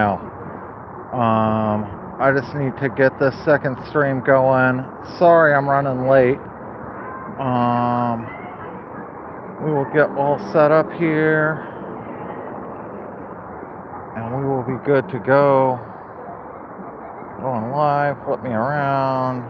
I just need to get this second stream going. Sorry I'm running late. We will get all set up here and we will be good to go. Going live, flip me around.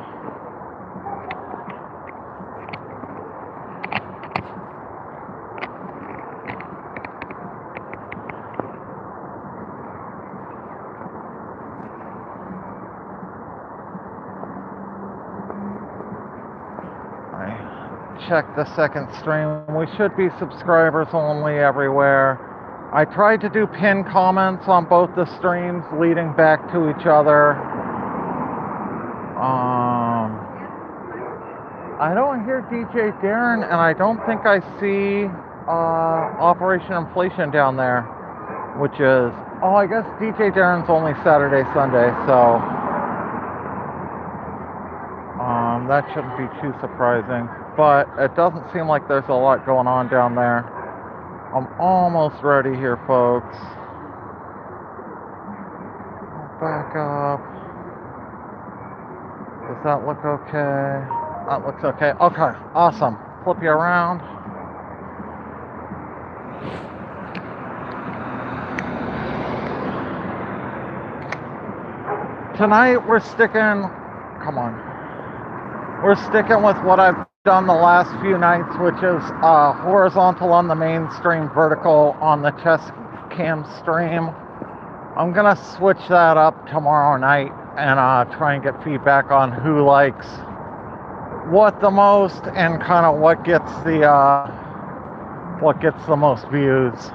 Check the second stream. We should be subscribers only everywhere. I tried to do pinned comments on both the streams leading back to each other. I don't hear DJ Darren, and I don't think I see Operation Inflation down there, which is, oh, I guess DJ Darren's only Saturday, Sunday, so that shouldn't be too surprising. But it doesn't seem like there's a lot going on down there. I'm almost ready here, folks. Back up. Does that look okay? That looks okay. Okay, awesome. Flip you around. Tonight we're sticking, come on. We're sticking with what I've done the last few nights, which is horizontal on the main stream, vertical on the chest cam stream. I'm gonna switch that up tomorrow night and try and get feedback on who likes what the most and kind of what gets the most views.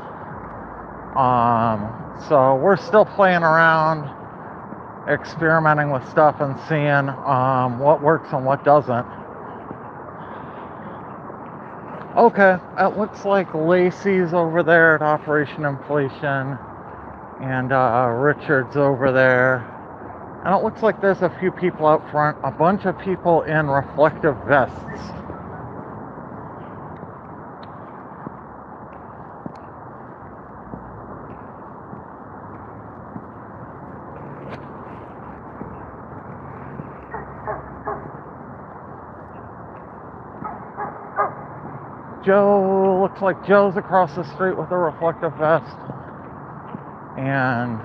So we're still playing around, experimenting with stuff and seeing what works and what doesn't. Okay, it looks like Lacey's over there at Operation Inflation, and Richard's over there. And it looks like there's a few people out front, a bunch of people in reflective vests. Joe, looks like Joe's across the street with a reflective vest. And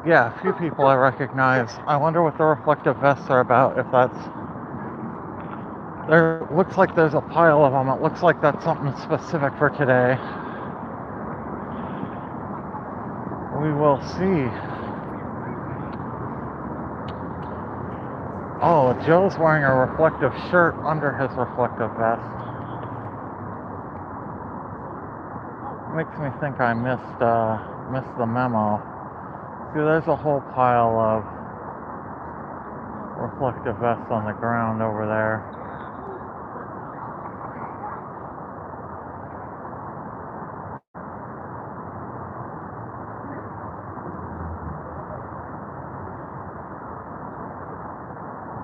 yeah, a few people I recognize. I wonder what the reflective vests are about, if that's... There looks like there's a pile of them. It looks like that's something specific for today. We will see. Oh, Joe's wearing a reflective shirt under his reflective vest. Makes me think I missed the memo. See, there's a whole pile of reflective vests on the ground over there.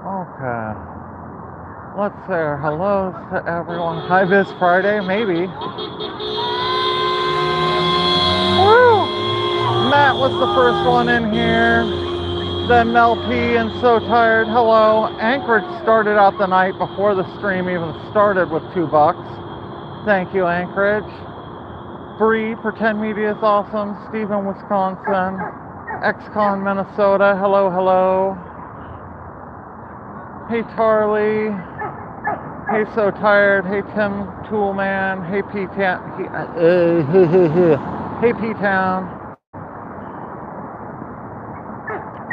Okay. Let's say our hellos to everyone. Hi, Viz Friday, maybe. Woo! Matt was the first one in here. Then Mel P and So Tired. Hello. Anchorage started out the night before the stream even started with $2. Thank you, Anchorage. Bree, PretendMedia is awesome. Stephen, Wisconsin. XCon, Minnesota. Hello, hello. Hey Charlie, hey So Tired, hey Tim Toolman, hey P-Town, hey P-Town.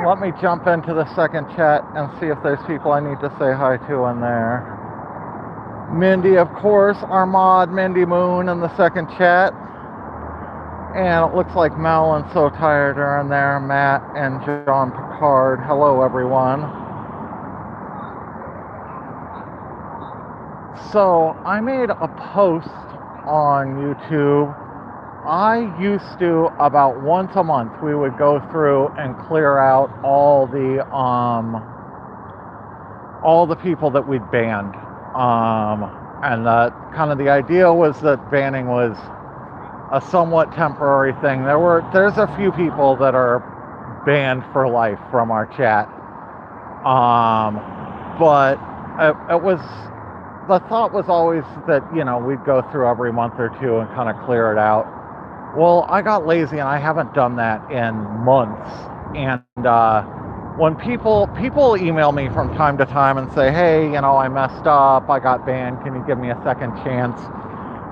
Let me jump into the second chat and see if there's people I need to say hi to in there. Mindy, of course, our mod Mindy Moon in the second chat. And it looks like Mel and So Tired are in there, Matt and John Picard. Hello everyone. So I made a post on YouTube. I used to, about once a month, we would go through and clear out all the people that we'd banned. And the idea was that banning was a somewhat temporary thing. There's a few people that are banned for life from our chat. But it was, the thought was always that, we'd go through every month or two and kind of clear it out. Well, I got lazy and I haven't done that in months. And when people email me from time to time and say, hey, I messed up, I got banned, can you give me a second chance?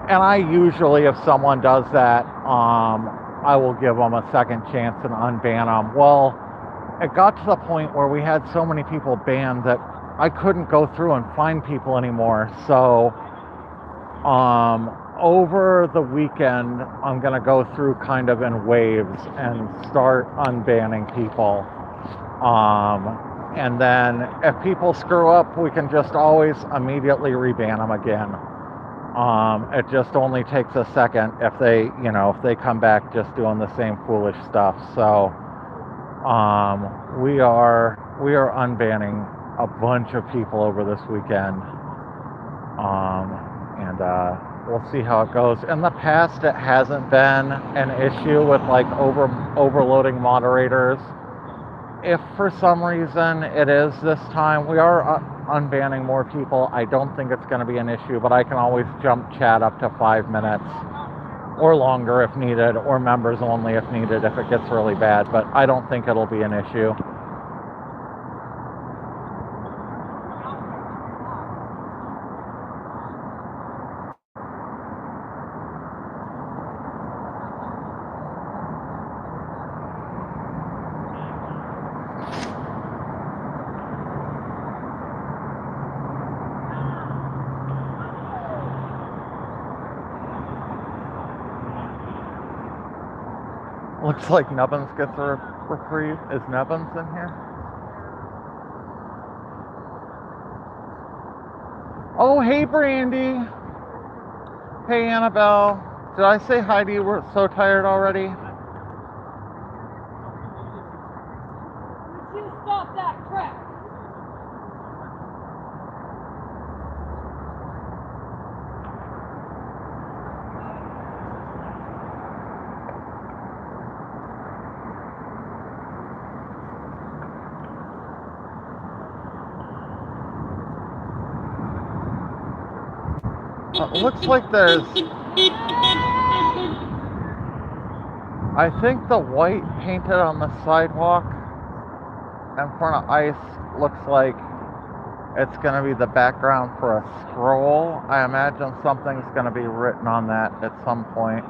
And I usually, if someone does that, I will give them a second chance and unban them. Well, it got to the point where we had so many people banned that I couldn't go through and find people anymore. So over the weekend, I'm going to go through kind of in waves and start unbanning people. And then if people screw up, we can just always immediately reban them again. It just only takes a second if they come back just doing the same foolish stuff. So we are unbanning a bunch of people over this weekend. And we'll see how it goes. In the past, it hasn't been an issue with like overloading moderators. If for some reason it is this time, we are unbanning more people. I don't think it's going to be an issue, but I can always jump chat up to 5 minutes or longer if needed, or members only if needed if it gets really bad, but I don't think it'll be an issue. Looks like Nubbins gets a reprieve. Is Nubbins in here? Oh, hey, Brandy. Hey, Annabelle. Did I say hi to you? We're so tired already. Would you stop that crap? Looks like there's... I think the white painted on the sidewalk in front of I.C.E. looks like it's going to be the background for a scroll. I imagine something's going to be written on that at some point.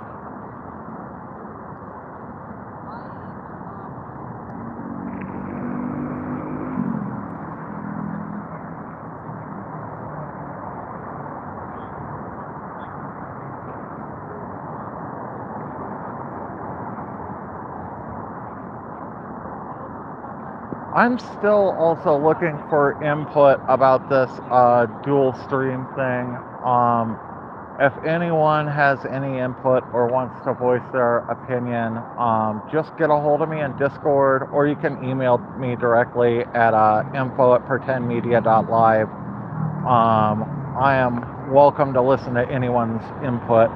I'm still also looking for input about this dual stream thing. If anyone has any input or wants to voice their opinion, just get a hold of me in Discord, or you can email me directly at info@pretendmedia.live. I am welcome to listen to anyone's input.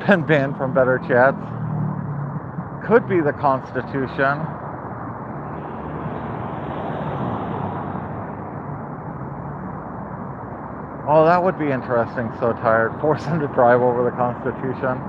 Been banned from better chats. Could be the Constitution. Oh, that would be interesting. So tired. Force him to drive over the Constitution.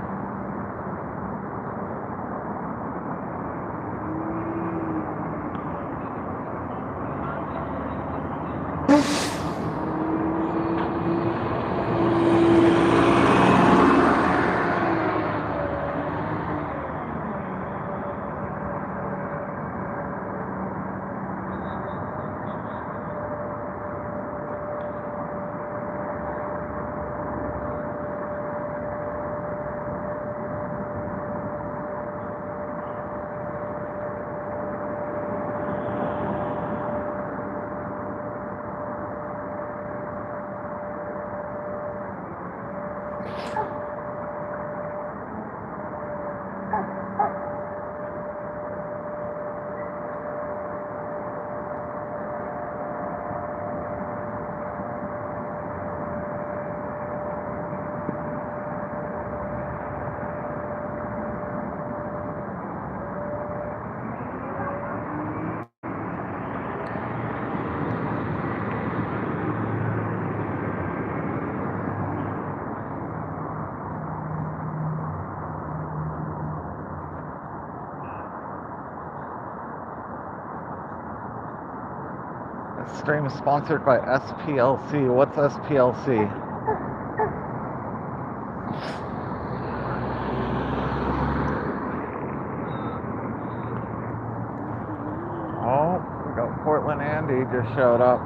stream is sponsored by SPLC. What's SPLC? Oh, we got Portland Andy just showed up.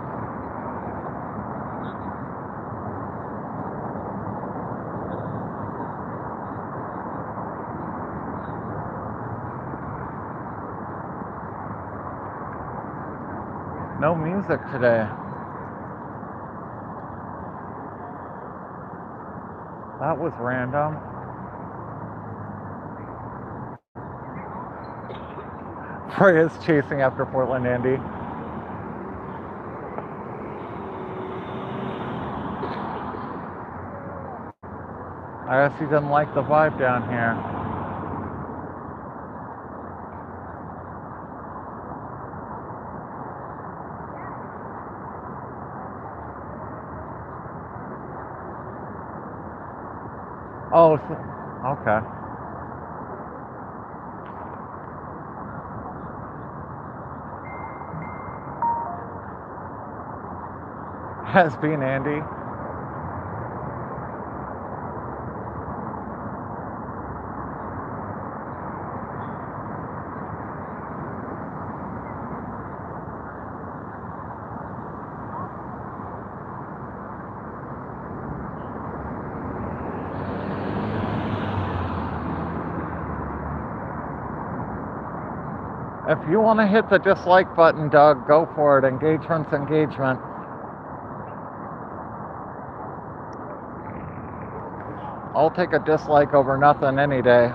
No music today. That was random. Frey is chasing after Portland Andy. I guess he didn't like the vibe down here. Oh, okay. Has been Andy. If you want to hit the dislike button, Doug, go for it. Engagement's engagement. I'll take a dislike over nothing any day.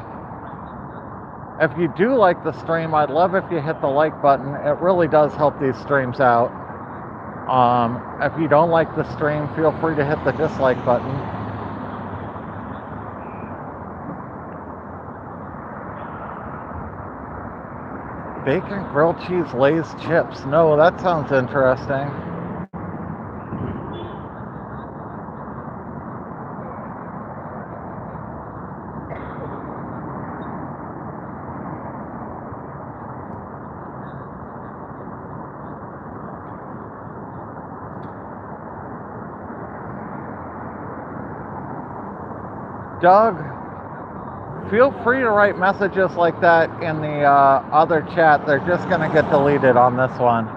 If you do like the stream, I'd love if you hit the like button. It really does help these streams out. If you don't like the stream, feel free to hit the dislike button. Bacon grilled cheese Lay's chips. No, that sounds interesting. Doug, feel free to write messages like that in the other chat. They're just going to get deleted on this one.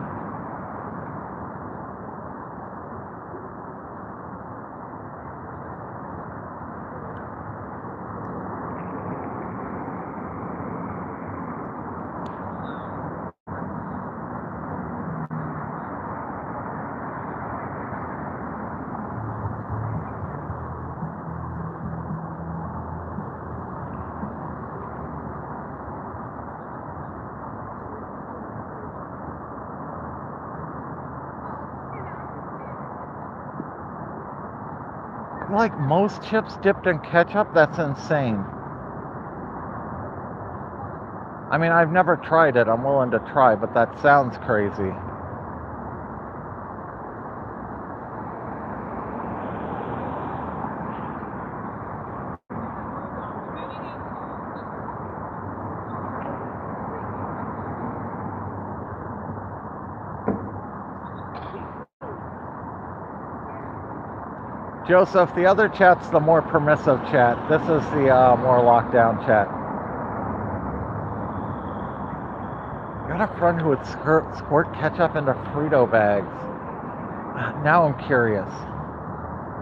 Like most chips dipped in ketchup? That's insane. I mean, I've never tried it. I'm willing to try, but that sounds crazy. Joseph, the other chat's the more permissive chat. This is the more lockdown chat. Got a friend who would squirt ketchup into Frito bags. Now I'm curious.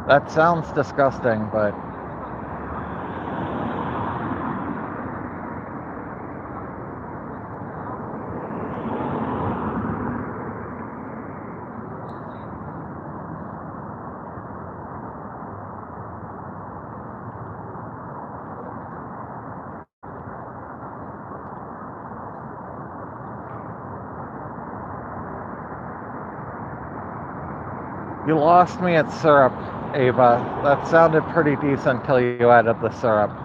That sounds disgusting, but... You lost me at syrup, Ava. That sounded pretty decent till you added the syrup.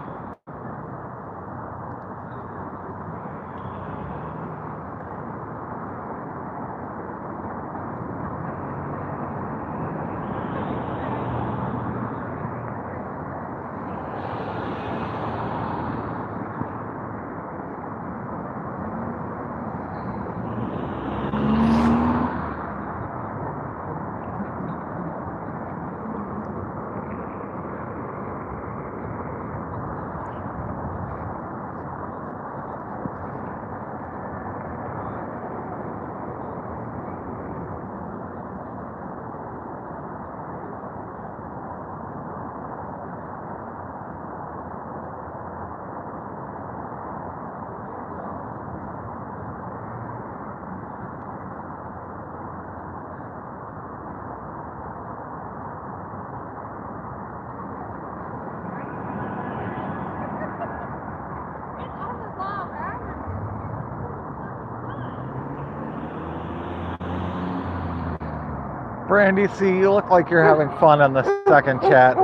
Brandy C, you look like you're having fun in the second chat.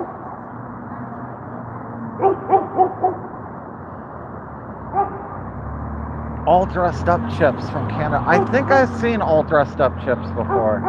All dressed up chips from Canada. I think I've seen all dressed up chips before.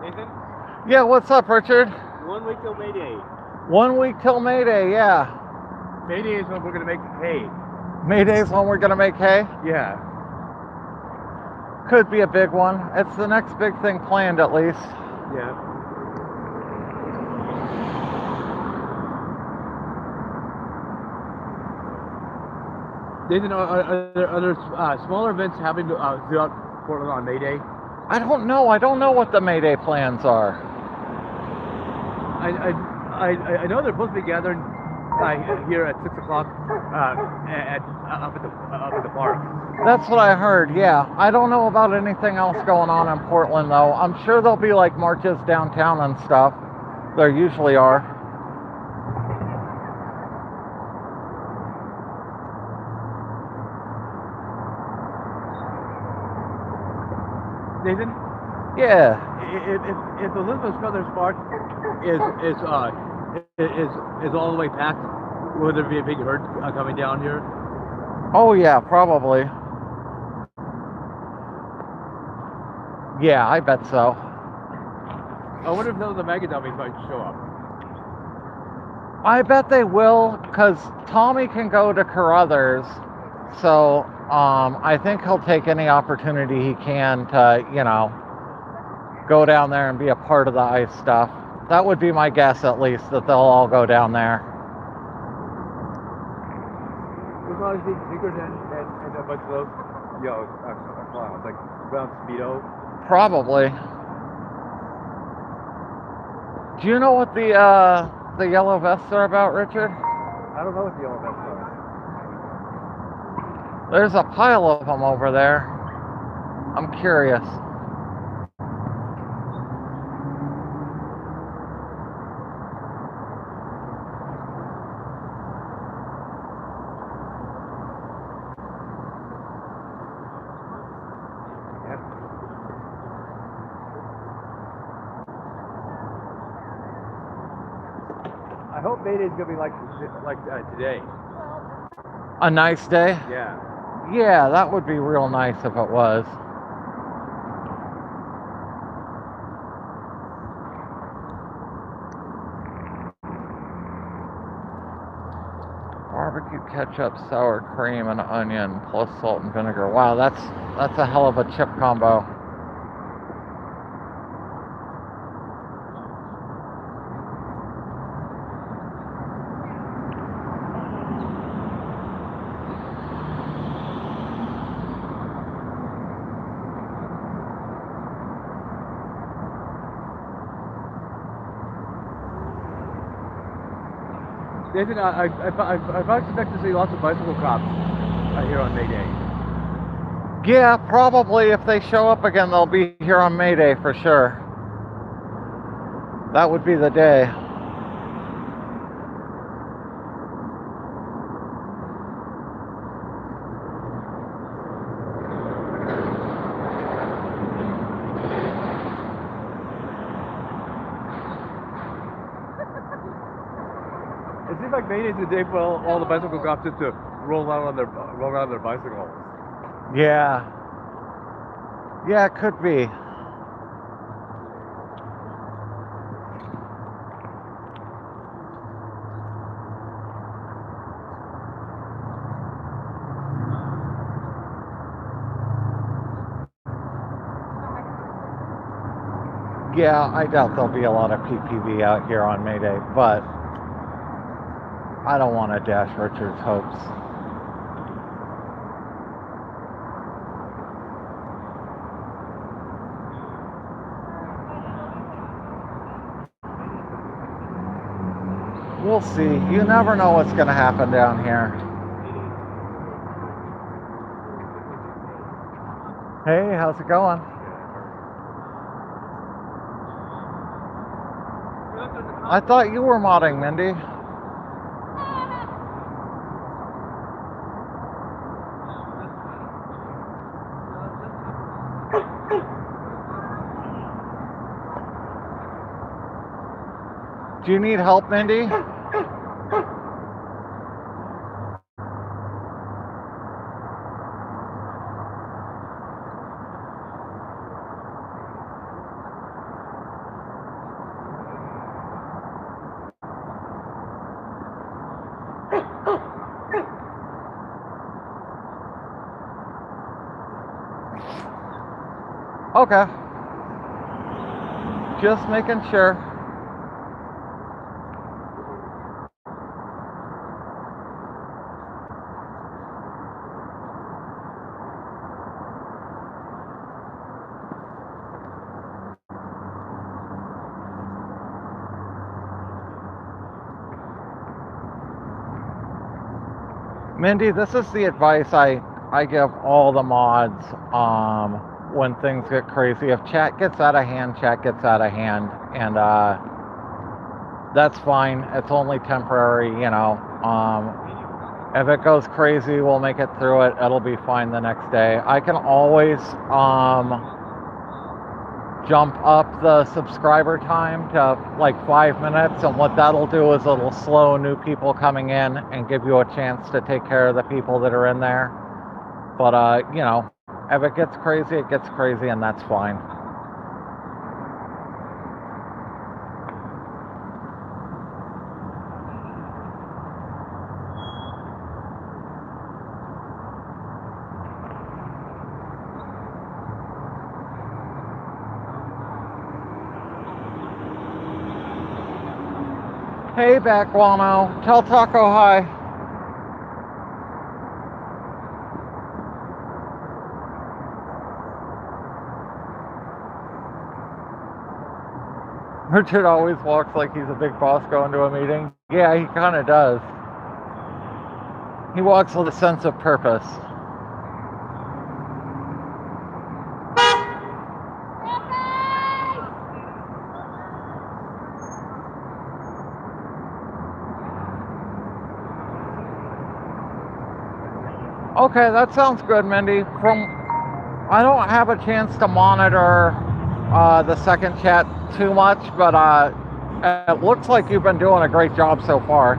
Nathan? Yeah, what's up, Richard? 1 week till May Day. 1 week till May Day, yeah. May Day is when we're going to make hay. May Day's when we're gonna make hay? Yeah. Could be a big one. It's the next big thing planned, at least. Yeah. Nathan, are there smaller events happening throughout Portland on May Day? I don't know. I don't know what the May Day plans are. I know they're supposed to be gathering here at 6 o'clock up at the park. That's what I heard, yeah. I don't know about anything else going on in Portland, though. I'm sure there'll be, like, marches downtown and stuff. There usually are. Nathan? Yeah. If Elizabeth Brothers Park is all the way packed, will there be a big herd coming down here? Oh, yeah, probably. Yeah, I bet so. I wonder if those of the mega dummies might show up. I bet they will, because Tommy can go to Carruthers, so I think he'll take any opportunity he can to, you know, go down there and be a part of the ice stuff. That would be my guess, at least, that they'll all go down there. We'll probably see Tinkers and a bunch of those, you know, clowns, like Brown Speedo. Probably. Do you know what the yellow vests are about, Richard? I don't know what the yellow vests are. There's a pile of them over there. I'm curious. I hope May Day's gonna be like today. A nice day? Yeah. Yeah, that would be real nice if it was. Barbecue ketchup, sour cream, and onion, plus salt and vinegar. Wow, that's a hell of a chip combo. Nathan, I probably expect to see lots of bicycle cops here on May Day. Yeah, probably if they show up again, they'll be here on May Day for sure. That would be the day. It seems like May Day is the day for all the bicycle cops just to roll around on their bicycles. Yeah. Yeah, it could be. Yeah, I doubt there'll be a lot of PPV out here on May Day, but I don't want to dash Richard's hopes. We'll see. You never know what's going to happen down here. Hey, how's it going? I thought you were modding, Mindy. Do you need help, Mindy? Okay. Just making sure. Mindy, this is the advice I give all the mods when things get crazy. If chat gets out of hand, chat gets out of hand, and that's fine. It's only temporary, you know. If it goes crazy, we'll make it through it. It'll be fine the next day. I can always jump up the subscriber time to like 5 minutes, and what that'll do is it'll slow new people coming in and give you a chance to take care of the people that are in there. But you know, if it gets crazy, it gets crazy, and that's fine. Hey, Backguano. Tell Taco hi. Richard always walks like he's a big boss going to a meeting. Yeah, he kind of does. He walks with a sense of purpose. Okay, that sounds good, Mindy. I don't have a chance to monitor the second chat too much, but it looks like you've been doing a great job so far.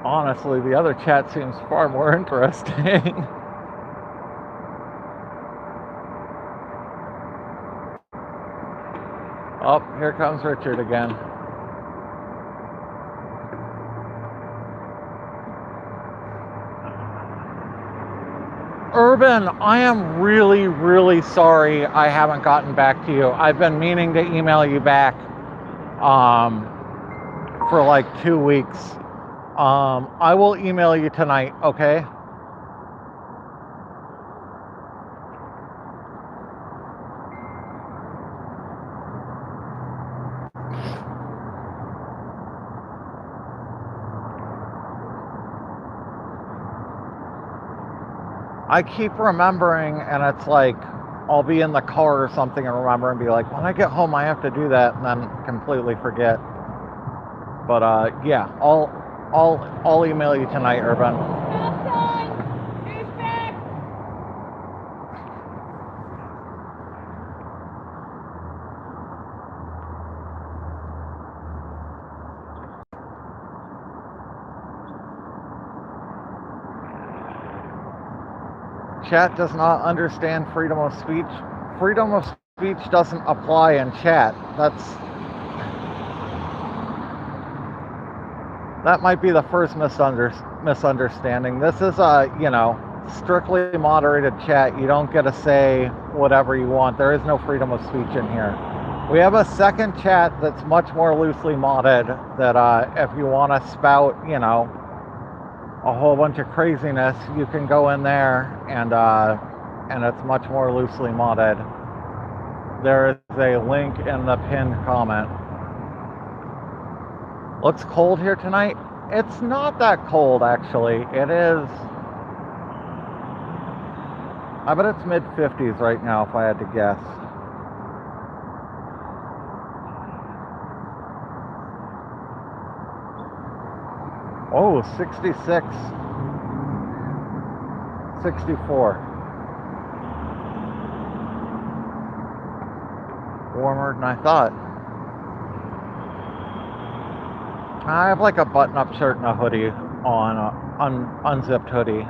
Honestly, the other chat seems far more interesting. Oh, here comes Richard again. Urban, I am really, really sorry I haven't gotten back to you. I've been meaning to email you back for like 2 weeks. I will email you tonight, okay? I keep remembering, and it's like I'll be in the car or something and remember and be like, when I get home I have to do that, and then completely forget. But yeah, I'll email you tonight, Urban. Chat does not understand freedom of speech. Freedom of speech doesn't apply in chat. That might be the first misunderstanding. This is a, strictly moderated chat. You don't get to say whatever you want. There is no freedom of speech in here. We have a second chat that's much more loosely modded that if you want to spout, a whole bunch of craziness, you can go in there and it's much more loosely modded. There is a link in the pinned comment. Looks cold here tonight. It's not that cold, actually. It is, I bet it's mid-50s right now if I had to guess. Oh, 66, 64. Warmer than I thought. I have like a button-up shirt and a hoodie on, unzipped hoodie.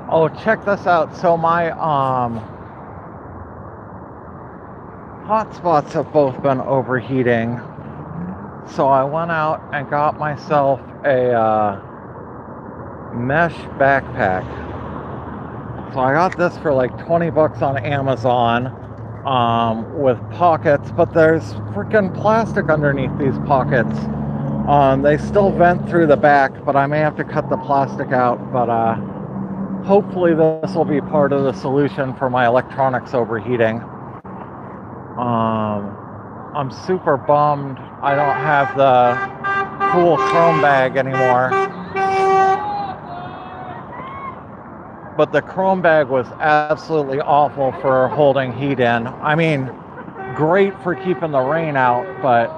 Oh, check this out. So my hotspots have both been overheating. So I went out and got myself a mesh backpack. So I got this for like 20 bucks on Amazon with pockets, but there's freaking plastic underneath these pockets. They still vent through the back, but I may have to cut the plastic out. But hopefully this will be part of the solution for my electronics overheating. I'm super bummed I don't have the cool Chrome bag anymore. But the Chrome bag was absolutely awful for holding heat in. I mean, great for keeping the rain out, but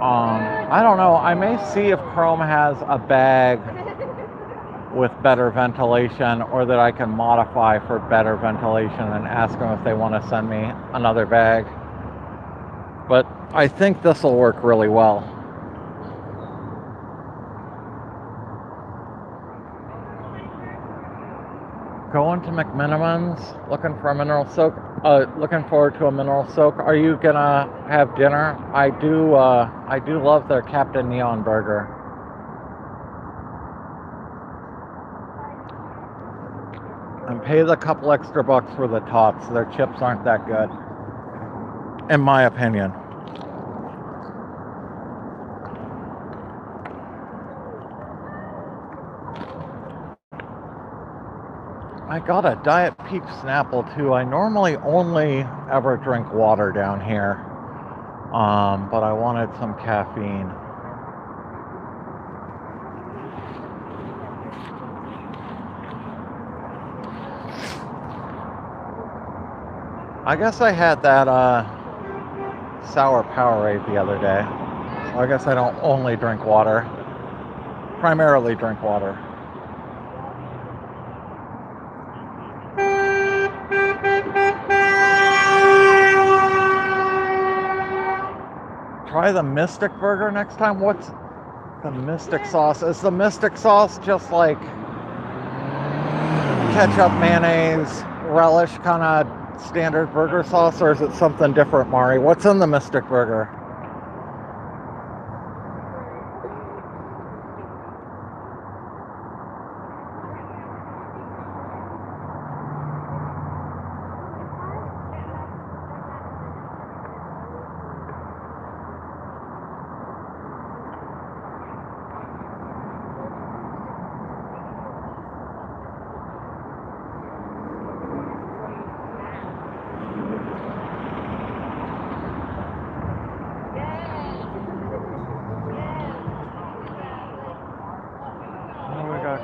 I don't know. I may see if Chrome has a bag with better ventilation, or that I can modify for better ventilation, and ask them if they want to send me another bag. But I think this will work really well. Going to McMiniman's, looking for a mineral soak. Looking forward to a mineral soak. Are you gonna have dinner? I do love their Captain Neon burger. And pay the couple extra bucks for the tots. Their chips aren't that good, in my opinion. I got a Diet Peach Snapple too. I normally only ever drink water down here, but I wanted some caffeine. I guess I had that sour Powerade the other day. So I guess I don't only drink water. Primarily drink water. Try the Mystic Burger next time. What's the Mystic sauce? Is the Mystic sauce just like ketchup, mayonnaise, relish kind of standard burger sauce, or is it something different, Mari? What's in the Mystic Burger?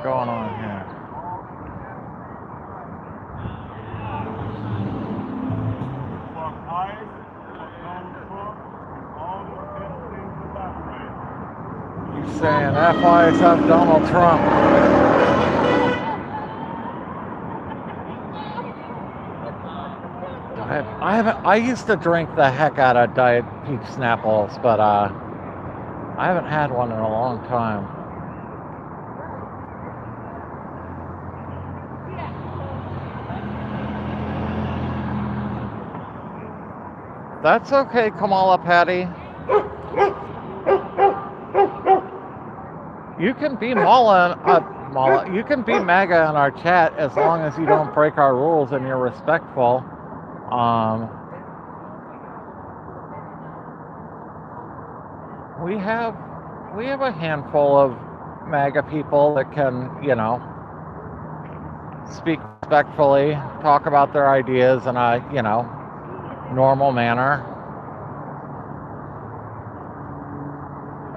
Going on here? He's saying F.I.S. Donald Trump. I used to drink the heck out of Diet Peach Snapples, but I haven't had one in a long time. That's okay, Kamala Patty. You can be you can be MAGA in our chat as long as you don't break our rules and you're respectful. We have a handful of MAGA people that can, you know, speak respectfully, talk about their ideas in a, you know, normal manner.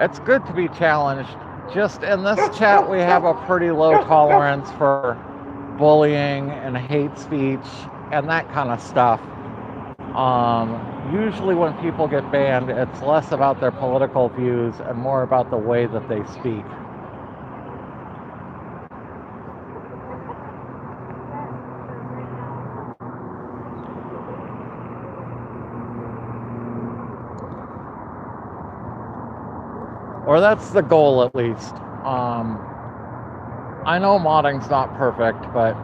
It's good to be challenged. Just in this chat, we have a pretty low tolerance for bullying and hate speech and that kind of stuff. Usually when people get banned, it's less about their political views and more about the way that they speak. Or that's the goal, at least. I know modding's not perfect, but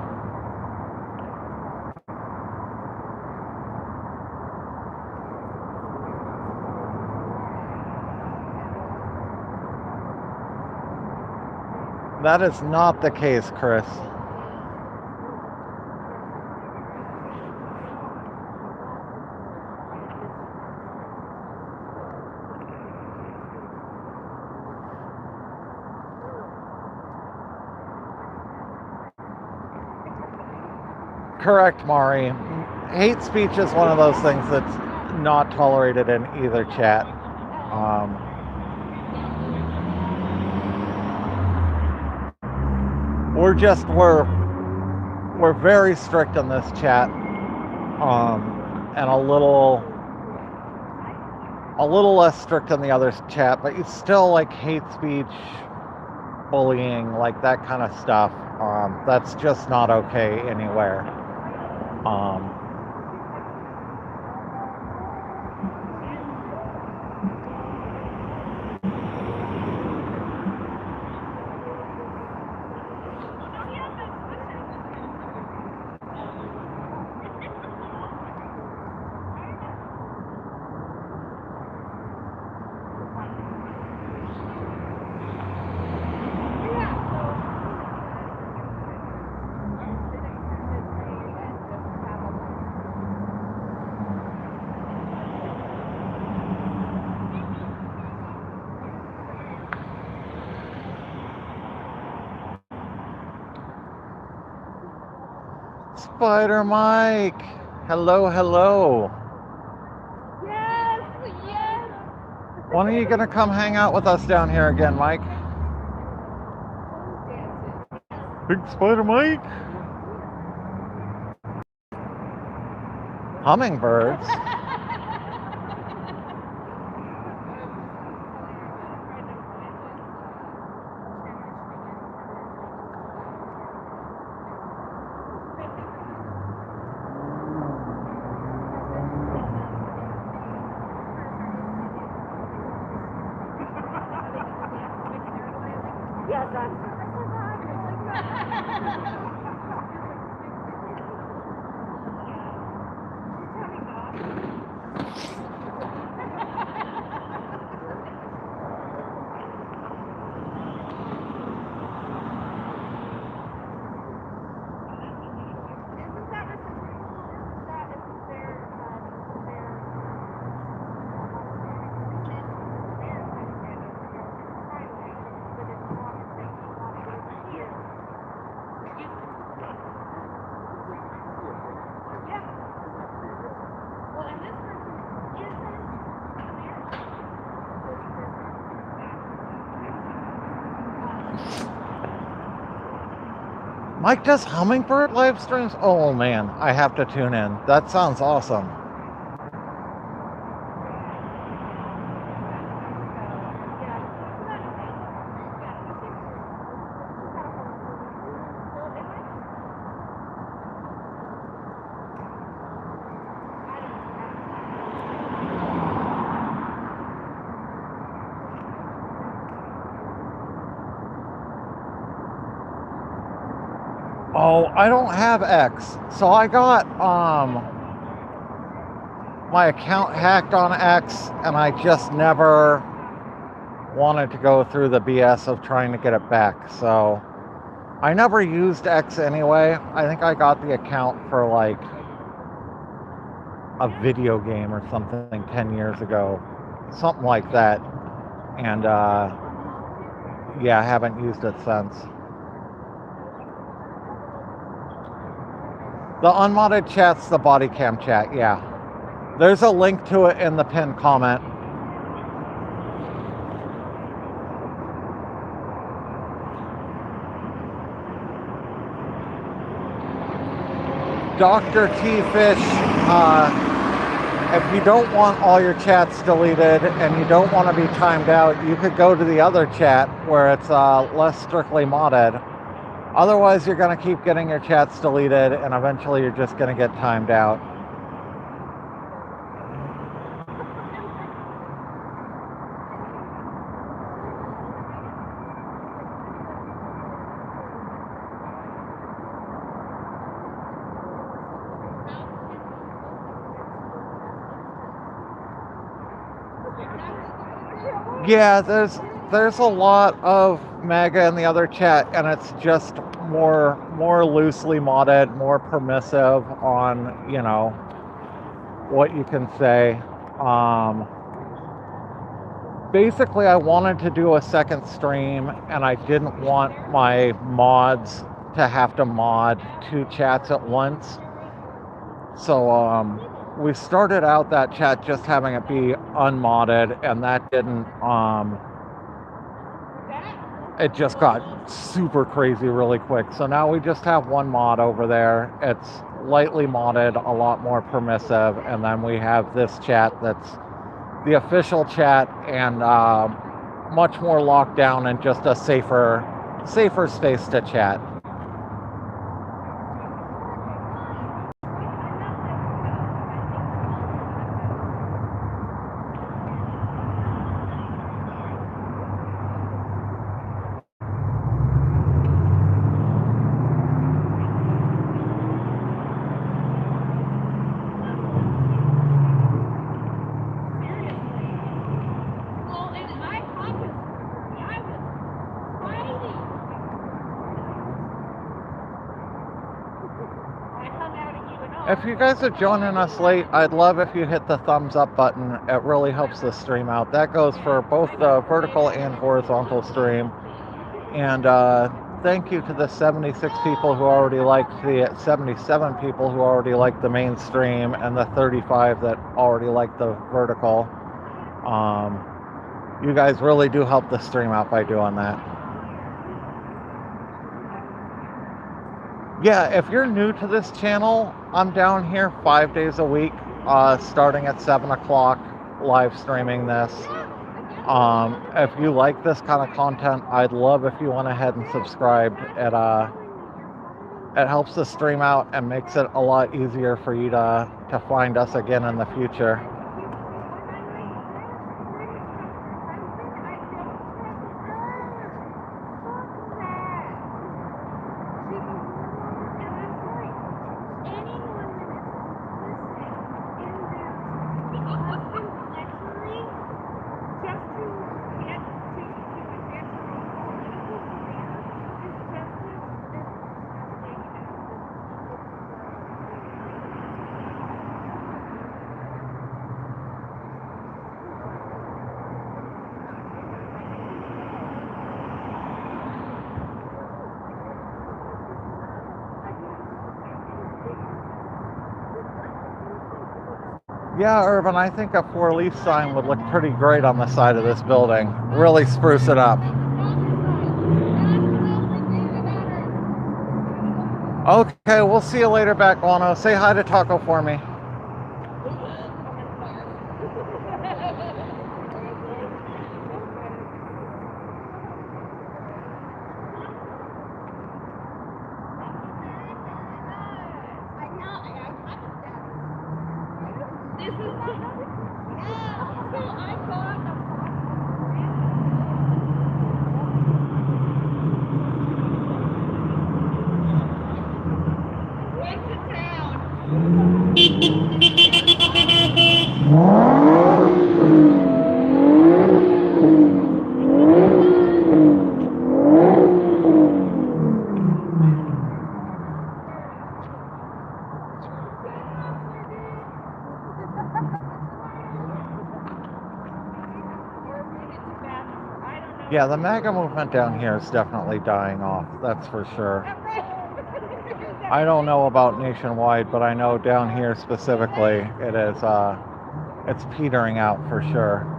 that is not the case, Chris. Correct, Mari. Hate speech is one of those things that's not tolerated in either chat. We're very strict in this chat, and a little a little less strict than the other chat, but it's still like hate speech, bullying, like that kind of stuff. That's just not okay anywhere. Spider Mike, hello, hello. Yes, yes. When are you gonna come hang out with us down here again, Mike? Big Spider Mike. Hummingbirds. Yes, Mike does hummingbird live streams? Oh man, I have to tune in. That sounds awesome. Oh, I don't have X. So I got my account hacked on X, and I just never wanted to go through the BS of trying to get it back. So I never used X anyway. I think I got the account for like a video game or something 10 years ago. Something like that. And yeah, I haven't used it since. The unmodded chat's the body cam chat, yeah. There's a link to it in the pinned comment. Dr. T-Fish, if you don't want all your chats deleted and you don't want to be timed out, you could go to the other chat where it's less strictly modded. Otherwise, you're going to keep getting your chats deleted, and eventually you're just going to get timed out. Yeah, there's a lot of MAGA in the other chat, and it's just more loosely modded, more permissive on, you know, what you can say. Basically, I wanted to do a second stream, and I didn't want my mods to have to mod 2 chats at once. So we started out that chat just having it be unmodded, and that didn't it just got super crazy really quick. So now we just have one mod over there. It's lightly modded, a lot more permissive, and then we have this chat that's the official chat and much more locked down and just a safer space to chat. If you guys are joining us late, I'd love if you hit the thumbs up button. It really helps the stream out. That goes for both the vertical and horizontal stream. And thank you to the 76 people who already liked the 77 people who already liked the main stream, and the 35 that already liked the vertical. You guys really do help the stream out by doing that. Yeah, if you're new to this channel, I'm down here 5 days a week, starting at 7 o'clock, live streaming this. If you like this kind of content, I'd love if you went ahead and subscribed. It helps the stream out and makes it a lot easier for you to find us again in the future. Yeah, Urban, I think a for lease sign would look pretty great on the side of this building. Really spruce it up. Okay, we'll see you later back, Guano. Say hi to Taco for me. Yeah, the MAGA movement down here is definitely dying off, that's for sure. I don't know about nationwide, but I know down here specifically it is, it's petering out for sure.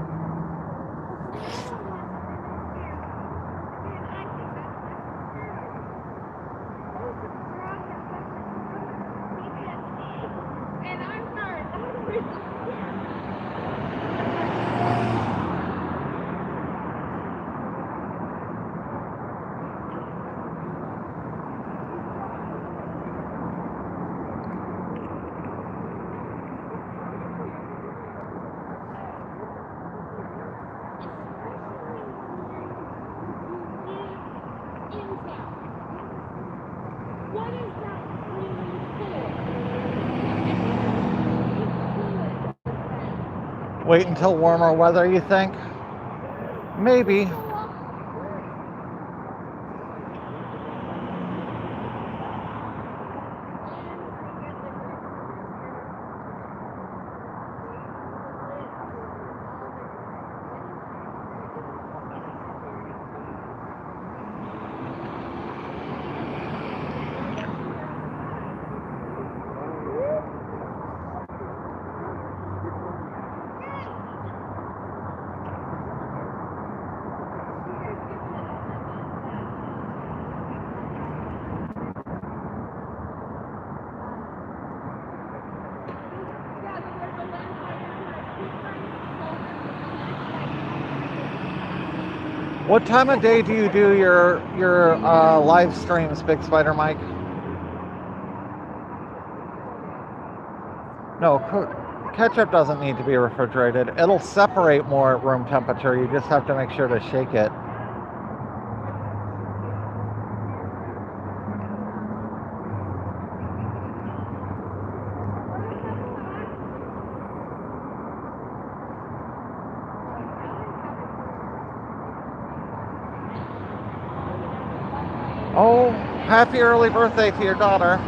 Wait until warmer weather, you think? Maybe. What time of day do you do your live streams, Big Spider Mike? No, ketchup doesn't need to be refrigerated. It'll separate more at room temperature. You just have to make sure to shake it. Oh, happy early birthday to your daughter.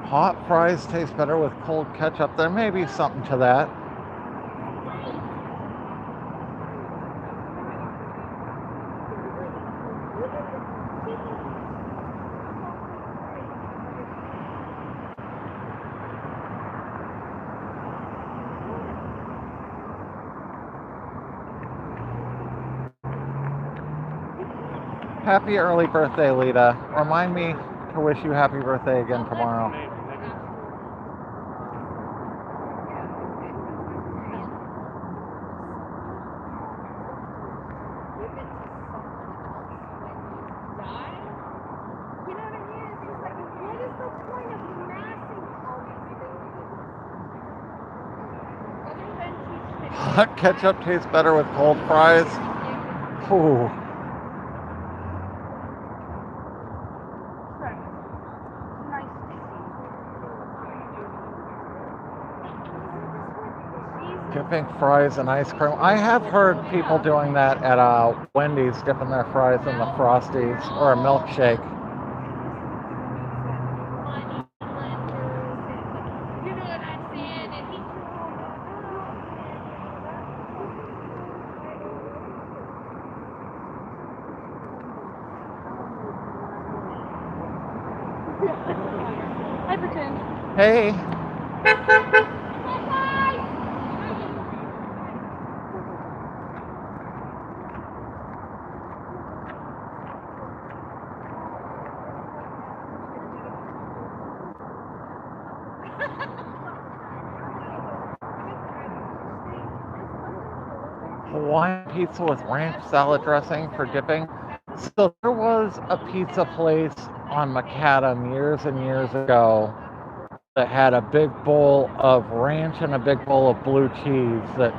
Hot fries taste better with cold ketchup. There may be something to that. Happy early birthday, Lita. Remind me to wish you happy birthday again tomorrow. Hot ketchup tastes better with cold fries. Ooh. Dipping fries in ice cream. I have heard people doing that at Wendy's, dipping their fries in the Frosties or a milkshake. Hi, Pretend. Hey. Hawaiian pizza with ranch salad dressing for dipping. So there was a pizza place on Macadam years and years ago that had a big bowl of ranch and a big bowl of blue cheese that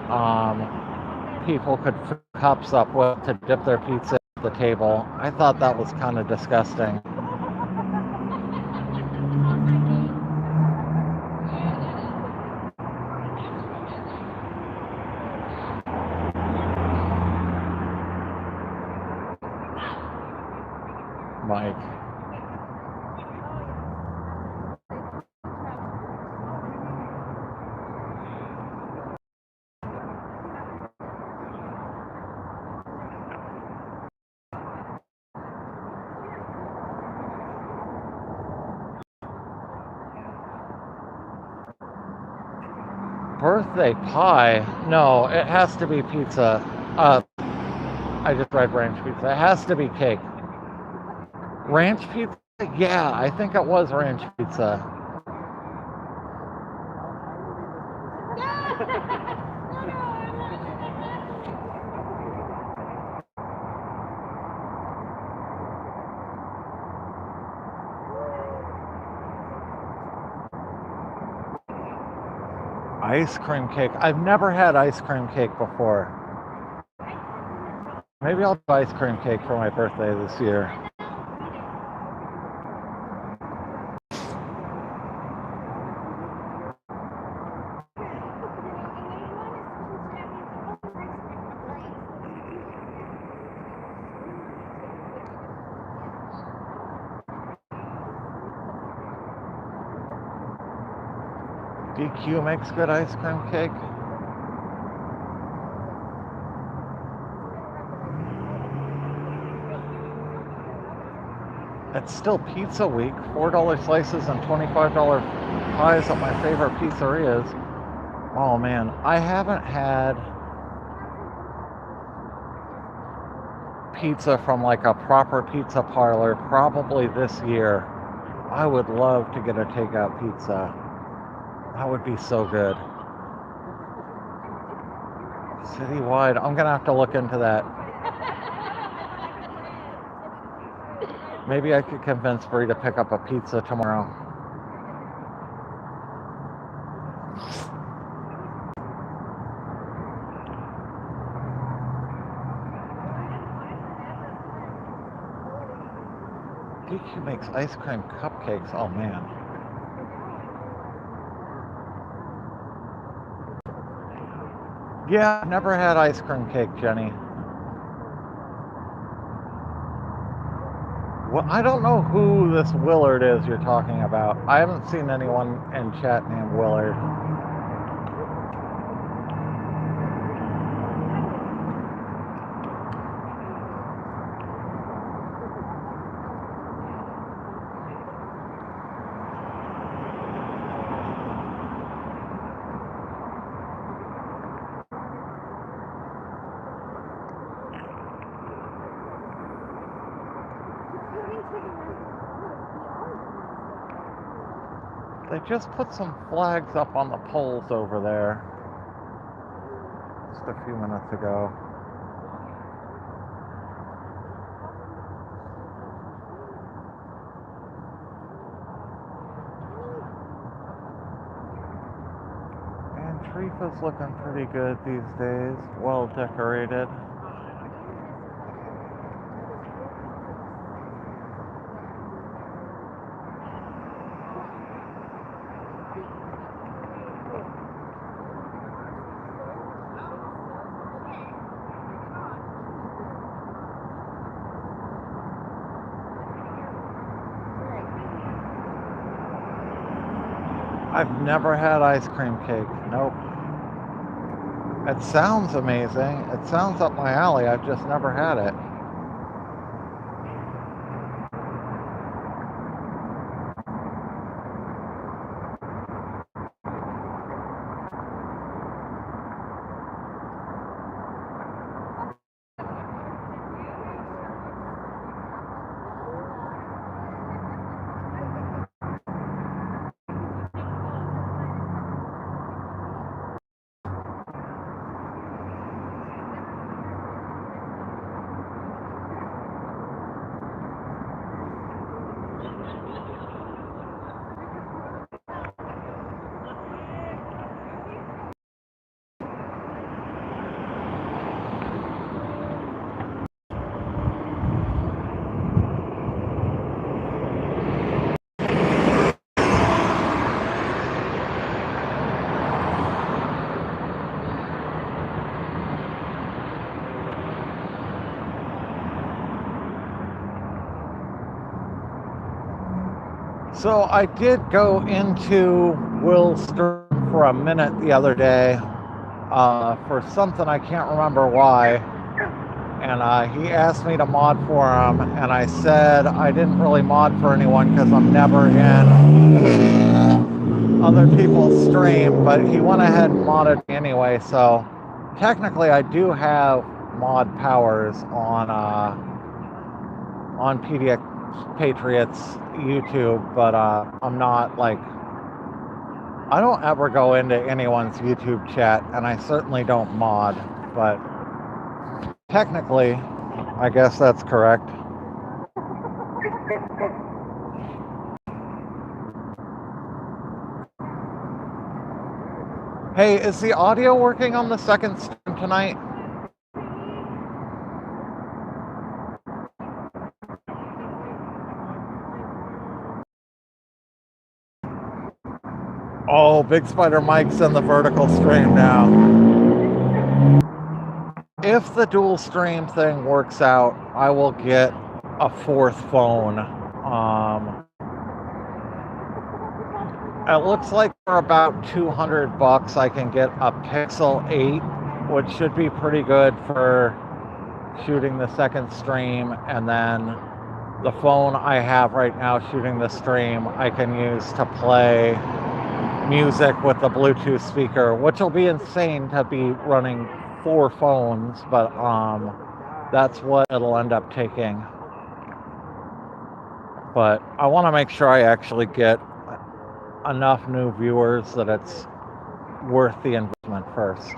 people could fill cups up with to dip their pizza at the table. I thought that was kind of disgusting. Mike. Birthday pie? No, it has to be pizza. I just read ranch pizza. It has to be cake. Ranch pizza? Yeah, I think it was ranch pizza. Ice cream cake. I've never had ice cream cake before. Maybe I'll do ice cream cake for my birthday this year. DQ makes good ice cream cake. It's still pizza week. $4 slices and $25 pies at my favorite pizzerias. Oh man, I haven't had pizza from like a proper pizza parlor probably this year. I would love to get a takeout pizza. That would be so good. Citywide, I'm gonna have to look into that. Maybe I could convince Bree to pick up a pizza tomorrow. DQ makes ice cream cupcakes. Oh man. Yeah, never had ice cream cake, Jenny. Well, I don't know who this Willard is you're talking about. I haven't seen anyone in chat named Willard. They just put some flags up on the poles over there just a few minutes ago. And Trifa's looking pretty good these days, well decorated. I've never had ice cream cake. Nope. It sounds amazing. It sounds up my alley. I've just never had it. So I did go into Will's stream for a minute the other day for something I can't remember why, and he asked me to mod for him, and I said I didn't really mod for anyone because I'm never in other people's stream, but he went ahead and modded me anyway, so technically I do have mod powers on PDX Patriots YouTube, but I'm not like, I don't ever go into anyone's YouTube chat, and I certainly don't mod, but technically I guess that's correct. Hey, is the audio working on the second stream tonight? Oh, Big Spider Mike's in the vertical stream now. If the dual stream thing works out, I will get a fourth phone. It looks like for about $200, I can get a Pixel 8, which should be pretty good for shooting the second stream, and then the phone I have right now shooting the stream I can use to play music with the Bluetooth speaker, which will be insane to be running 4 phones, but that's what it'll end up taking. But I want to make sure I actually get enough new viewers that it's worth the investment first.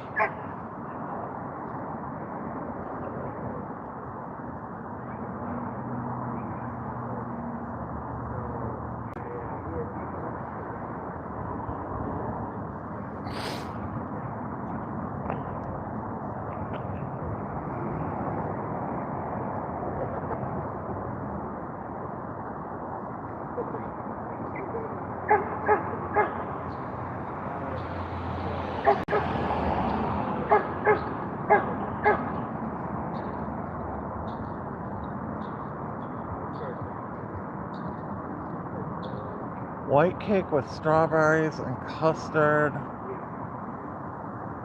White cake with strawberries and custard.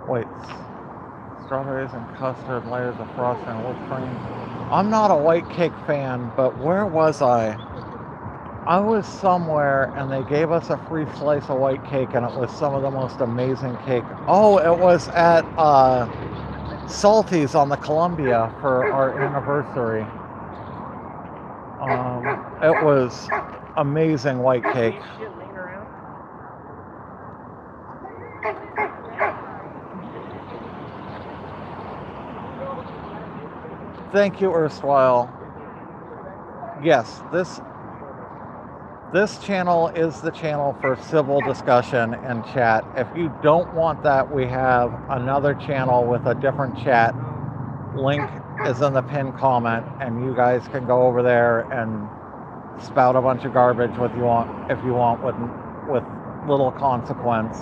Wait, strawberries and custard, layers of frosting and whipped cream. I'm not a white cake fan, but where was I? I was somewhere and they gave us a free slice of white cake and it was some of the most amazing cake. Oh, it was at Salty's on the Columbia for our anniversary. It was amazing white cake. Thank you, Erstwhile. Yes, this channel is the channel for civil discussion and chat. If you don't want that, we have another channel with a different chat. Link is in the pinned comment, and you guys can go over there and spout a bunch of garbage if you want with little consequence.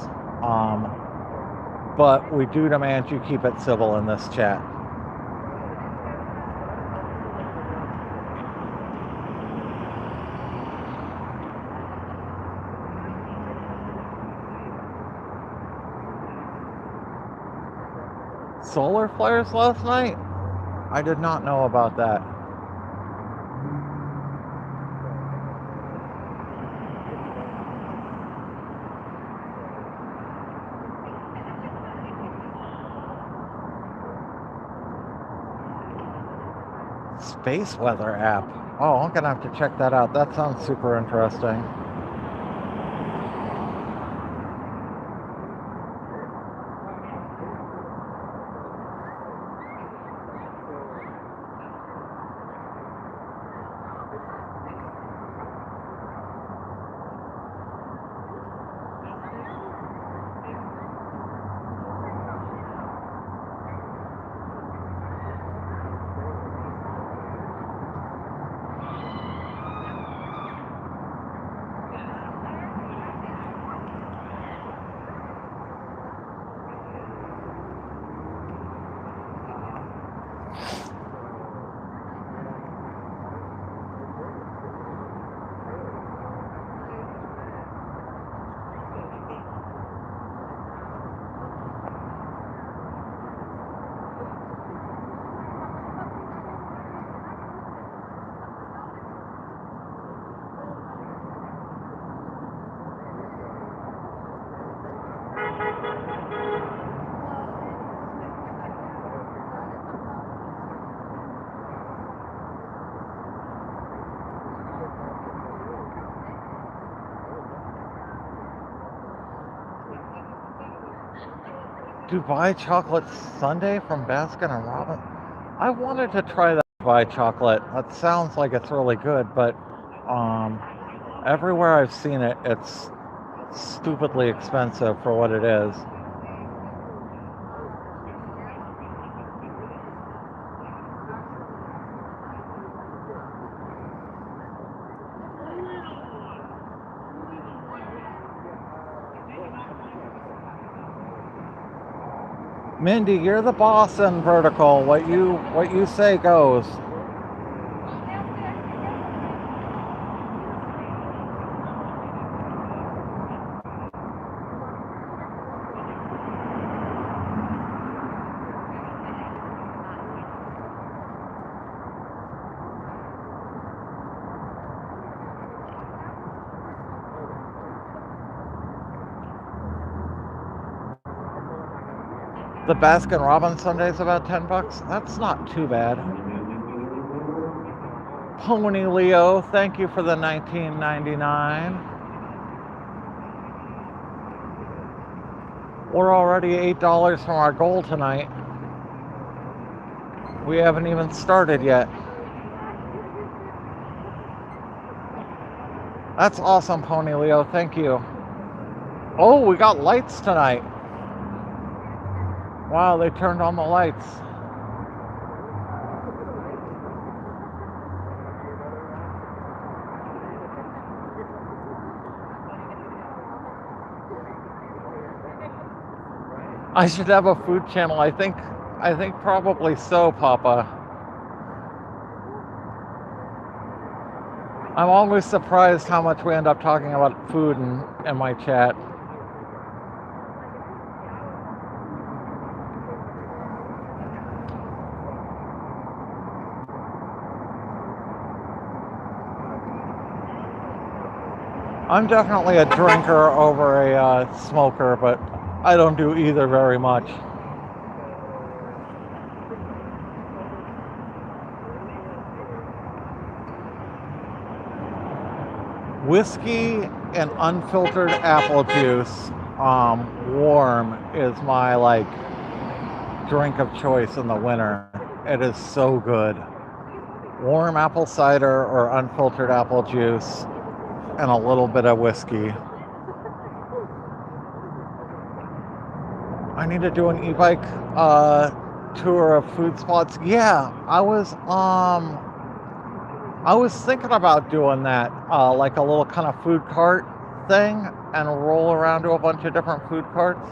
But we do demand you keep it civil in this chat. Solar flares last night? I did not know about that. Space weather app. Oh, I'm gonna have to check that out. That sounds super interesting. Dubai chocolate sundae from Baskin and Robbins. I wanted to try that Dubai chocolate. That sounds like it's really good, but everywhere I've seen it, it's stupidly expensive for what it is. Mindy, you're the boss in Vertical. What you say goes. The Baskin Robbins sundae's about 10 bucks. That's not too bad. Pony Leo, thank you for the $19.99. We're already $8 from our goal tonight. We haven't even started yet. That's awesome, Pony Leo. Thank you. Oh, we got lights tonight. Wow, they turned on the lights. I should have a food channel. I think probably so, Papa. I'm always surprised how much we end up talking about food in my chat. I'm definitely a drinker over a smoker, but I don't do either very much. Whiskey and unfiltered apple juice, warm, is my drink of choice in the winter. It is so good. Warm apple cider or unfiltered apple juice and a little bit of whiskey. I need to do an e-bike tour of food spots. Yeah, I was thinking about doing that, like a little kind of food cart thing, and roll around to a bunch of different food carts.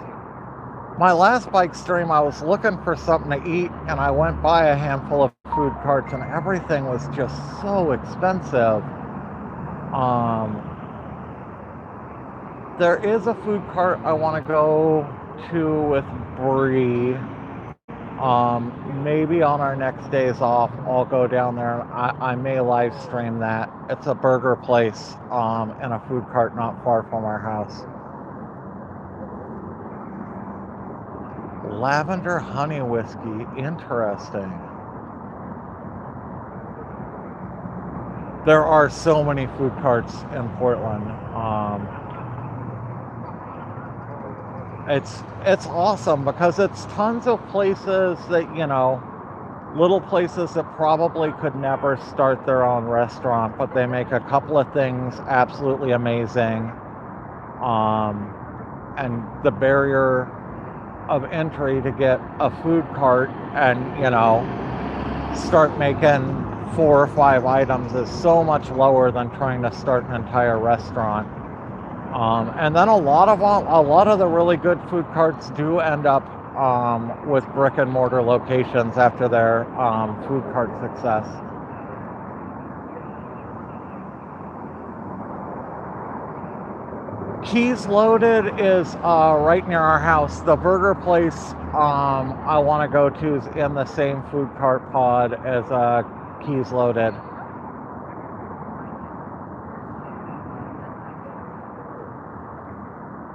My last bike stream, I was looking for something to eat, and I went by a handful of food carts, and everything was just so expensive. There is a food cart I want to go to with Bree. Maybe on our next days off, I'll go down there. I may live stream that. It's a burger place and a food cart not far from our house. Lavender honey whiskey, interesting. There are so many food carts in Portland. It's awesome because it's tons of places that, little places that probably could never start their own restaurant, but they make a couple of things absolutely amazing. And the barrier of entry to get a food cart and, start making 4 or 5 items is so much lower than trying to start an entire restaurant. And then a lot of the really good food carts do end up with brick and mortar locations after their food cart success. Keys Loaded is right near our house. The burger place I want to go to is in the same food cart pod as Keys Loaded.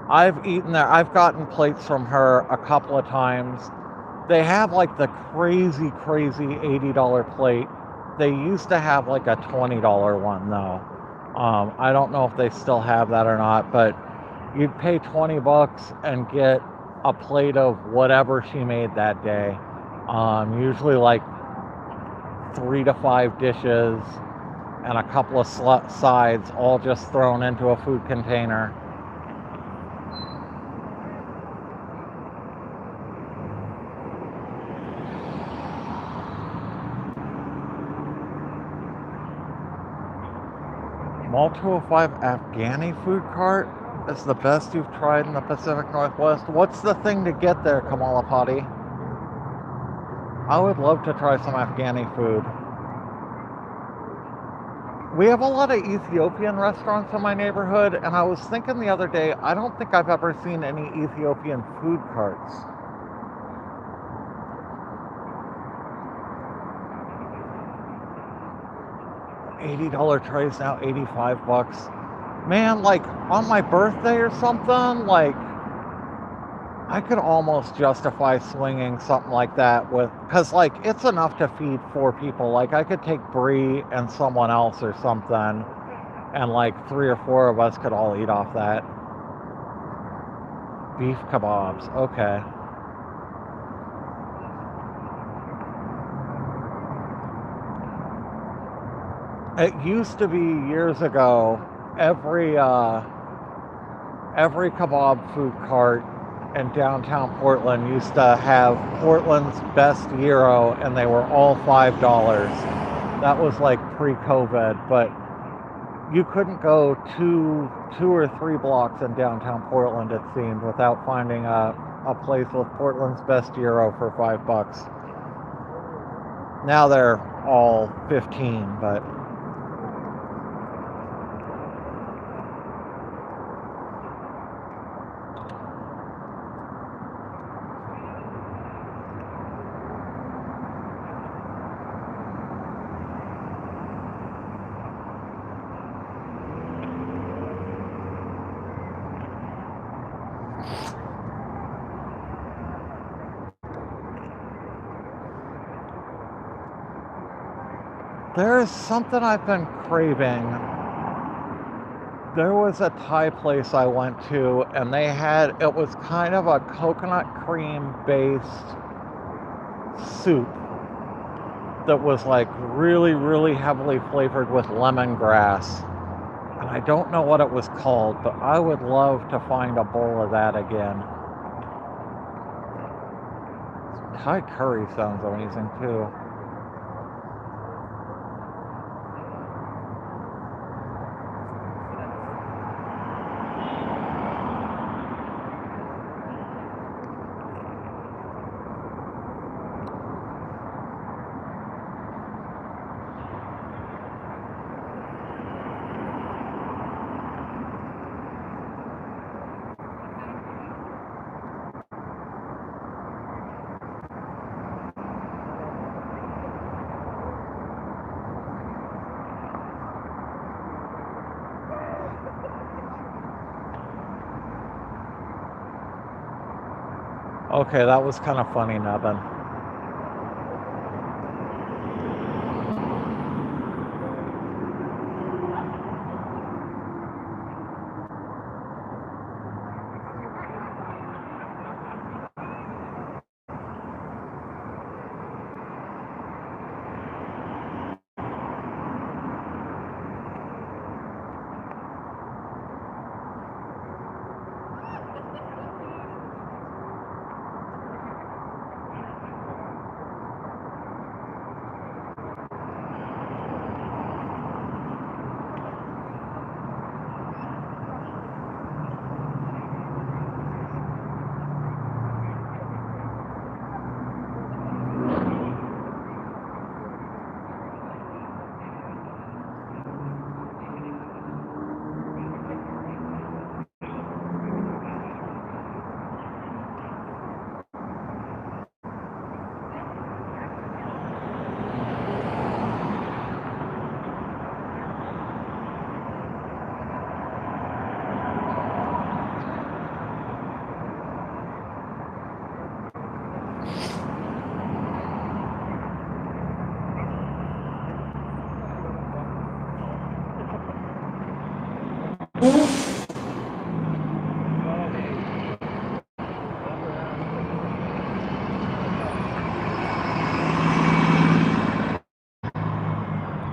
I've eaten there. I've gotten plates from her a couple of times. They have the crazy $80 plate. They used to have a $20 one though. I don't know if they still have that or not, but you'd pay 20 bucks and get a plate of whatever she made that day. Usually 3 to 5 dishes and a couple of sides, all just thrown into a food container. Mall 205 Afghani food cart is the best you've tried in the Pacific Northwest. What's the thing to get there, Kamalapati? I would love to try some Afghani food. We have a lot of Ethiopian restaurants in my neighborhood, and I was thinking the other day, I don't think I've ever seen any Ethiopian food carts. $80 trays now, 85 bucks. Man, on my birthday or something, I could almost justify swinging something like that with, because like it's enough to feed 4 people. Like I could take Bree and someone else or something, and like 3 or 4 of us could all eat off that. Beef kebabs, okay. It used to be years ago, every kebab food cart in downtown Portland used to have Portland's best gyro, and they were all $5. That was like pre-COVID, but you couldn't go two or 3 blocks in downtown Portland, it seemed, without finding a place with Portland's best gyro for $5. Now they're all 15, but there's something I've been craving. There was a Thai place I went to, and it was kind of a coconut cream based soup that was like really, really heavily flavored with lemongrass. And I don't know what it was called, but I would love to find a bowl of that again. Thai curry sounds amazing too. Okay, that was kind of funny, Nevin.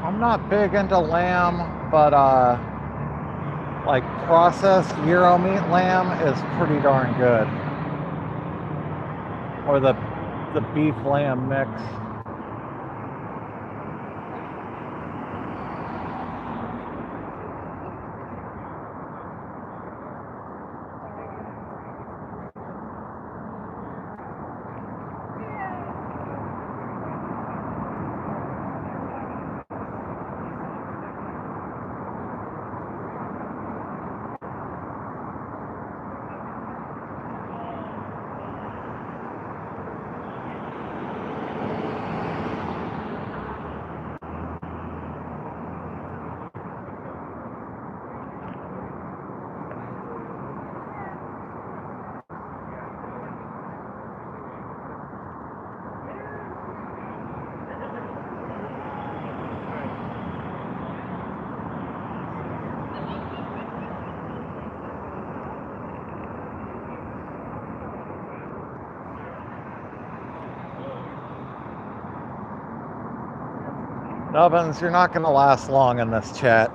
I'm not big into lamb, but like processed gyro meat lamb is pretty darn good. Or the beef lamb mix. Nubbins, you're not going to last long in this chat.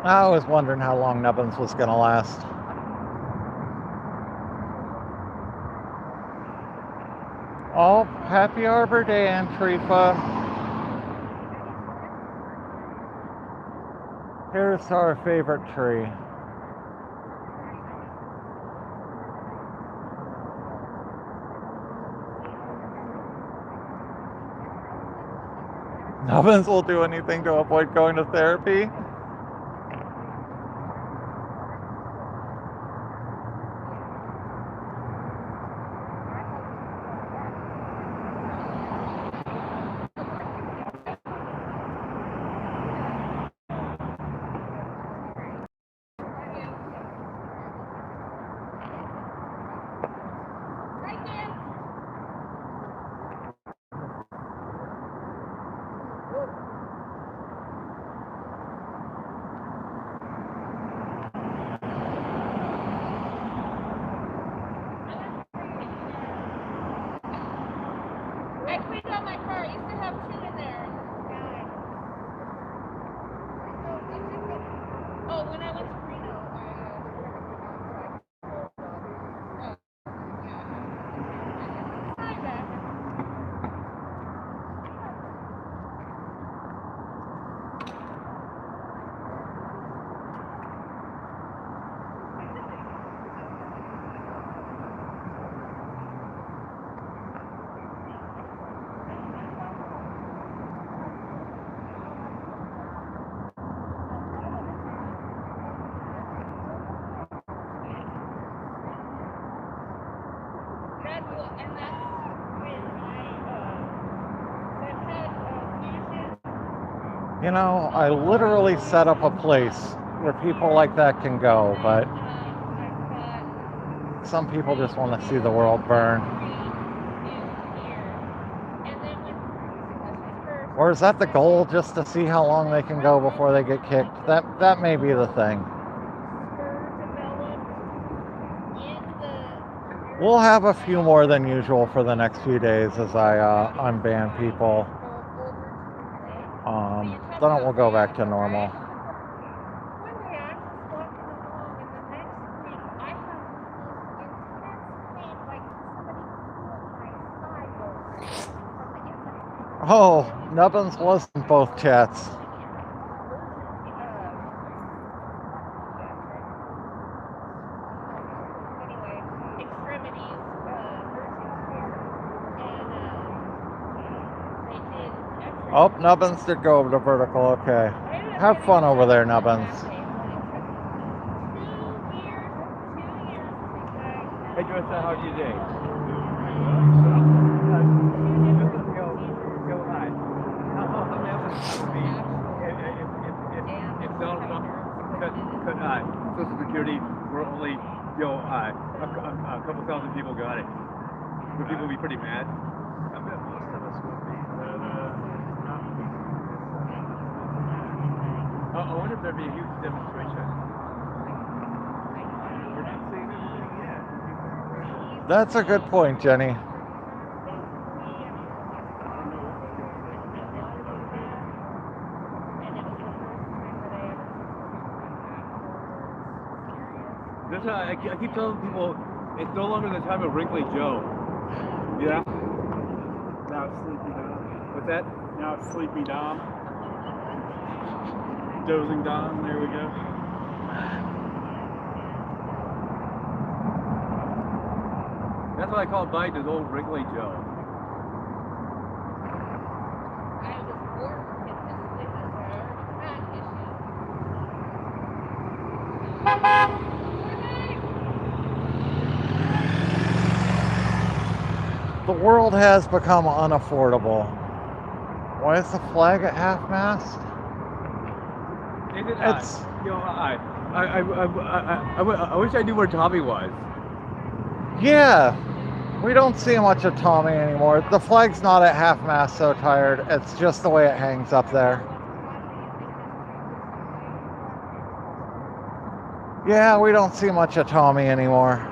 I was wondering how long Nubbins was going to last. Oh, happy Arbor Day, Antrifa. Here's our favorite tree. Nubbins will do anything to avoid going to therapy. I cleaned out my car. I used to have 2 in there. Oh, when I went to Reno, You know, I literally set up a place where people like that can go, but some people just want to see the world burn. Or is that the goal, just to see how long they can go before they get kicked? That may be the thing. We'll have a few more than usual for the next few days as I unban people. Then it will go back to normal. Oh, Nubbins was in both chats. Oh, Nubbins did go over to vertical, okay. Have fun over there, Nubbins. Hey, Joyce, how's your day? Go high. How necessary would be if Donald Trump cut Social Security where only, a couple thousand people got it? Would people be pretty mad? I bet most of us would be. I wonder if there'd be a huge demonstration. We're not seeing anything yet. That's a good point, Jenny. That's how I keep telling people it's no longer the time of Wrinkly Joe. Yeah? Now it's Sleepy Dom. What's that? Now it's Sleepy Dom. Dozing Dom, there we go. That's what I call Biden, is old Wrinkly Joe. I was born in this business where back issues. The world has become unaffordable. Why is the flag at half-mast? It's... You know, I wish I knew where Tommy was. Yeah, we don't see much of Tommy anymore. The flag's not at half-mast, so tired. It's just the way it hangs up there. Yeah, we don't see much of Tommy anymore.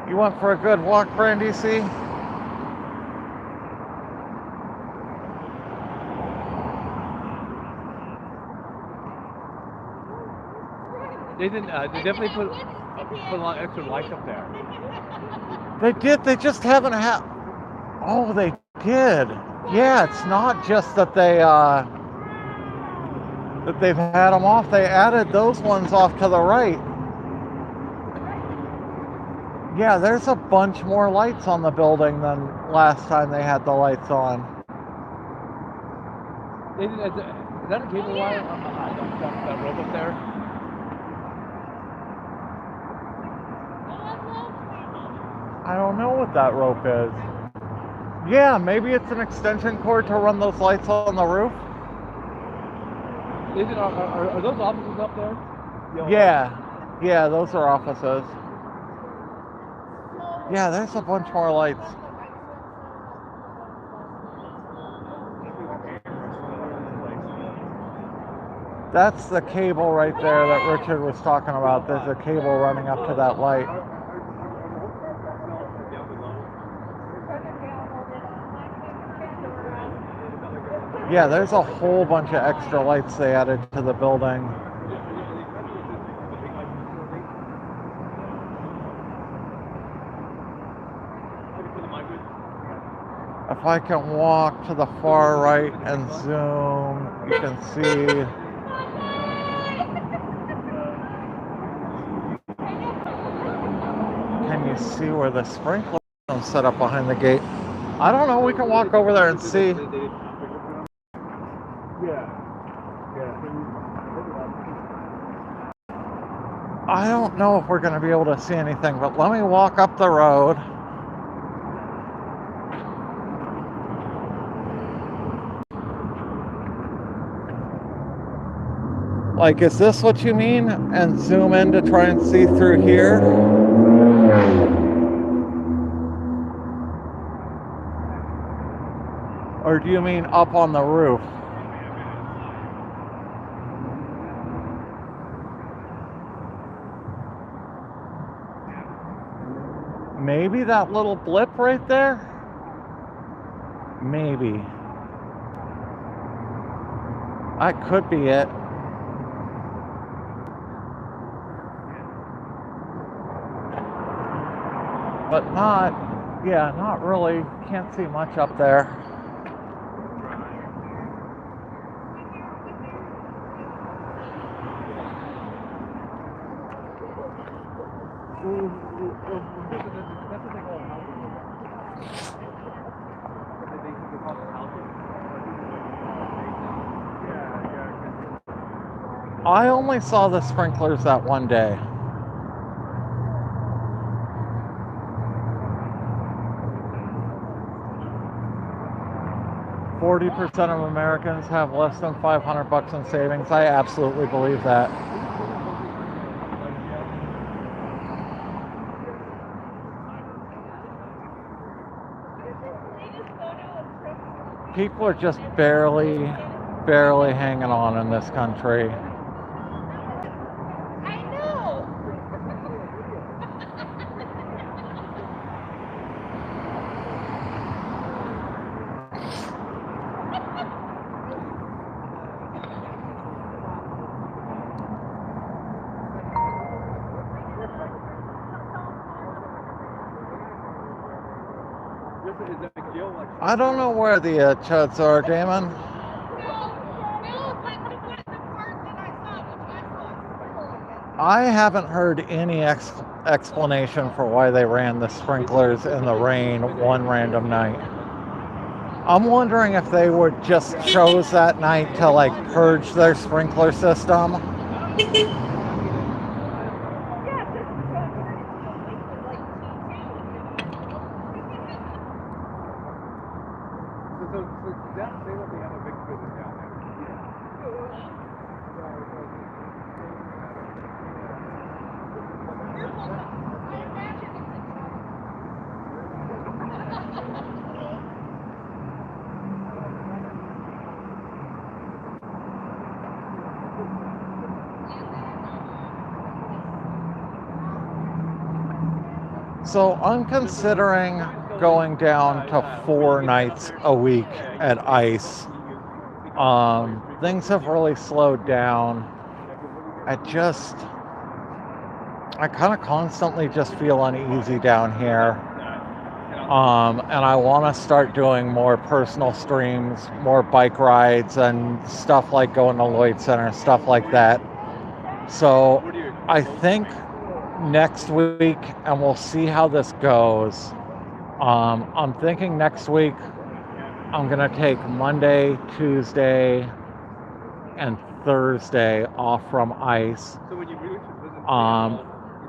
You went for a good walk, Brandy C? They definitely put a lot of extra lights up there. They did, they just haven't had... Oh, they did. Yeah, it's not just that they've had them off. They added those ones off to the right. Yeah, there's a bunch more lights on the building than last time they had the lights on. Is that a cable wire? That rope up there? I don't know what that rope is. Yeah, maybe it's an extension cord to run those lights on the roof. Are those offices up there? Yeah, those are offices. Yeah, there's a bunch more lights. That's the cable right there that Richard was talking about. There's a cable running up to that light. Yeah, there's a whole bunch of extra lights they added to the building. If I can walk to the far right and zoom, you can see. Can you see where the sprinkler is set up behind the gate? I don't know, we can walk over there and see. I don't know if we're going to be able to see anything, but let me walk up the road. Like, is this what you mean? And zoom in to try and see through here? Or do you mean up on the roof? Maybe that little blip right there? Maybe. That could be it. But not really. Can't see much up there. I only saw the sprinklers that one day. %40 of Americans have less than $500 in savings. I absolutely believe that. People are just barely hanging on in this country. I know. I don't know where the chuds are, Damon. No, but the part that I saw, which I saw. I haven't heard any explanation for why they ran the sprinklers in the rain one random night. I'm wondering if they were just chose that night to like purge their sprinkler system. So I'm considering going down to 4 nights a week at I.C.E. Things have really slowed down. I kind of constantly just feel uneasy down here. And I want to start doing more personal streams, more bike rides and stuff like going to Lloyd Center, stuff like that. So I think next week, and we'll see how this goes. I'm thinking next week I'm gonna take Monday, Tuesday, and Thursday off from I.C.E.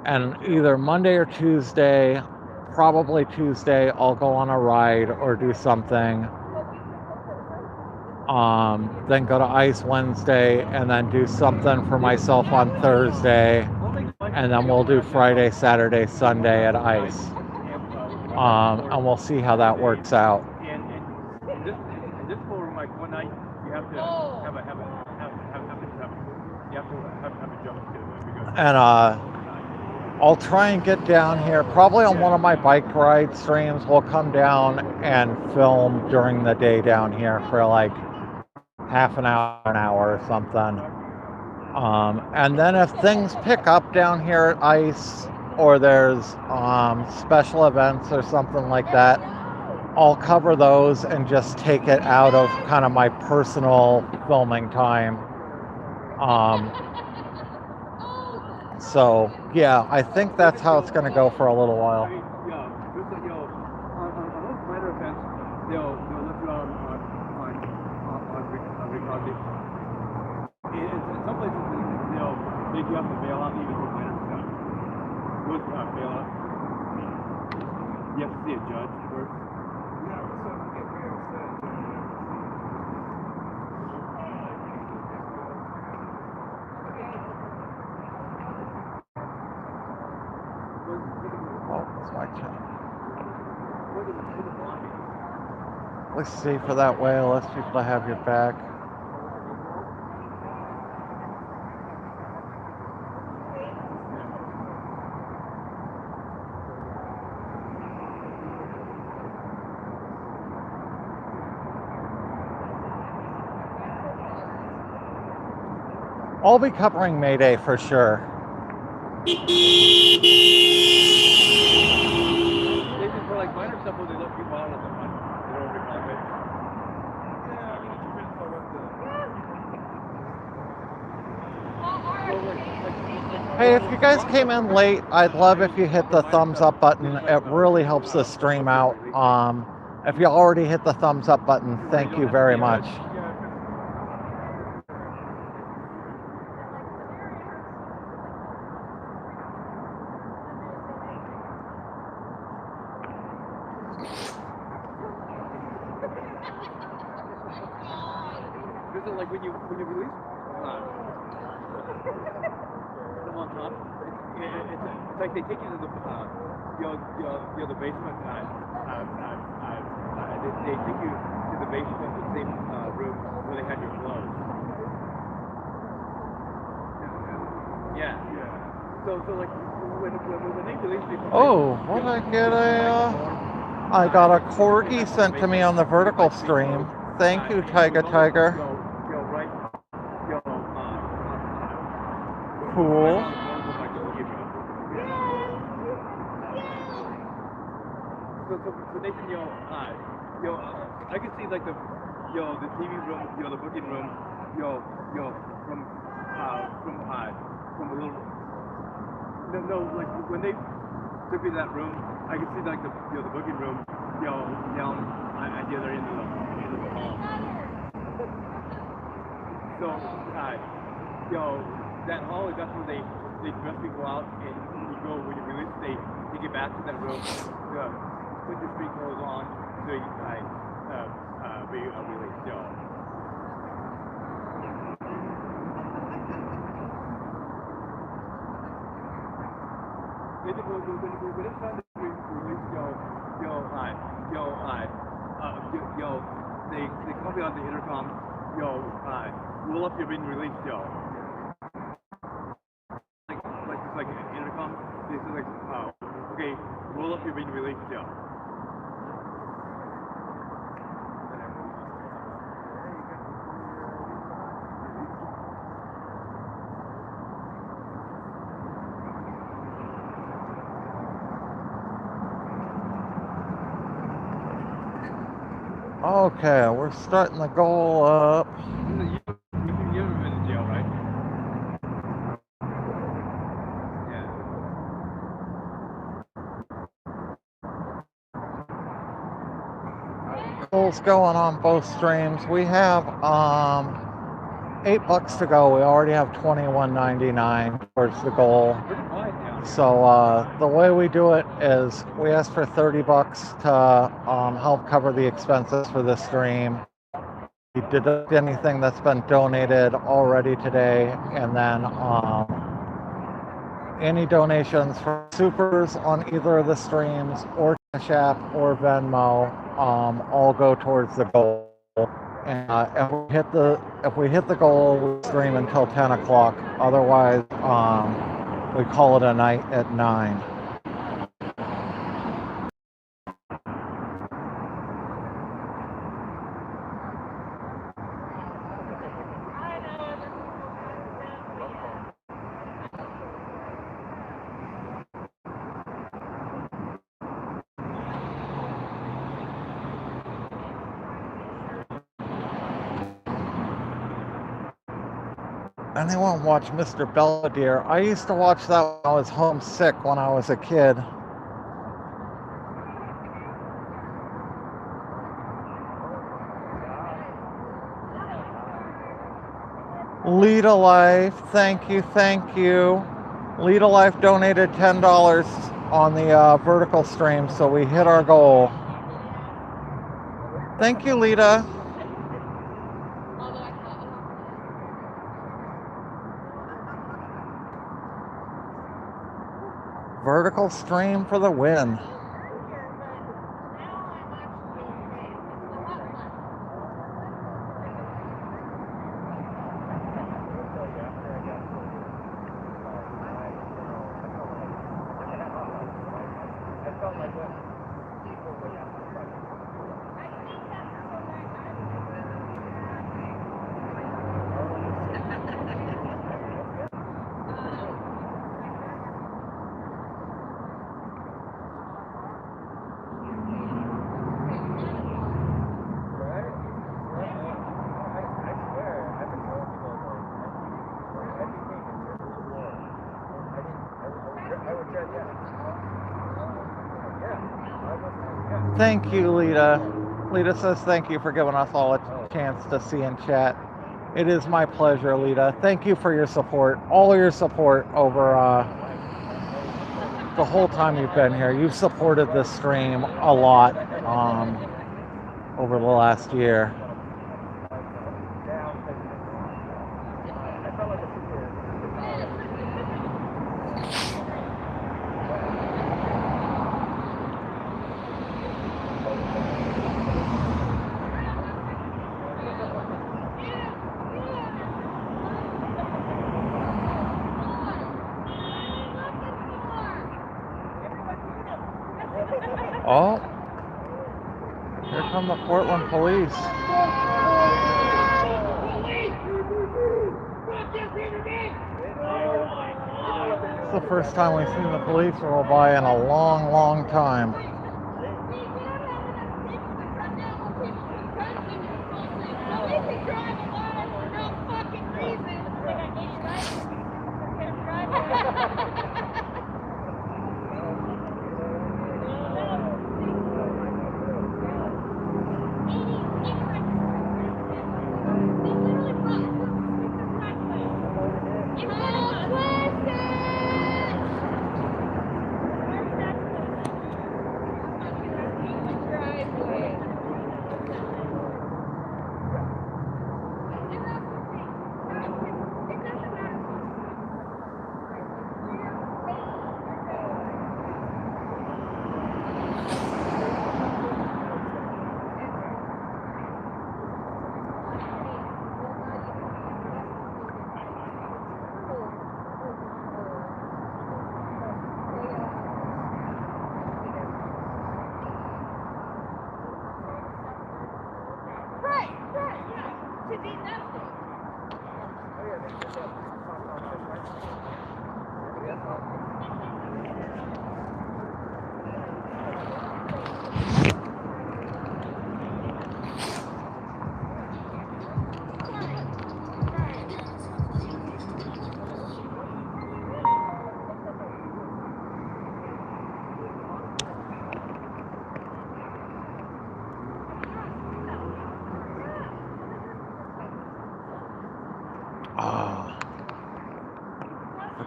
And either Monday or Tuesday, probably Tuesday, I'll go on a ride or do something. Then go to I.C.E. Wednesday, and then do something for myself on Thursday. And then we'll do Friday, Saturday, Sunday at I.C.E. And we'll see how that works out. And this program, like one night, you have to have a jump to. And I'll try and get down here. Probably on one of my bike ride streams, we'll come down and film during the day down here for like half an hour, or something. And then if things pick up down here at I.C.E. or there's special events or something like that, I'll cover those and just take it out of kind of my personal filming time. So yeah, I think that's how it's going to go for a little while. On those minor events, they'll let you out on recording. In some places, they'll make you have to bail out even for minor stuff. Those bail out. You have to see a judge first. Let's see for that way, less people to have your back. I'll be covering May Day for sure. For like minor stuff, when they let people out of the money, they don't recall it. Hey, if you guys came in late, I'd love if you hit the thumbs up button. It really helps the stream out. If you already hit the thumbs up button, thank you very much. This is like when you release them on top. It's like they take you to the the basement they take you to the basement of the same room where they had your clothes. Yeah. So like when they release the Oh, what did I get? I got a corgi sent to me on the vertical stream. Thank you, Tiger. Cool. So Nathan, I can see like the TV room, the booking room, from a little. No, like when they took me to that room, I can see like the booking room, down at the other end of the hall. So, that hall is that's where they dress people out, and you go when you release, they take you back to that room, put your street clothes on, so you be released. When it's time to be released, they call me on the intercom, roll up, you're being released, like an intercom, they say like, okay, roll up, you're being released, Okay, we're starting the goal up. You've never been in jail, right? Yeah. Goals going on both streams. We have $8 to go. We already have $21.99 towards the goal. So the way we do it is we ask for $30 to help cover the expenses for the stream. We deduct anything that's been donated already today, and then any donations for supers on either of the streams, or Cash App or Venmo, all go towards the goal. And if we hit the goal, we stream until 10 o'clock. Otherwise, we call it a night at 9. Anyone watch Mr. Belvedere? I used to watch that when I was homesick when I was a kid. Lead a Life, thank you. Lead a Life donated $10 on the vertical stream, so we hit our goal. Thank you, Lita. Vertical stream for the win. Thank you, Lita. Lita says thank you for giving us all a chance to see and chat. It is my pleasure, Lita. Thank you for your support, all your support over the whole time you've been here. You've supported this stream a lot over the last year. Here come the Portland police. It's the first time we've seen the police roll by in a long, long time.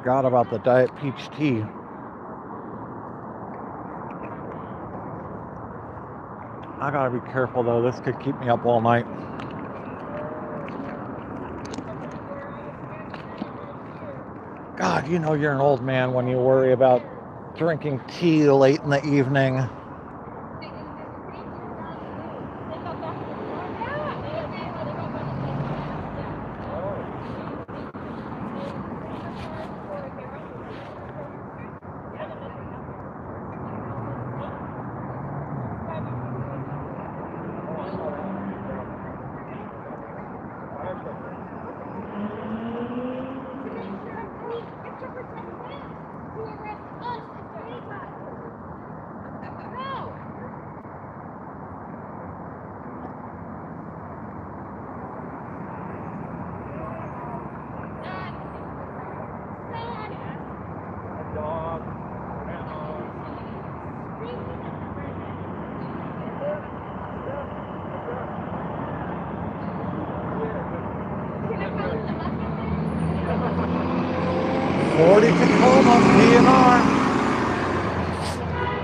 Forgot about the Diet Peach Tea. I gotta be careful though, this could keep me up all night. God, you know you're an old man when you worry about drinking tea late in the evening.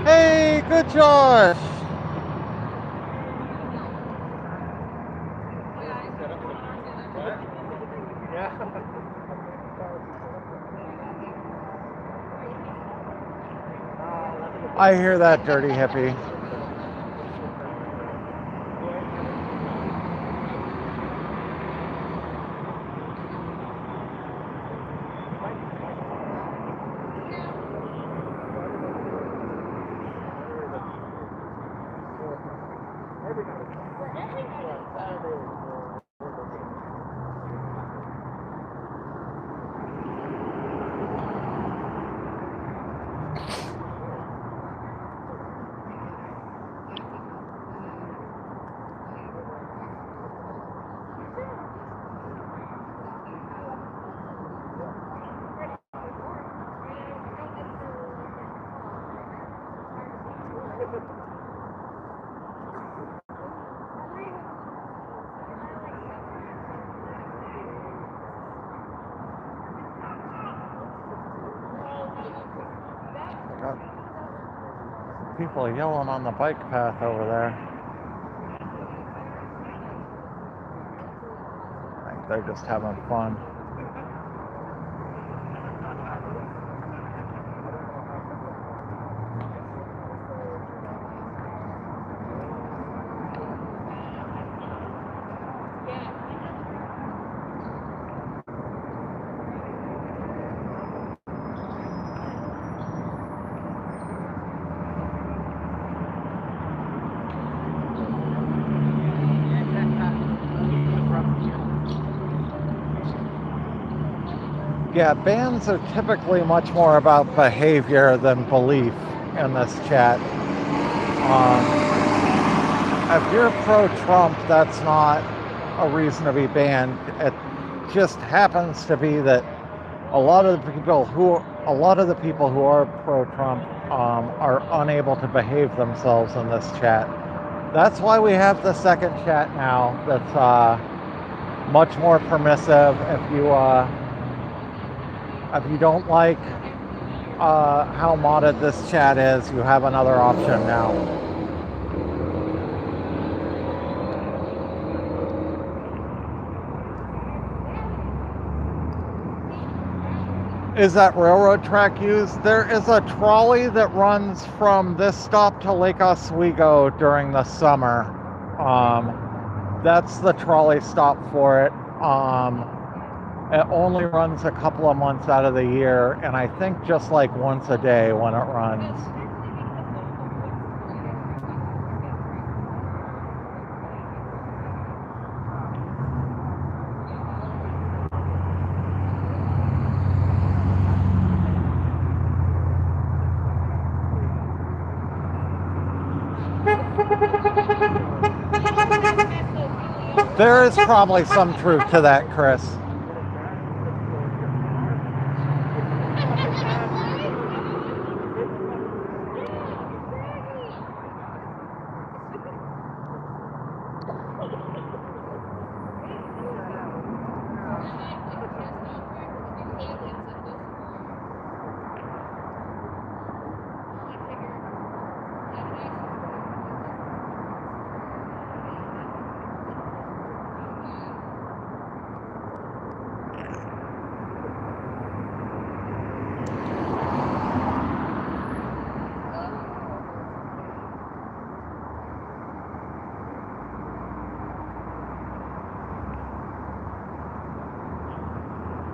Hey, good Josh. I hear that, dirty hippie. People yelling on the bike path over there. I think they're just having fun. Yeah, bans are typically much more about behavior than belief in this chat. If you're pro-Trump, that's not a reason to be banned. It just happens to be that a lot of the people who are pro-Trump are unable to behave themselves in this chat. That's why we have the second chat now. That's much more permissive. If you don't like how modded this chat is, you have another option now. Is that railroad track used? There is a trolley that runs from this stop to Lake Oswego during the summer. That's the trolley stop for it. It only runs a couple of months out of the year, and I think just like once a day when it runs. There is probably some truth to that, Chris.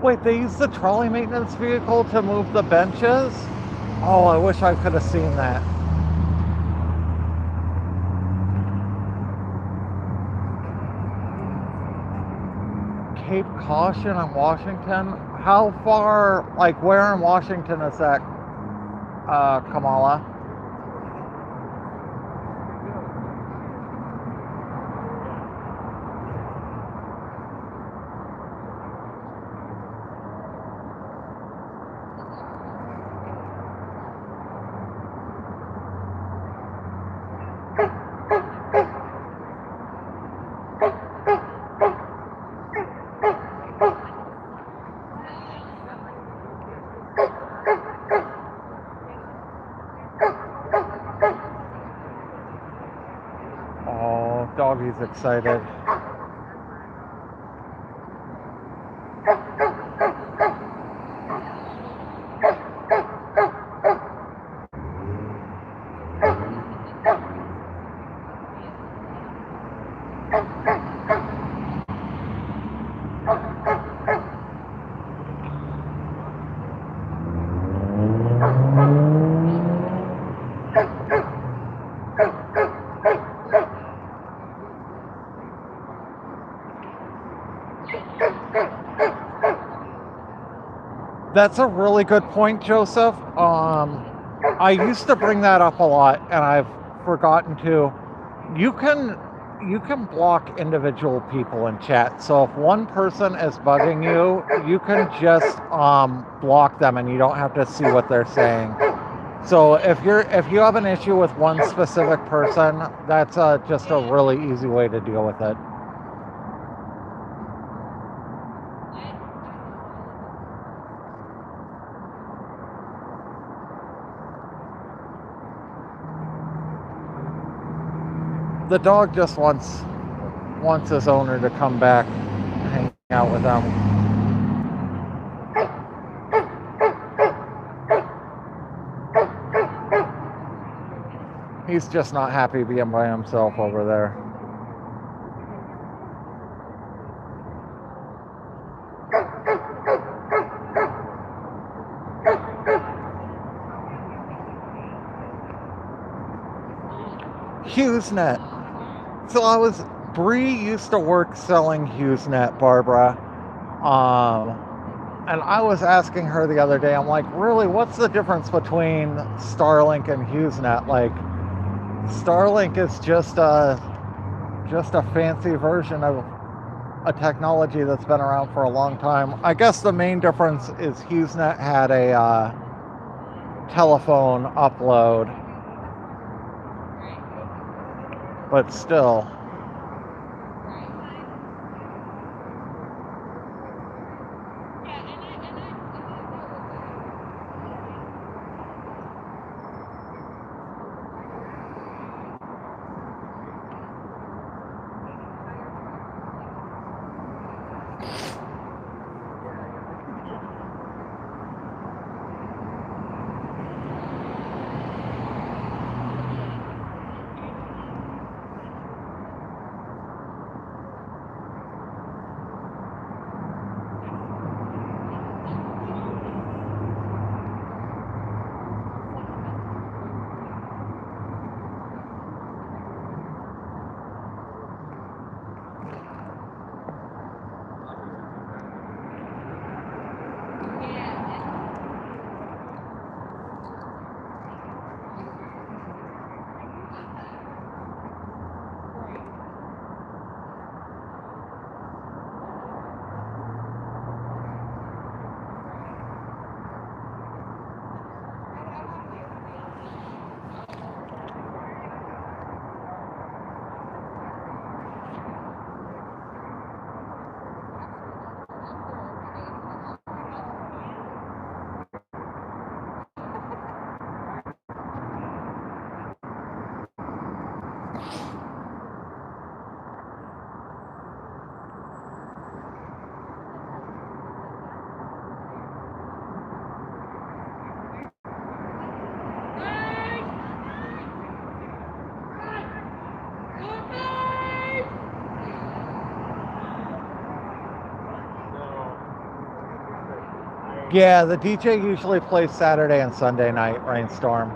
Wait, they use the trolley maintenance vehicle to move the benches? Oh, I wish I could have seen that. Cape Caution in Washington? How far, like where in Washington is that, Kamala? Doggy's excited. That's a really good point, Joseph. I used to bring that up a lot, and I've forgotten to. You can block individual people in chat. So if one person is bugging you, you can just block them, and you don't have to see what they're saying. So if you have an issue with one specific person, that's just a really easy way to deal with it. The dog just wants his owner to come back and hang out with him. He's just not happy being by himself over there. HughesNet. So Bree used to work selling HughesNet, Barbara. And I was asking her the other day, I'm like, really, what's the difference between Starlink and HughesNet? Like, Starlink is just a fancy version of a technology that's been around for a long time. I guess the main difference is HughesNet had a telephone upload, but still. Yeah, the DJ usually plays Saturday and Sunday night, Rainstorm.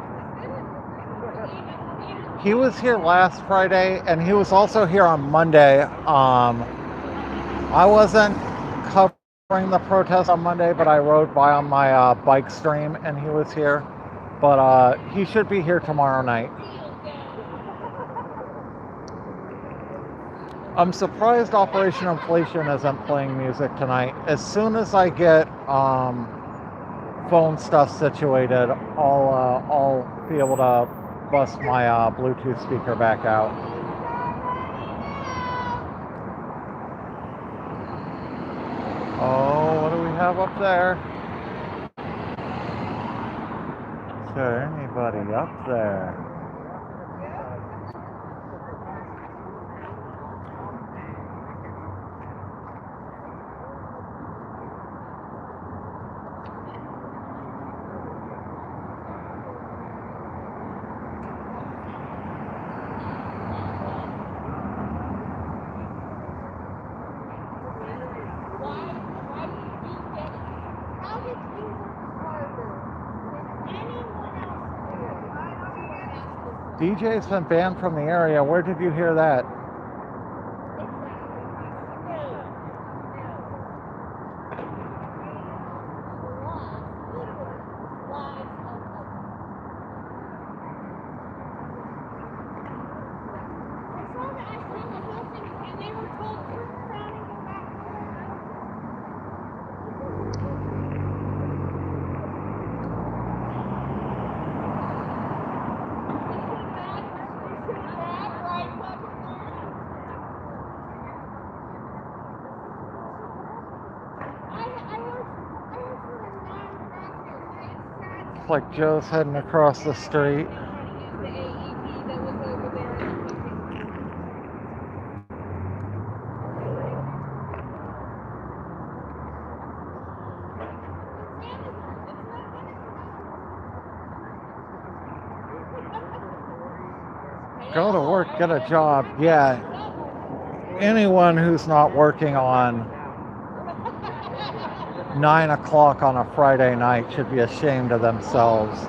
He was here last Friday, and he was also here on Monday. I wasn't covering the protest on Monday, but I rode by on my bike stream, and he was here. But he should be here tomorrow night. I'm surprised Operation Inflation isn't playing music tonight. As soon as I get phone stuff situated, I'll be able to bust my Bluetooth speaker back out. Oh, what do we have up there? Is there anybody up there? DJ's been banned from the area. Where did you hear that? Looks like Joe's heading across the street. Go to work, get a job. Yeah. Anyone who's not working on 9 o'clock on a Friday night should be ashamed of themselves.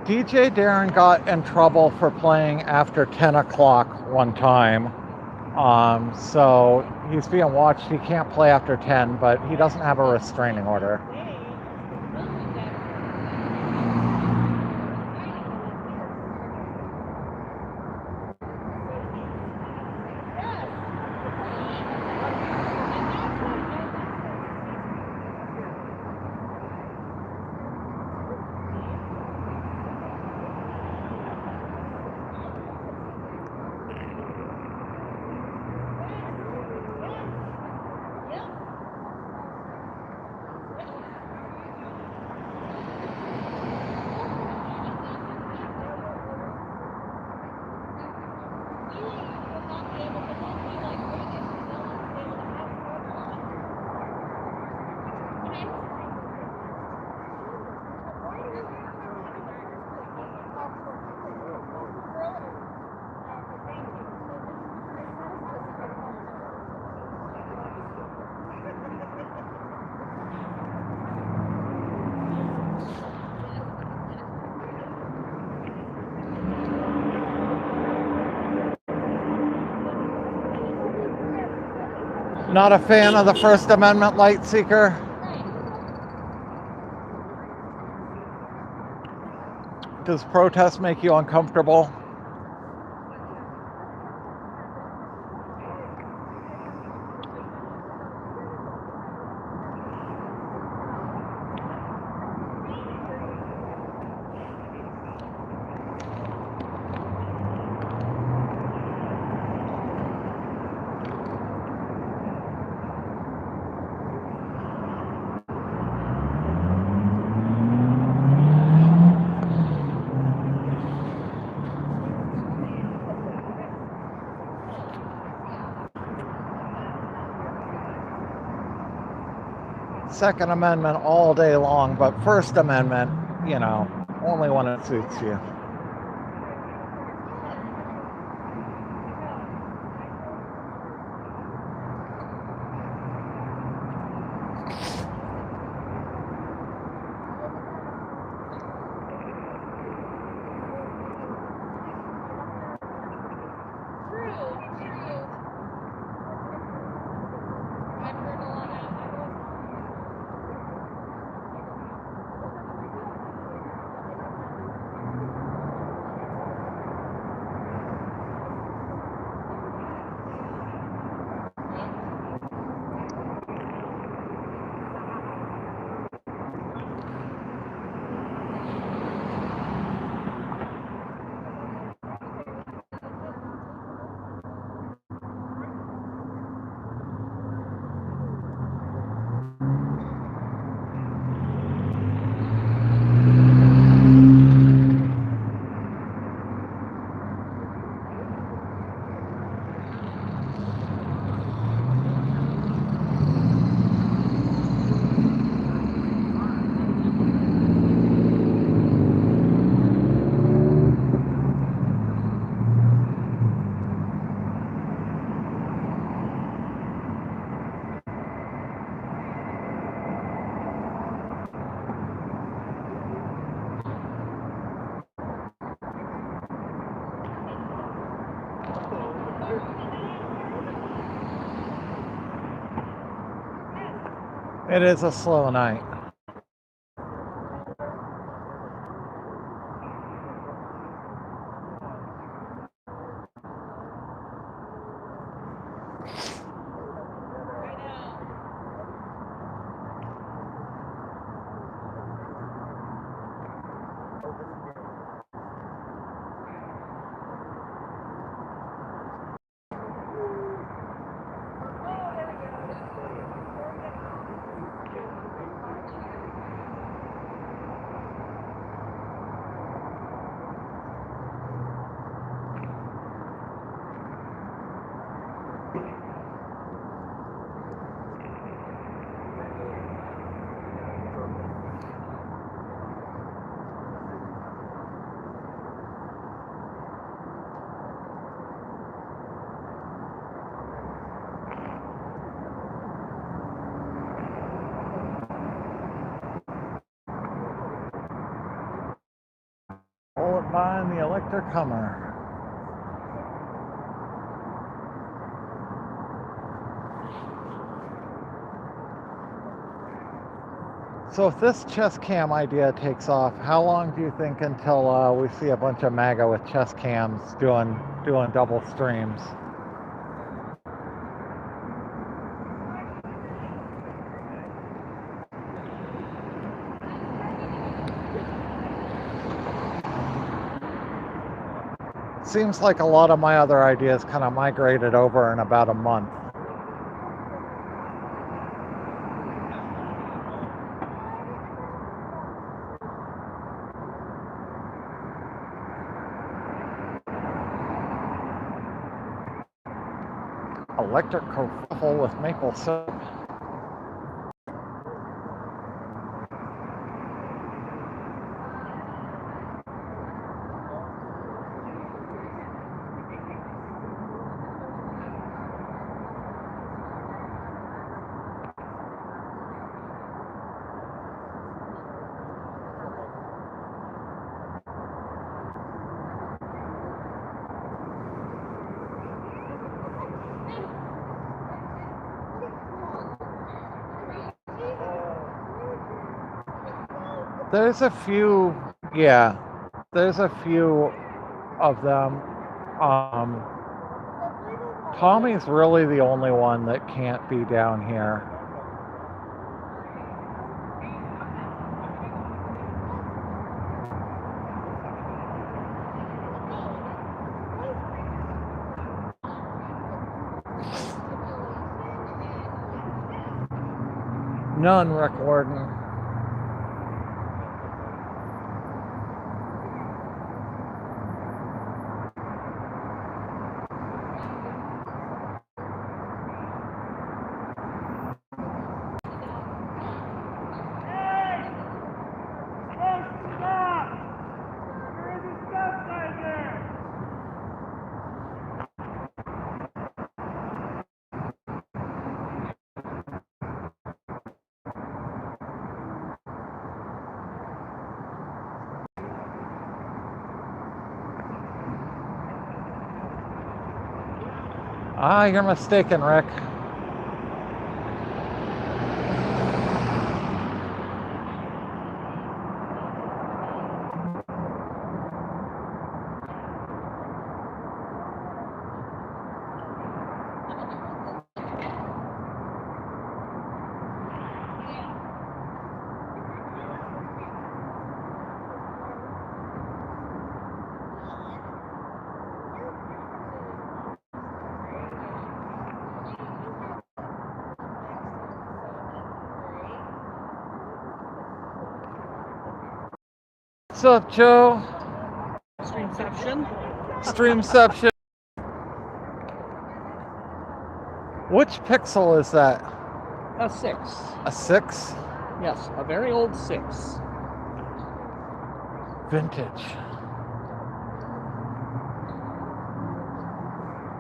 DJ Darren got in trouble for playing after 10 o'clock one time. So he's being watched. He can't play after 10, but he doesn't have a restraining order. Not a fan of the First Amendment light seeker? Does protest make you uncomfortable? Second Amendment all day long, but First Amendment, you know, only when it suits you. It is a slow night. Find the electric Hummer. So if this chest cam idea takes off, how long do you think until we see a bunch of MAGA with chest cams doing double streams? Seems like a lot of my other ideas kind of migrated over in about a month. Electric kerfuffle with maple syrup. There's a few, yeah, there's a few of them. Tommy's really the only one that can't be down here. None, Rick Warden. Ah, you're mistaken, Rick. What's up, Joe? Streamception. Streamception. Which pixel is that? A 6. A 6? Yes, a very old 6. Vintage.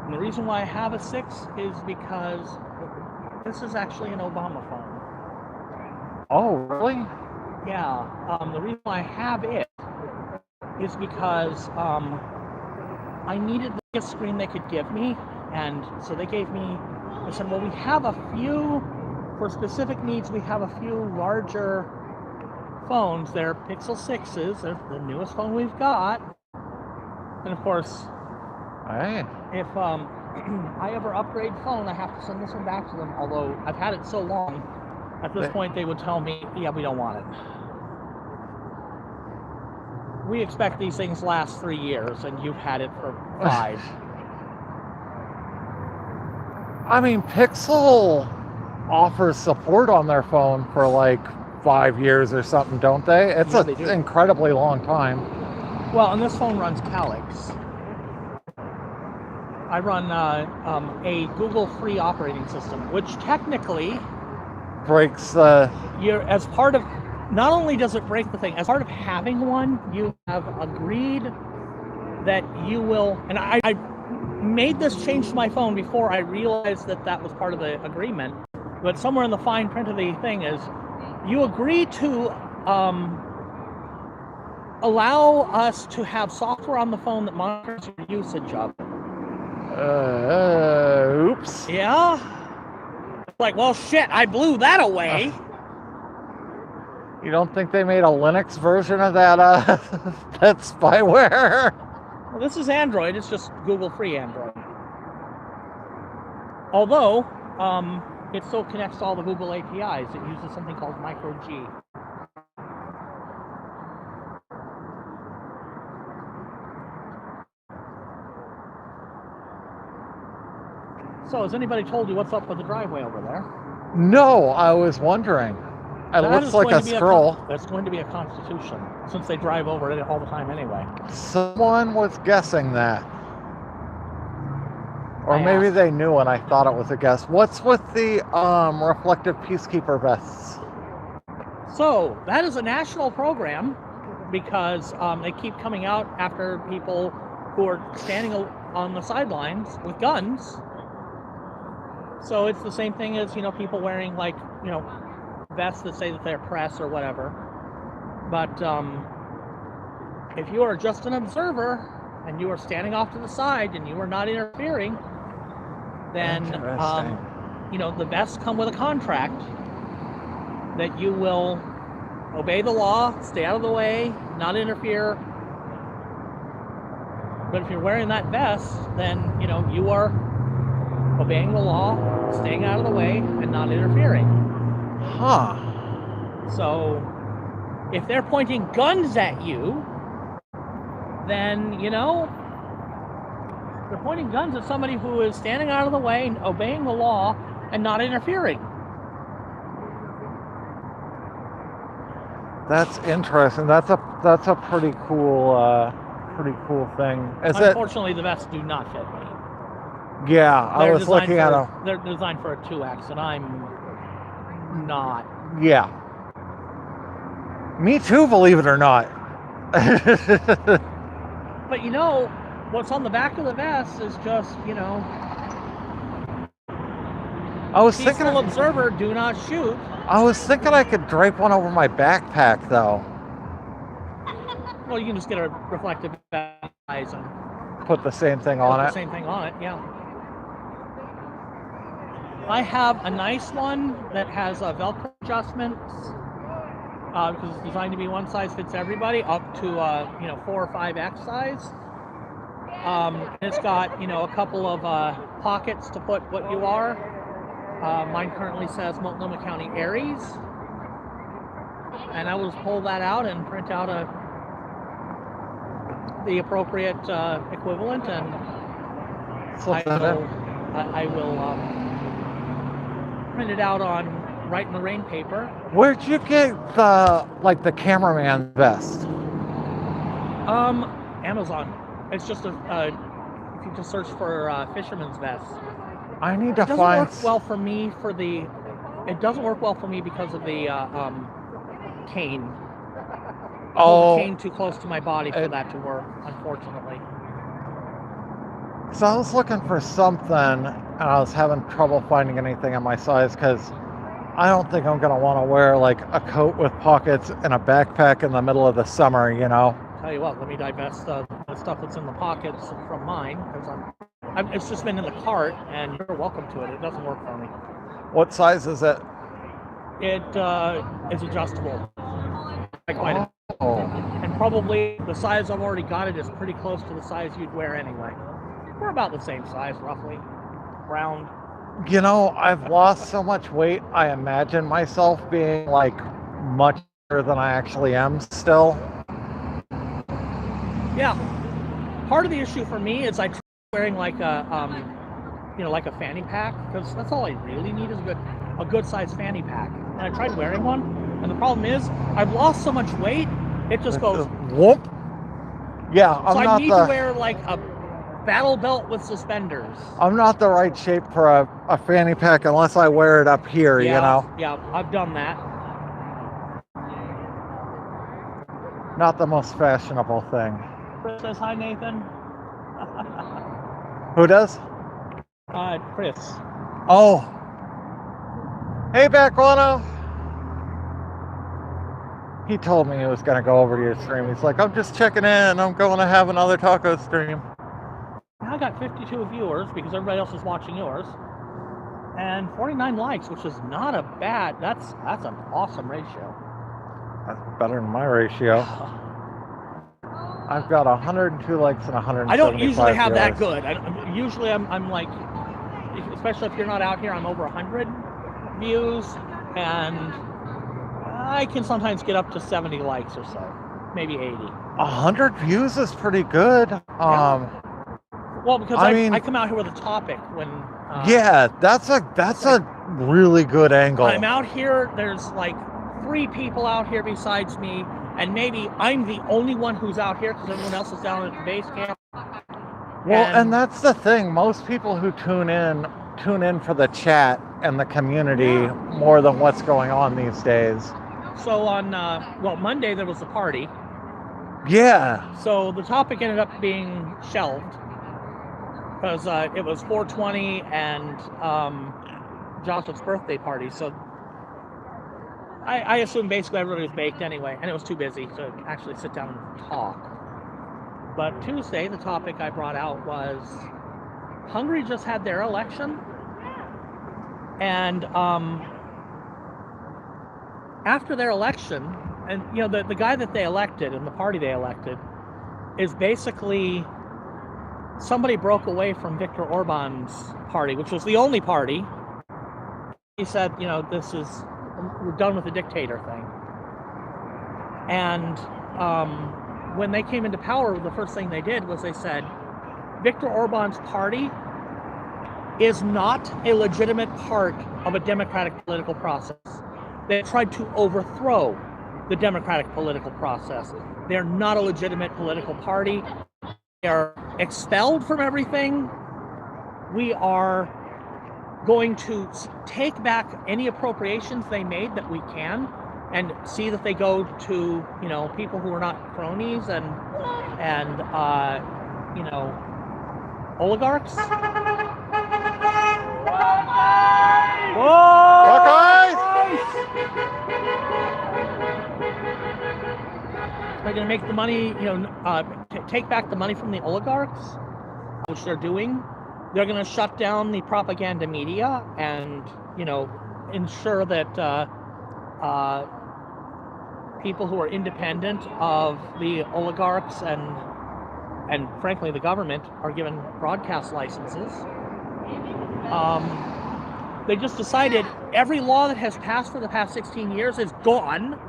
And the reason why I have a 6 is because this is actually an Obama phone. Oh, really? Yeah. The reason why I have it is because I needed the biggest screen they could give me, and so they gave me. I said, well, we have a few for specific needs. We have a few larger phones. They're Pixel 6s. They're the newest phone we've got. And of course, Hey. if I ever upgrade phone, I have to send this one back to them. Although I've had it so long, at this point they would tell me, yeah, we don't want it. We expect these things last 3 years, and you've had it for 5. I mean, Pixel offers support on their phone for like 5 years or something, don't they? It's Yeah, an they do. incredibly long time. Well, and this phone runs Calyx. I run a Google free operating system, which technically Breaks the... you're as part of. Not only does it break the thing, as part of having one, you have agreed that you will. And I made this change to my phone before I realized that that was part of the agreement. But somewhere in the fine print of the thing is, you agree to allow us to have software on the phone that monitors your usage of it. Oops. Yeah? Like, well, shit, I blew that away. You don't think they made a Linux version of that that spyware? Well, this is Android. It's just Google free Android. Although, it still connects to all the Google APIs. It uses something called micro G. So, has anybody told you what's up with the driveway over there? No, I was wondering. It looks like a scroll. That's going to be a constitution, since they drive over it all the time anyway. Someone was guessing that. Or maybe they knew and I thought it was a guess. What's with the reflective peacekeeper vests? So, that is a national program because they keep coming out after people who are standing on the sidelines with guns. So it's the same thing as, people wearing vests that say that they're press or whatever. But if you are just an observer and you are standing off to the side and you are not interfering, then the vests come with a contract that you will obey the law, stay out of the way, not interfere. But if you're wearing that vest, then you are obeying the law, staying out of the way, and not interfering. Huh. So, if they're pointing guns at you, then, they're pointing guns at somebody who is standing out of the way, and obeying the law, and not interfering. That's interesting. That's a pretty cool thing. Unfortunately, the vests do not fit me. Yeah, I was looking at them. They're designed for a 2X, and I'm not. Yeah. Me too, believe it or not. But what's on the back of the vest is just, I was thinking, observer, do not shoot. I was thinking I could drape one over my backpack, though. Well, you can just get a reflective eyes and put the same thing on it. Same thing on it, yeah. I have a nice one that has Velcro adjustments because it's designed to be one size fits everybody, up to 4 or 5X size. It's got a couple of pockets to put what you are. Mine currently says Multnomah County Aries, and I will just pull that out and print out the appropriate equivalent, and I will print it out on Write in the Rain paper. Where'd you get the cameraman vest? Amazon. It's just if you just search for fisherman's vest. I need to find. It doesn't work well for me It doesn't work well for me because of the cane. The cane too close to my body for that to work, unfortunately. So I was looking for something, and I was having trouble finding anything in my size because I don't think I'm going to want to wear a coat with pockets and a backpack in the middle of the summer, Tell you what, let me divest the stuff that's in the pockets from mine because it's just been in the cart, and you're welcome to it. It doesn't work for me. What size is it? It is adjustable. And probably the size I've already got it is pretty close to the size you'd wear anyway. We're about the same size, roughly. Round. I've lost so much weight, I imagine myself being much bigger than I actually am still. Yeah. Part of the issue for me is I try wearing a fanny pack, because that's all I really need is a good size fanny pack. And I tried wearing one, and the problem is I've lost so much weight, it just goes whoop. Yeah, I need to wear a battle belt with suspenders. I'm not the right shape for a fanny pack unless I wear it up here, Yeah, I've done that. Not the most fashionable thing. Chris says hi, Nathan. Who does? Chris. Oh. Hey, Back Lano. He told me he was going to go over to your stream. He's like, I'm just checking in. I'm going to have another taco stream. I got 52 viewers because everybody else is watching yours, and 49 likes, which is not a bad. That's an awesome ratio. That's better than my ratio. I've got 102 likes and 175 I don't usually have viewers. that good. Usually I'm like, especially if you're not out here, I'm over 100 views, and I can sometimes get up to 70 likes or so, maybe 80. 100 views is pretty good. Well, because I come out here with a topic when. Yeah, that's a really good angle. I'm out here. There's like 3 people out here besides me, and maybe I'm the only one who's out here because everyone else is down at the base camp. Well, and that's the thing. Most people who tune in for the chat and the community more than what's going on these days. So on Monday there was a party. Yeah. So the topic ended up being shelved because it was 420 and Joseph's birthday party. So I assume basically everybody was baked anyway, and it was too busy to actually sit down and talk. But Tuesday, the topic I brought out was Hungary just had their election, and after their election, and you know the guy that they elected and the party they elected is basically somebody broke away from Viktor Orban's party, which was the only party. He said, you know, we're done with the dictator thing. And when they came into power, the first thing they did was they said, Viktor Orban's party is not a legitimate part of a democratic political process. They tried to overthrow the democratic political process. They're not a legitimate political party. They are expelled from everything. We are going to take back any appropriations they made that we can and see that they go to, you know, people who are not cronies and you know, oligarchs. Whoa! They're going to make the money, you know, take back the money from the oligarchs, which they're doing. They're going to shut down the propaganda media and, you know, ensure that people who are independent of the oligarchs and frankly the government are given broadcast licenses. They just decided every law that has passed for the past 16 years is gone.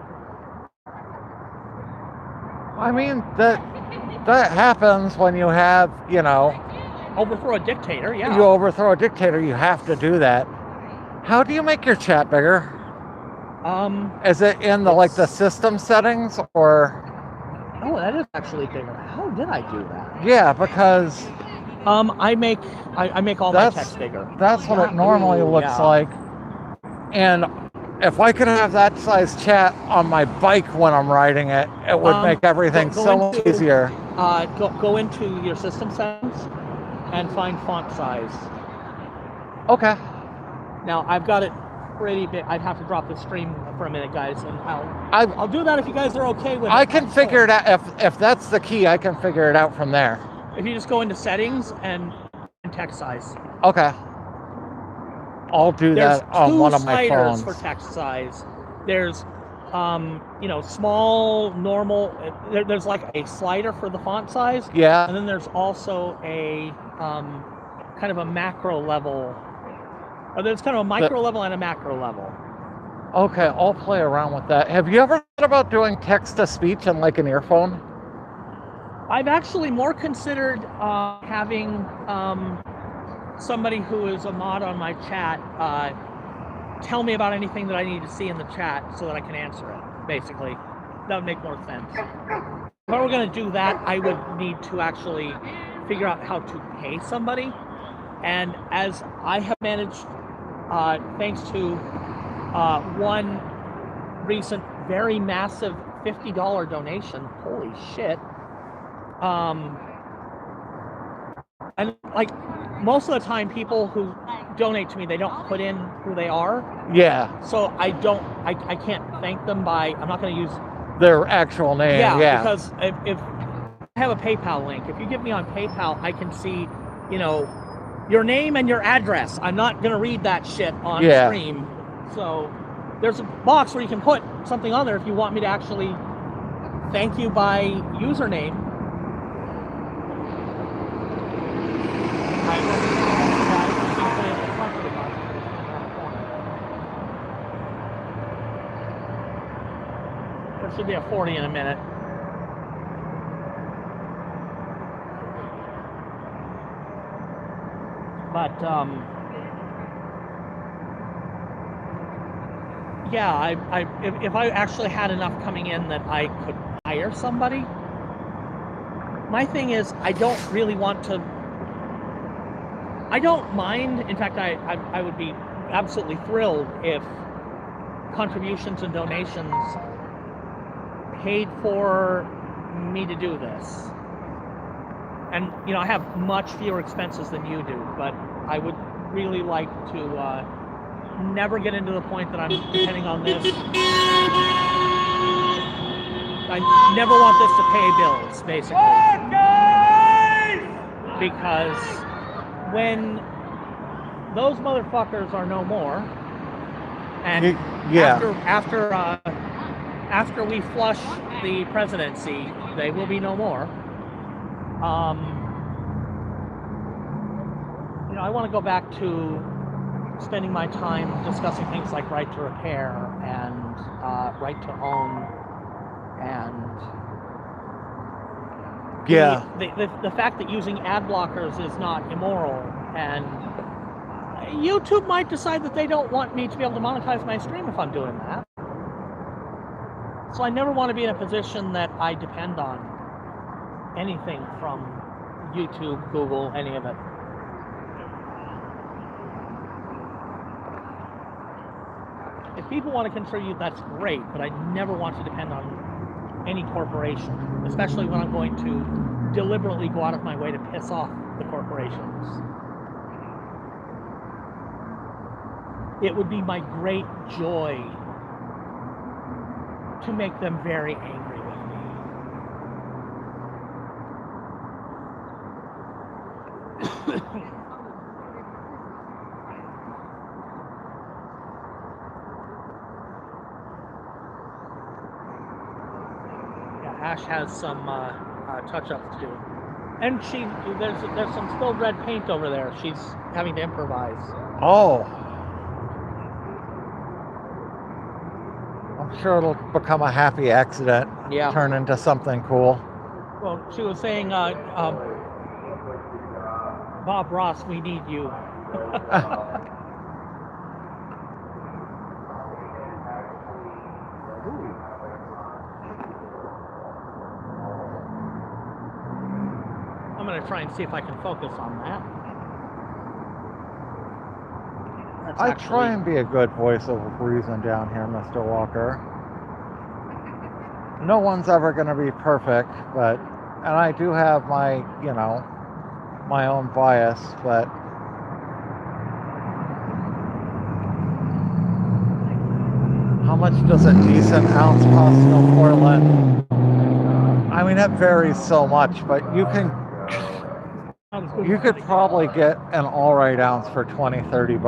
I mean, that happens when you have, you know, overthrow a dictator. Yeah, you overthrow a dictator, you have to do that. How do you make your chat bigger? Is it in the system settings, or? Oh, that is actually bigger. How did I do that? Yeah, because I make all my text bigger. That's what it normally looks like. And if I could have that size chat on my bike when I'm riding it, it would make everything so much easier. Go into your system settings and find font size. Okay. Now I've got it pretty big. I'd have to drop the stream for a minute, guys, and I'll do that if you guys are okay with it. I can figure it out. If that's the key, I can figure it out from there. If you just go into settings and text size. Okay. I'll do that on one of my phones. There's 2 sliders for text size. There's, you know, small, normal. There's like a slider for the font size. Yeah. And then there's also a kind of a macro level. Or there's kind of a micro level and a macro level. Okay, I'll play around with that. Have you ever thought about doing text-to-speech in like an earphone? I've actually more considered having somebody who is a mod on my chat tell me about anything that I need to see in the chat so that I can answer it, basically. That would make more sense. If I were going to do that, I would need to actually figure out how to pay somebody. And as I have managed, thanks to one recent very massive $50 donation, holy shit, and like most of the time people who donate to me, they don't put in who they are. Yeah. So I can't thank them by, I'm not going to use their actual name. Yeah. Because if I have a PayPal link, if you give me on PayPal, I can see, you know, your name and your address. I'm not gonna read that shit on stream. So there's a box where you can put something on there if you want me to actually thank you by username. There should be a 40 in a minute. But yeah, if I actually had enough coming in that I could hire somebody, my thing is I don't really want to. I don't mind. In fact, I would be absolutely thrilled if contributions and donations paid for me to do this. And, you know, I have much fewer expenses than you do, but I would really like to never get into the point that I'm depending on this. I never want this to pay bills, basically. Because when those motherfuckers are no more, and after we flush the presidency, they will be no more. You know, I want to go back to spending my time discussing things like right to repair and right to own, and the fact that using ad blockers is not immoral, and YouTube might decide that they don't want me to be able to monetize my stream if I'm doing that. So I never want to be in a position that I depend on anything from YouTube, Google, any of it. If people want to contribute, that's great, but I never want to depend on any corporation, especially when I'm going to deliberately go out of my way to piss off the corporations. It would be my great joy to make them very angry with me. Ash has some touch-ups to do, and there's some spilled red paint over there. She's having to improvise. Oh, I'm sure it'll become a happy accident. Yeah. Turn into something cool. Well, she was saying, Bob Ross, we need you. I'm going to try and see if I can focus on that. I try and be a good voice of reason down here, Mr. Walker. No one's ever going to be perfect, and I do have my, you know, my own bias, but how much does a decent ounce cost in Portland? I mean, it varies so much, but you could probably get an all right ounce for $20-30.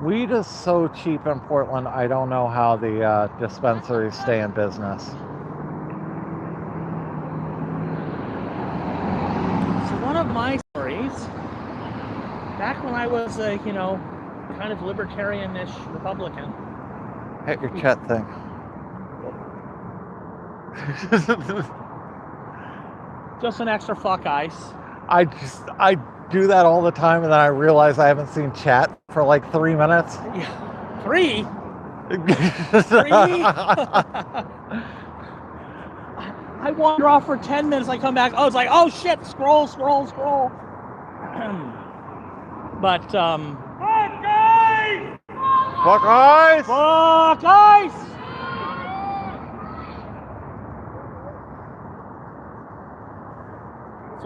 Weed is so cheap in Portland, I don't know how the dispensaries stay in business. So one of my stories, back when I was a, you know, kind of libertarian-ish Republican. Hit your chat thing. Just an extra fuck ice. I do that all the time, and then I realize I haven't seen chat for like 3 minutes. Yeah. 3? 3? I wander off for 10 minutes, I come back, oh, it's like, oh shit, scroll. But, Fuck guys! Fuck ice! fuck ice!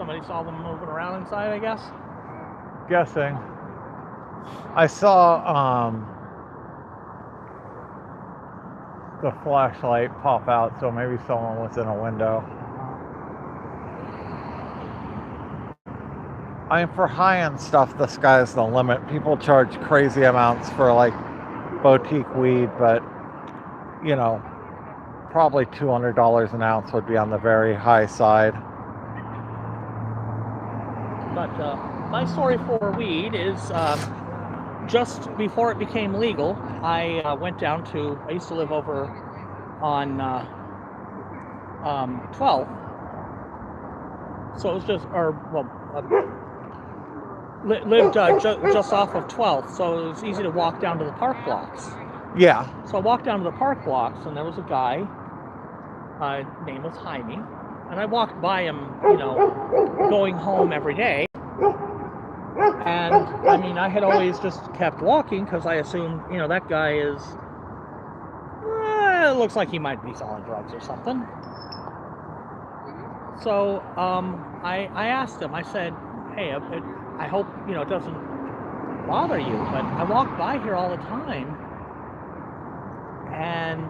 somebody saw them moving around inside, I guess. Guessing. I saw the flashlight pop out, so maybe someone was in a window. I mean, for high-end stuff, the sky's the limit. People charge crazy amounts for, like, boutique weed, but, you know, probably $200 an ounce would be on the very high side. But my story for weed is just before it became legal, I went down to, I used to live over on 12th. So it was just, lived just off of 12th, so it was easy to walk down to the park blocks. Yeah. So I walked down to the park blocks, and there was a guy, name was Jaime, and I walked by him, you know, going home every day. And I mean, I had always just kept walking because I assumed, you know, that guy is, it looks like he might be selling drugs or something. So I asked him, I said, hey, I hope, you know, it doesn't bother you, but I walk by here all the time, and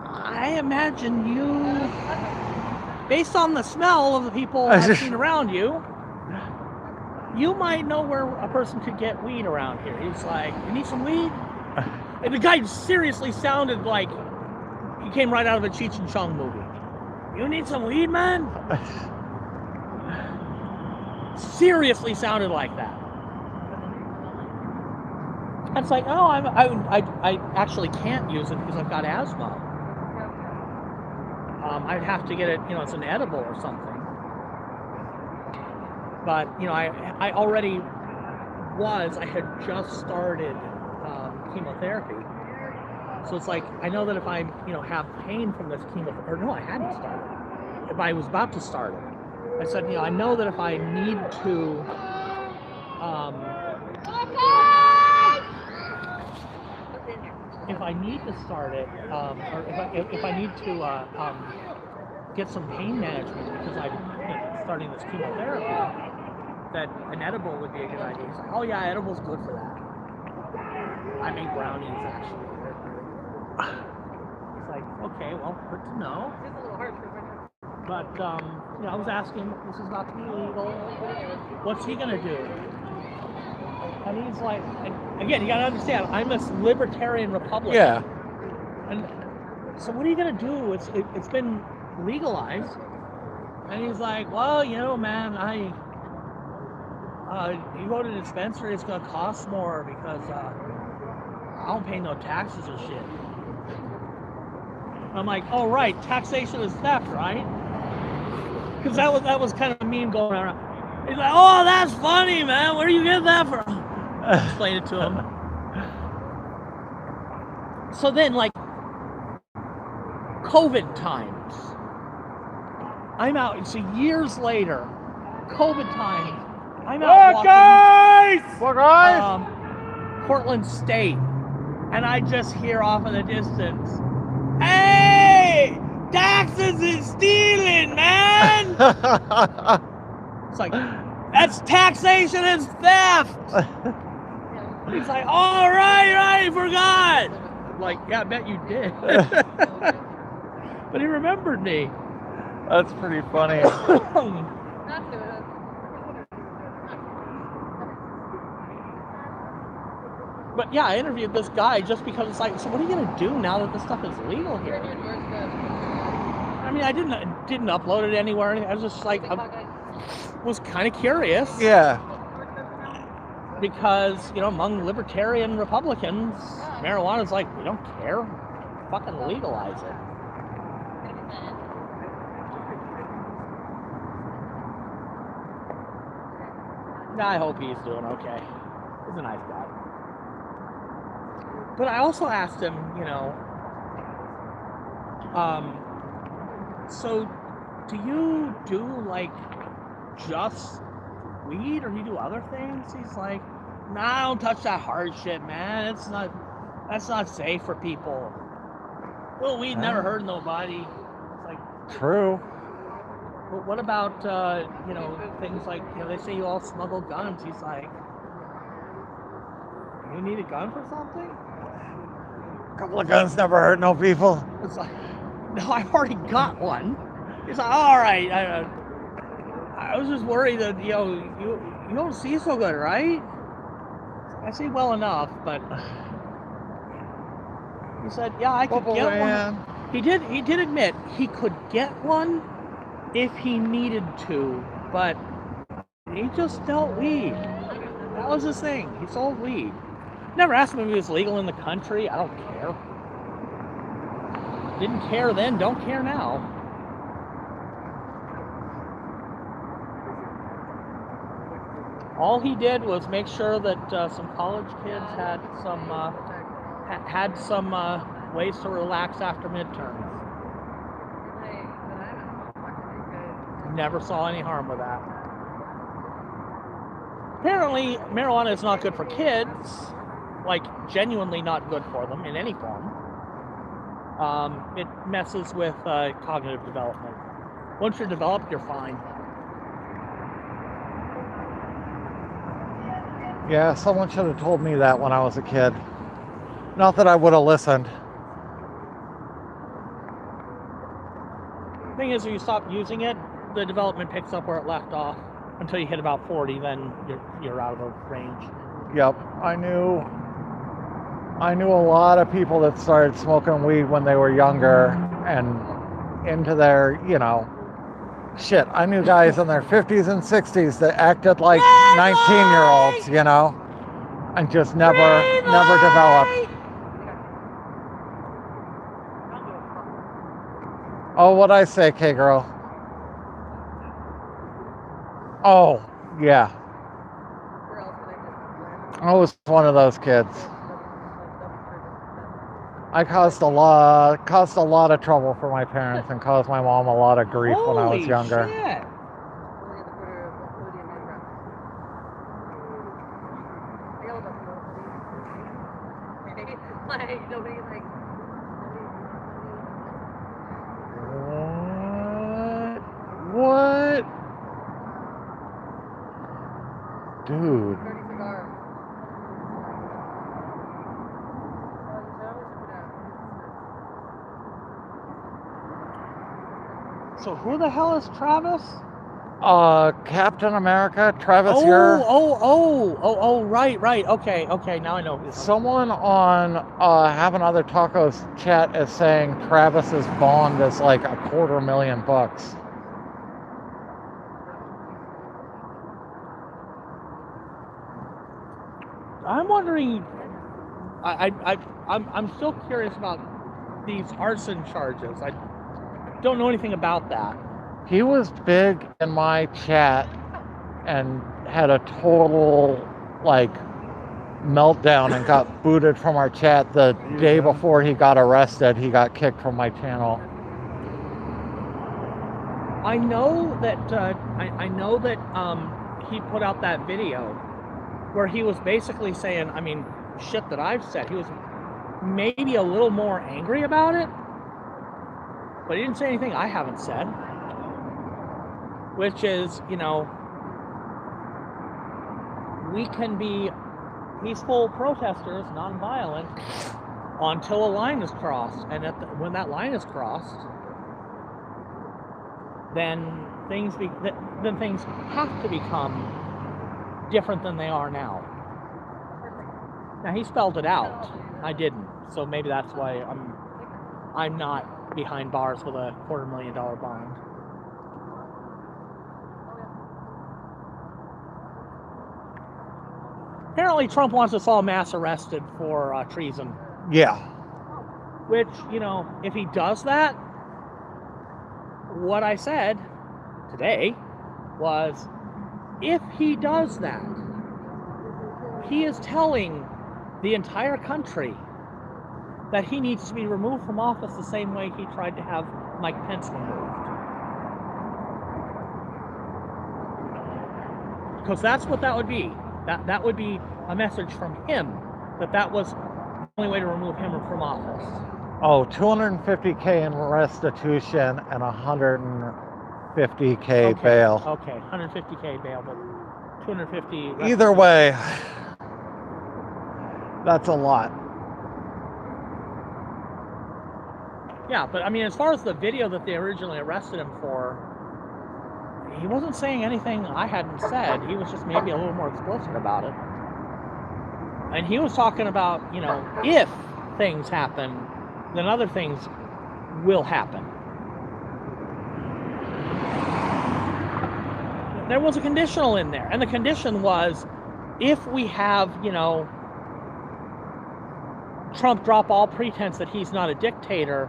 I imagine you, based on the smell of the people I've seen around you, you might know where a person could get weed around here. He's like, you need some weed? And the guy seriously sounded like he came right out of a Cheech and Chong movie. You need some weed, man? Seriously sounded like that. It's like, oh, I actually can't use it because I've got asthma. I'd have to get it, you know, it's an edible or something. But, you know, I already I had just started chemotherapy. So it's like, I know that if I, you know, have pain from this chemotherapy, or no, I hadn't started. If I was about to start it, I said, you know, I know that if I need to, if I need to start it, or if I need to get some pain management because I'm, you know, starting this chemotherapy, that an edible would be a good idea. He's like, oh yeah, edible's good for that. I make brownies actually. It's like, okay, well, good to know. It's a little hard for me. But you know, I was asking, this is not to be illegal. What's he gonna do? And he's like, and again, you gotta understand, I'm a libertarian Republican. Yeah. And so what are you gonna do? It's been legalized. And he's like, well, you know, man, you go to the dispensary, it's gonna cost more because I don't pay no taxes or shit. I'm like, oh right, taxation is theft, right? Because that was kind of a meme going around. He's like, oh, that's funny, man. Where do you get that from? I explained it to him. So then, like, COVID times. I'm out. It's years later. COVID times. I'm out walking. Guys! What, guys? Portland State, and I just hear off in the distance, "Hey, taxes is stealing, man!" It's like, that's taxation is theft. He's like, "Oh, right, I forgot." I'm like, yeah, I bet you did. But he remembered me. That's pretty funny. Not to it. But yeah, I interviewed this guy just because it's like, so what are you gonna do now that this stuff is legal here? I mean, I didn't upload it anywhere. I was just like, I was kind of curious. Yeah. Because, you know, among libertarian Republicans, marijuana's like, we don't care. Fucking legalize it. I hope he's doing okay. He's a nice guy. But I also asked him, you know, so do you do like just weed or do you do other things? He's like, nah, I don't touch that hard shit, man. That's not safe for people. Well, weed never hurt nobody. It's like, true. But what about, you know, things like, you know, they say you all smuggle guns. He's like, you need a gun for something? A couple of guns never hurt no people. It's like, no, I've already got one. He's like, all right. I was just worried that, you know, you don't see so good, right? I see well enough, but he said, yeah, I could get one. He did admit he could get one if he needed to, but he just dealt weed. That was his thing. He sold weed. Never asked him if he was legal in the country. I don't care. Didn't care then, don't care now. All he did was make sure that some college kids had some ways to relax after midterms. Never saw any harm with that. Apparently, marijuana is not good for kids, like genuinely not good for them in any form. It messes with cognitive development. Once you're developed, you're fine. Yeah, someone should have told me that when I was a kid. Not that I would have listened. The thing is, if you stop using it, the development picks up where it left off. Until you hit about 40, then you're out of the range. Yep, I knew a lot of people that started smoking weed when they were younger and into their, you know, shit. I knew guys in their 50s and 60s that acted like 19-year-olds, you know, and just never developed. Oh, what'd I say, K-Girl? Oh, yeah. I was one of those kids. I caused a lot of trouble for my parents and caused my mom a lot of grief when I was younger. Shit. What? Dude. So who the hell is Travis? Captain America, Travis. Right. Okay. Now I know. Someone on Have Another Tacos chat is saying Travis's bond is like $250,000. I'm wondering. I'm still curious about these arson charges. I don't know anything about that. He was big in my chat and had a total like meltdown and got booted from our chat the day before he got arrested. He got kicked from my channel. I know that he put out that video where he was basically saying, I mean, shit that I've said. He was maybe a little more angry about it, but he didn't say anything I haven't said. Which is, you know, we can be peaceful protesters, nonviolent, until a line is crossed. And when that line is crossed, then things have to become different than they are now. Now he spelled it out. I didn't, so maybe that's why I'm not behind bars with a $250,000 bond. Apparently Trump wants us all mass arrested for treason. Yeah. Which, you know, if he does that, what I said today was, if he does that, he is telling the entire country that he needs to be removed from office the same way he tried to have Mike Pence removed. Because that's what that would be. That would be a message from him that was the only way to remove him from office. Oh, $250K in restitution and 150K Okay, bail. Okay, 150K bail, but 250. Either way, that's a lot. Yeah, but I mean, as far as the video that they originally arrested him for, he wasn't saying anything I hadn't said. He was just maybe a little more explicit about it. And he was talking about, you know, if things happen, then other things will happen. There was a conditional in there, and the condition was, if we have, you know, Trump drop all pretense that he's not a dictator,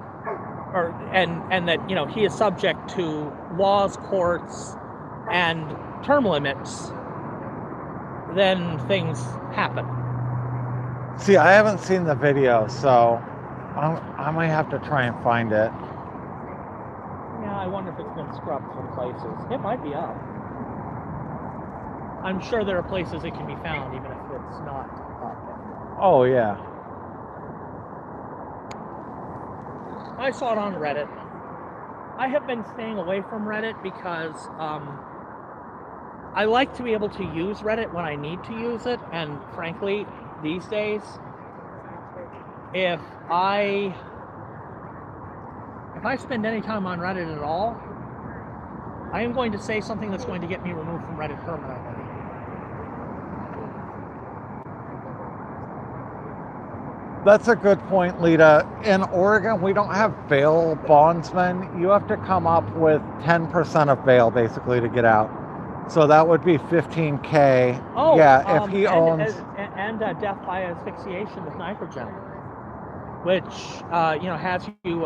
and that, you know, he is subject to laws, courts, and term limits, then things happen. See, I haven't seen the video, so I might have to try and find it. Yeah, I wonder if it's been scrubbed from places. It might be up. I'm sure there are places it can be found, even if it's not up. Oh, yeah. I saw it on Reddit. I have been staying away from Reddit because I like to be able to use Reddit when I need to use it, and frankly, these days, if I spend any time on Reddit at all, I am going to say something that's going to get me removed from Reddit permanently. That's a good point, Lita. In Oregon, we don't have bail bondsmen. You have to come up with 10% of bail, basically, to get out. So that would be 15K. Oh, yeah, if he owns... And death by asphyxiation with nitrogen, which, you know, has you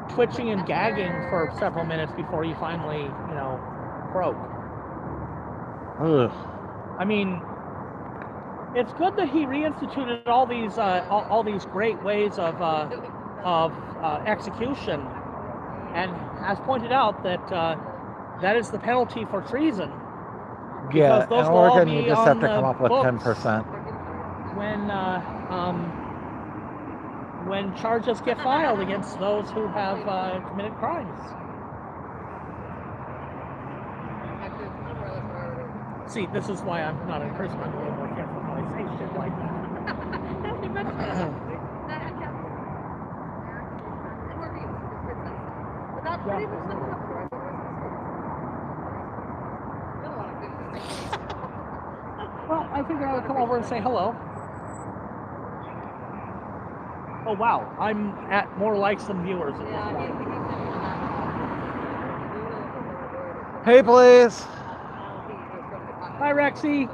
twitching and gagging for several minutes before you finally, you know, croak. Ugh. I mean, it's good that he reinstituted all these great ways of execution, and has pointed out that that is the penalty for treason. Yeah, in those will all Oregon, be you just on have to the come up with books 10%. When charges get filed against those who have committed crimes. See, this is why I'm not in prison. I'm a little more careful when I say shit like that. Well, I figured I would come over and say hello. Oh wow, I'm at more likes than viewers at this point. Hey, Blaze. Hi, Rexy.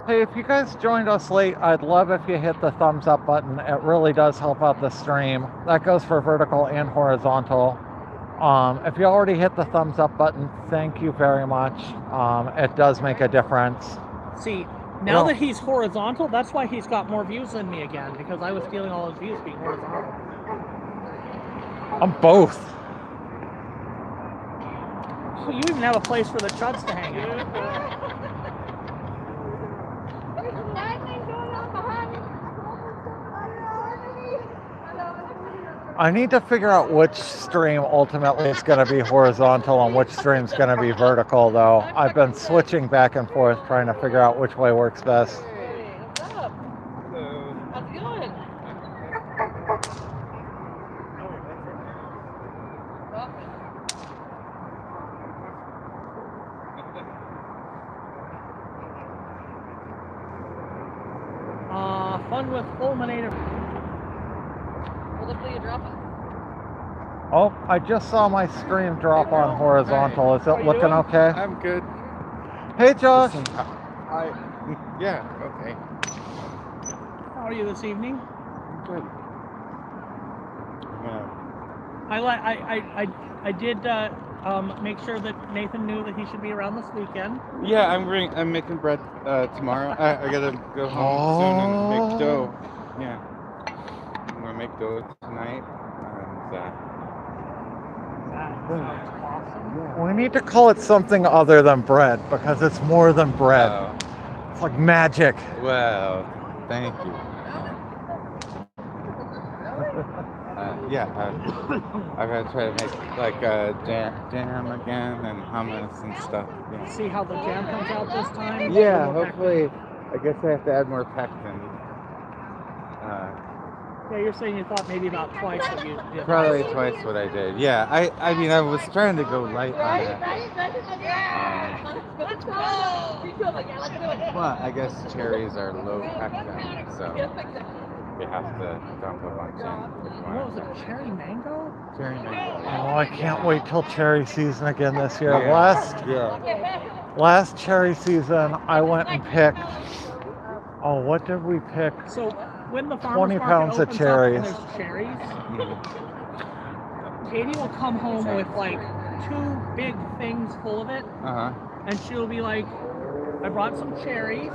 Hey, if you guys joined us late, I'd love if you hit the thumbs up button. It really does help out the stream. That goes for vertical and horizontal. If you already hit the thumbs up button, thank you very much. It does make a difference. See, now that he's horizontal, that's why he's got more views than me again, because I was stealing all his views being horizontal. I'm both. So you even have a place for the chuds to hang out. I need to figure out which stream ultimately is going to be horizontal and which stream's going to be vertical, though. I've been switching back and forth trying to figure out which way works best. Hey, what's up? Hello. How's it going? Fun with fulminator. Hold up till you drop it. Oh, I just saw my stream drop on horizontal. Is it looking okay? I'm good. Hey, Josh. Yeah, okay. How are you this evening? Good. I did make sure that Nathan knew that he should be around this weekend. Yeah, I'm making bread tomorrow. I gotta go home soon and make dough. Yeah, I'm gonna make dough tonight. That sounds awesome. We need to call it something other than bread, because it's more than bread. Wow. It's like magic. Wow. Thank you. I'm gonna try to make like jam again and hummus and stuff. Yeah. See how the jam comes out this time? Yeah, More hopefully. I guess I have to add more pectin. Yeah, you're saying you thought maybe about twice what you did. Probably twice what I did. Yeah, I mean, I was trying to go light on it. Well, I guess cherries are low pectin, so you have to dump a bunch in. What was it, cherry mango? Cherry mango. Oh, I can't wait till cherry season again this year. Yeah. Last cherry season, I went and picked. Oh, what did we pick? So when the 20 farmer's pounds market of opens up and cherries. there's cherries, Mhm. Katie will come home with like 2 big things full of it, and she'll be like, I brought some cherries.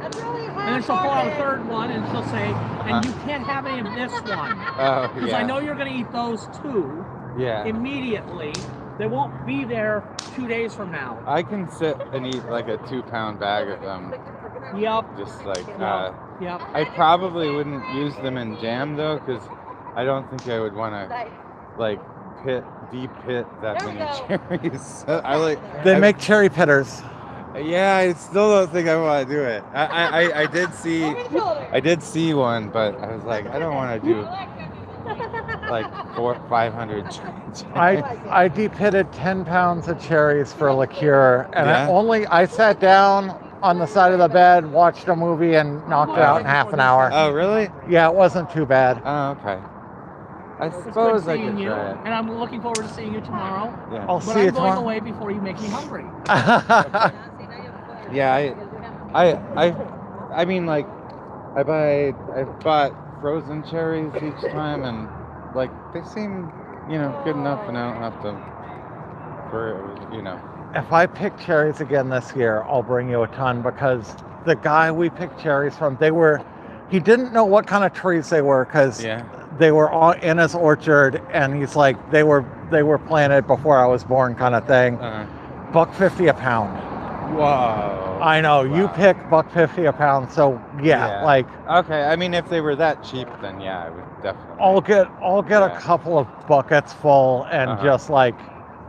That's really hard. And then she'll pull out a 3rd one and she'll say, and you can't have any of this one. Oh, Because yeah. I know you're going to eat those 2 Yeah. immediately. They won't be there 2 days from now. I can sit and eat like a 2-pound bag of them. Yep. Just like, Yep. I probably wouldn't use them in jam though, because I don't think I would want to like deep pit that many cherries. They make cherry pitters. Yeah, I still don't think I want to do it. I did see one, but I was like, I don't want to do like 400-500 cherries. I deep pitted 10 pounds of cherries for liqueur, and Yeah? I sat down on the side of the bed, watched a movie, and knocked it out in half an hour. Oh, really? Yeah, it wasn't too bad. Oh, okay. I It's good suppose I seeing could you, try it. and I'm looking forward to seeing you tomorrow. Yeah. I'll But see you I'm going tomorrow. away before you make me hungry. Yeah, I mean, like, I bought frozen cherries each time, and like they seem, good enough, and I don't have to, If I pick cherries again this year, I'll bring you a ton, because the guy we picked cherries from, he didn't know what kind of trees they were, because Yeah. they were all in his orchard, and he's like, they were planted before I was born, kind of thing. $1.50 a pound. Whoa. I know, you Wow. pick $1.50 a pound, so yeah, like Okay, I mean, if they were that cheap, then yeah, I would definitely. I'll get a couple of buckets full and just like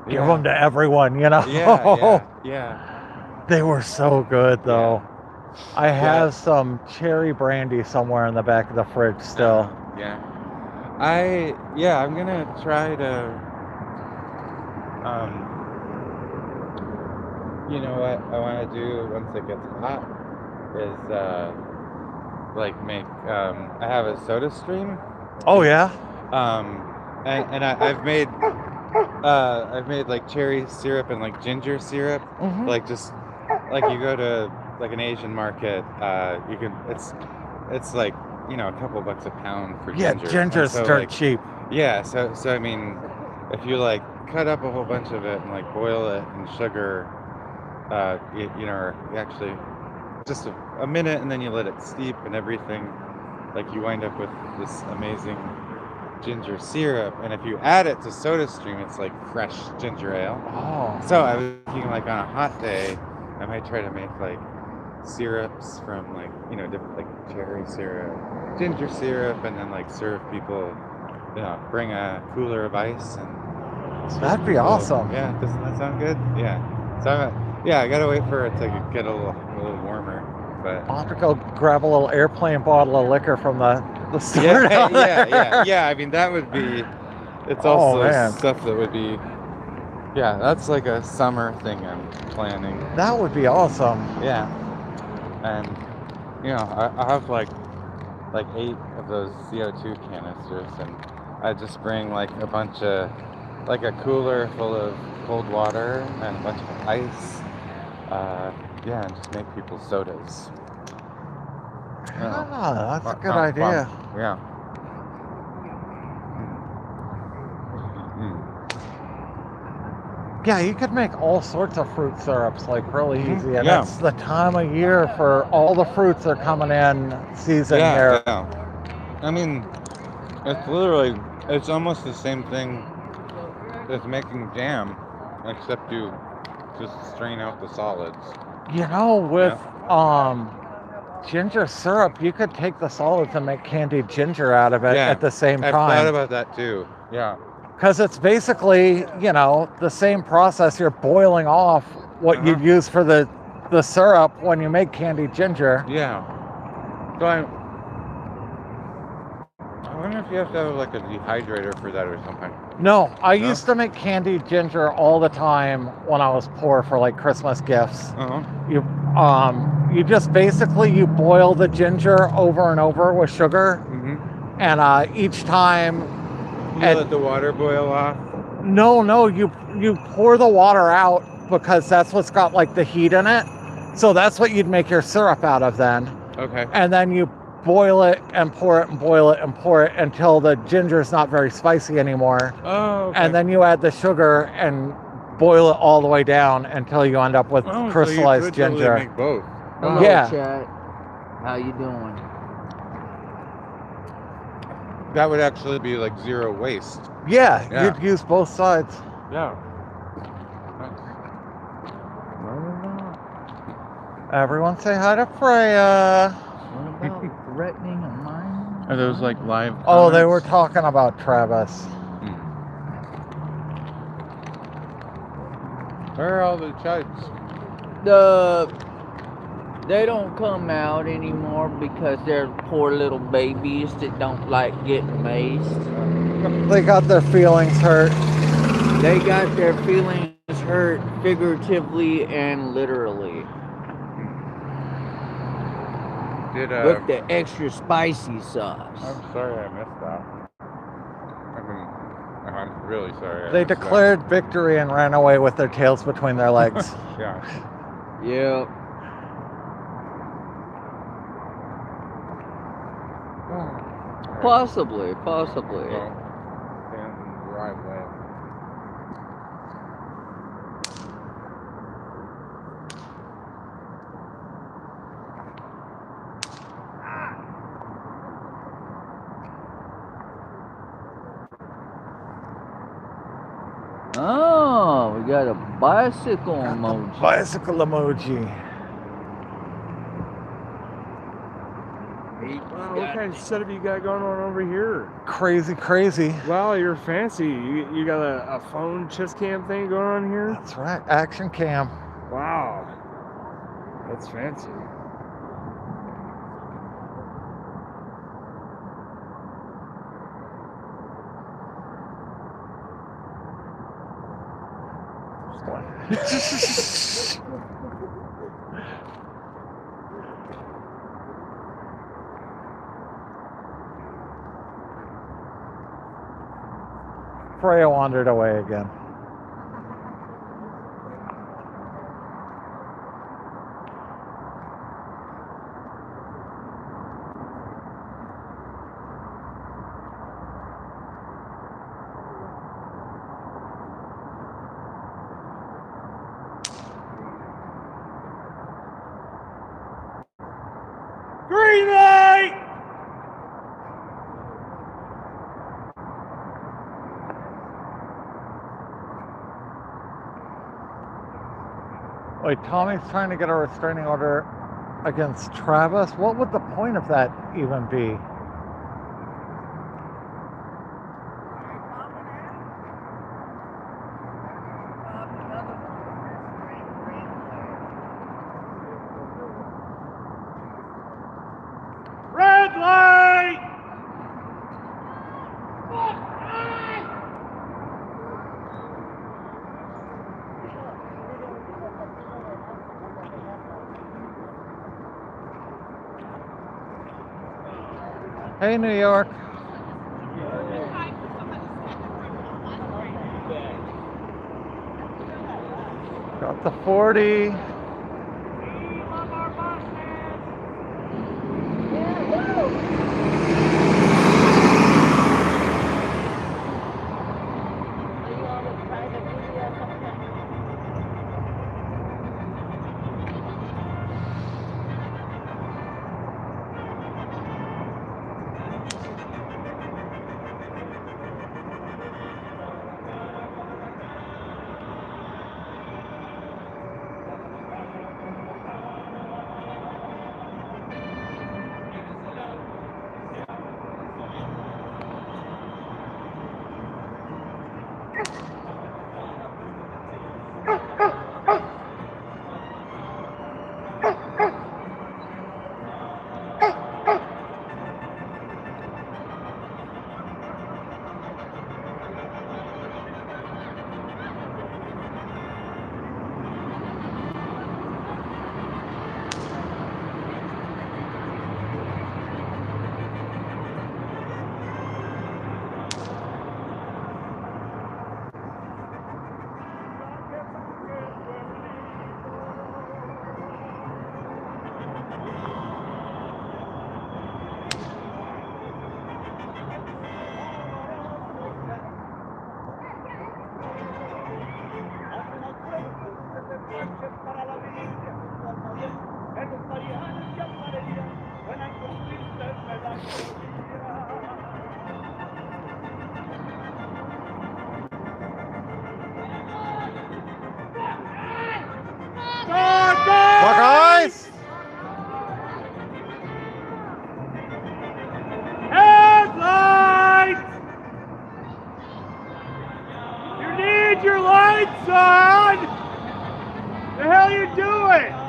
give them to everyone, Yeah. They were so good though. I have some cherry brandy somewhere in the back of the fridge still. Yeah. I'm gonna try to. What I want to do once it gets hot is make. I have a soda stream. Oh yeah. And I've made like cherry syrup and like ginger syrup. Mhm. Like just like you go to like an Asian market, you can it's like a couple bucks a pound for Yeah, ginger. ginger's And so, dirt like, cheap. Yeah, so I mean, if you like cut up a whole bunch of it and like boil it in sugar, or actually just a minute, and then you let it steep and everything, like you wind up with this amazing ginger syrup. And if you add it to SodaStream, it's like fresh ginger ale. Oh. So I was thinking, like on a hot day, I might try to make like syrups from like different like cherry syrup, ginger syrup, and then like serve people. Bring a cooler of ice and. That'd be awesome. Yeah, doesn't that sound good? Yeah. So I gotta wait for it to get a little warmer. But I'll have to go grab a little airplane bottle of liquor from the store. yeah. I mean, that would be. It's also man. stuff that would be. Yeah, that's like a summer thing I'm planning. That would be awesome. Yeah. And I have like 8 of those CO2 canisters, and I just bring like a bunch of like a cooler full of cold water and a bunch of ice. And just make people sodas. That's a good idea. Yeah. Yeah, you could make all sorts of fruit syrups like really easy, and Yeah. it's the time of year for all the fruits are coming in season here. Yeah. I mean, it's almost the same thing as making jam, except you just strain out the solids. With ginger syrup, you could take the solids and make candied ginger out of it Yeah, at the same I've thought time. about that too. Yeah. Because it's basically, you know, the same process. You're boiling off what you'd use for the syrup when you make candied ginger. Yeah. So I wonder if you have to have like a dehydrator for that or something. No, I used to make candied ginger all the time when I was poor for like Christmas gifts. You just basically you boil the ginger over and over with sugar, and each time you let the water boil off. No, you pour the water out because that's what's got like the heat in it. So that's what you'd make your syrup out of then. Okay. And then you boil it and pour it and boil it and pour it until the ginger's not very spicy anymore. Oh, okay. And then you add the sugar and boil it all the way down until you end up with crystallized so you could ginger. Totally make both. Hello, Yeah. chat. How you doing? That would actually be like zero waste. Yeah, Yeah. you'd use both sides. Yeah. Everyone say hi to Freya. What about threatening a mine? Are those like live comments? Oh, they were talking about Travis. Where are all the chuds? They don't come out anymore because they're poor little babies that don't like getting maced. They got their feelings hurt. They got their feelings hurt figuratively and literally. With the extra spicy sauce. I'm sorry I missed that. I'm really sorry. They declared victory and ran away with their tails between their legs. Yeah. Yep. Possibly. Well, and the right way. Oh, we got a bicycle emoji. Bicycle emoji. Wow, what kind of setup you got going on over here? Crazy. Wow, you're fancy. You got a phone chest cam thing going on here? That's right. Action cam. Wow. That's fancy. Freya wandered away again. Green light! Wait, Tommy's trying to get a restraining order against Travis. What would the point of that even be? Red light! Hey, New York. Got the 40. son! The hell you doing?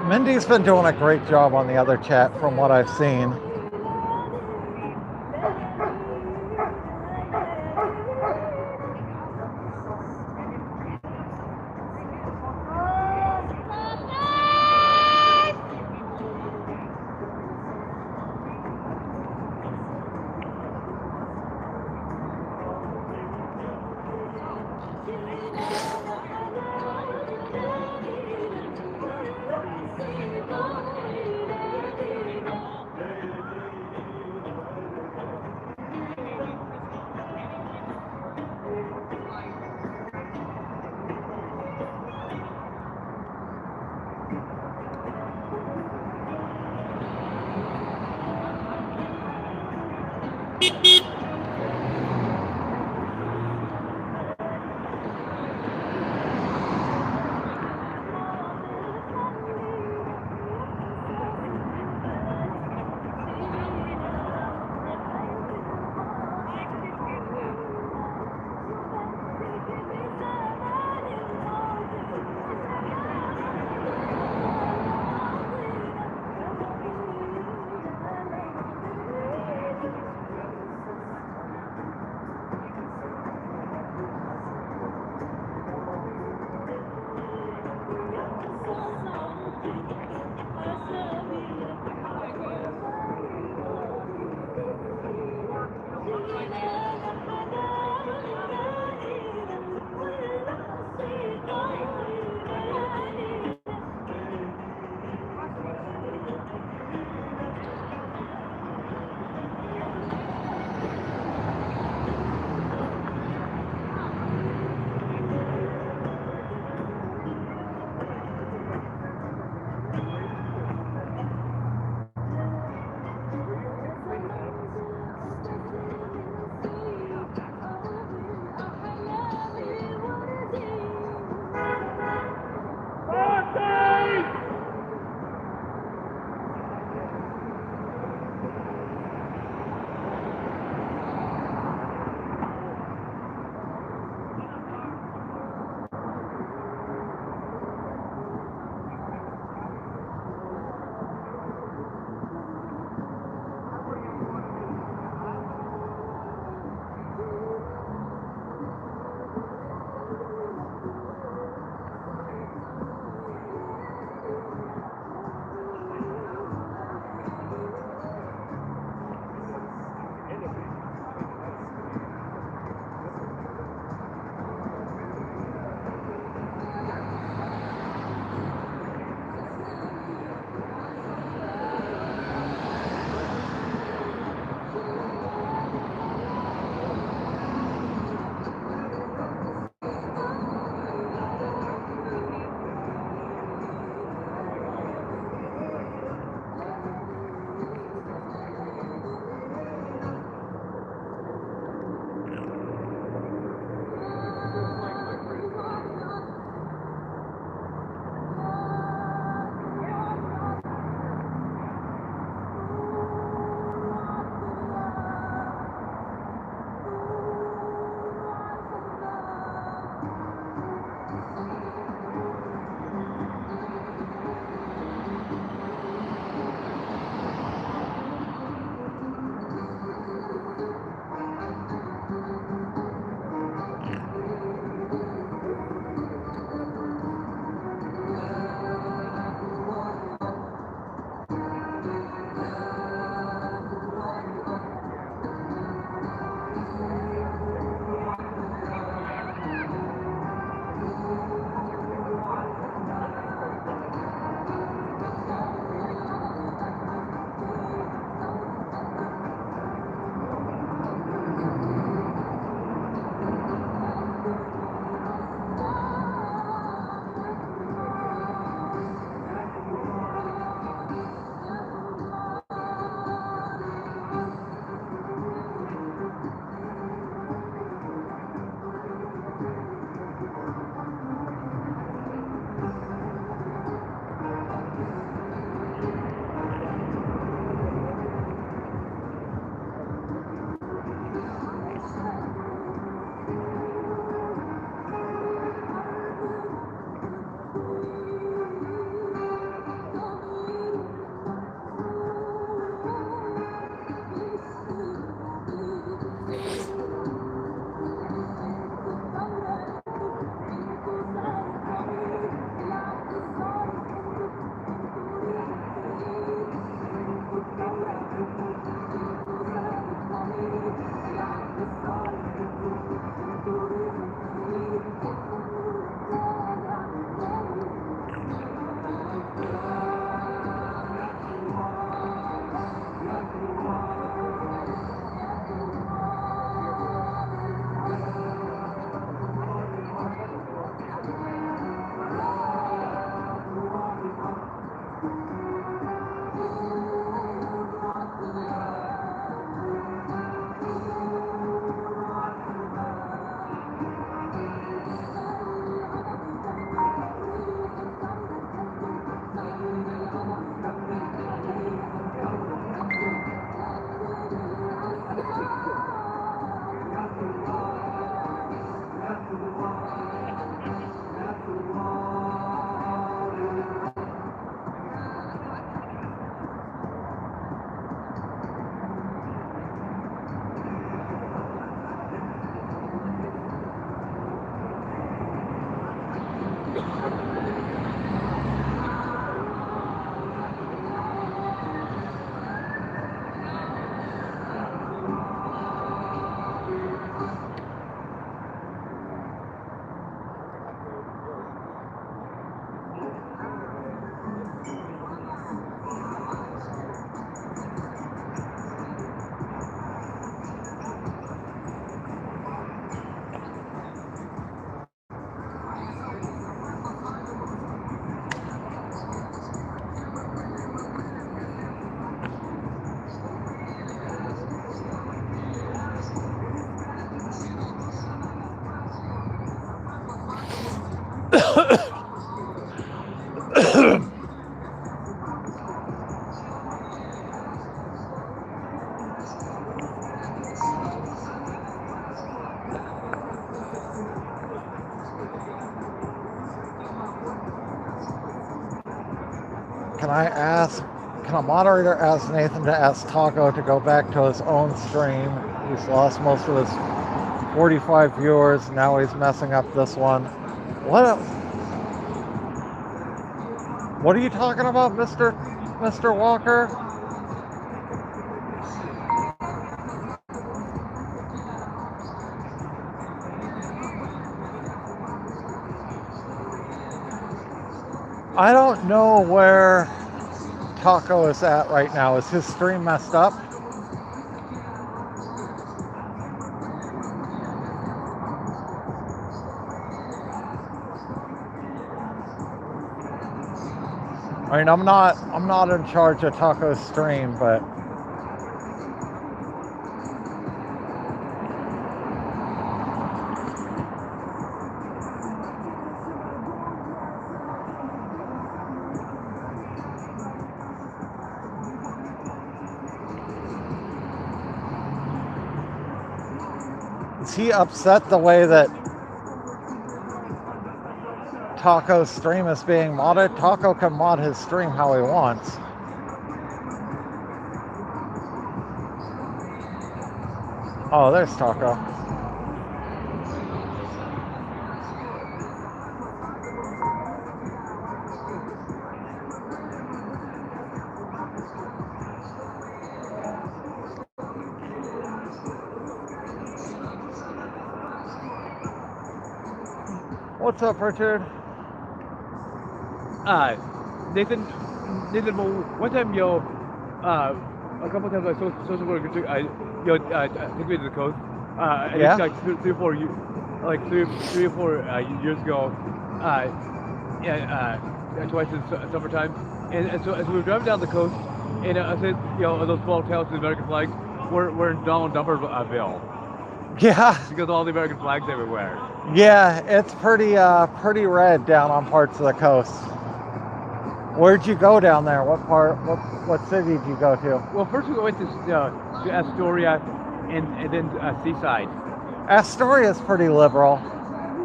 Mindy's been doing a great job on the other chat from what I've seen. Can a moderator ask Nathan to ask Taco to go back to his own stream? He's lost most of his 45 viewers. Now he's messing up this one. What are you talking about, Mr. Walker? I don't know where Taco is at right now. Is his stream messed up? I mean, I'm not in charge of Taco's stream, but is he upset the way that Taco's stream is being modded? Taco can mod his stream how he wants. Oh, there's Taco. What's up, Richard? Nathan, well, one time, a couple times I social worker took me to the coast. Yeah. Like three or four years ago. Twice in summertime, and so as we were driving down the coast, and I said, those small towns with American flags, we're in Donald Dumperville. Yeah. Because of all the American flags everywhere. Yeah, it's pretty red down on parts of the coast. Where'd you go down there? What city did you go to? Well, first we went to Astoria and then Seaside. Astoria's pretty liberal,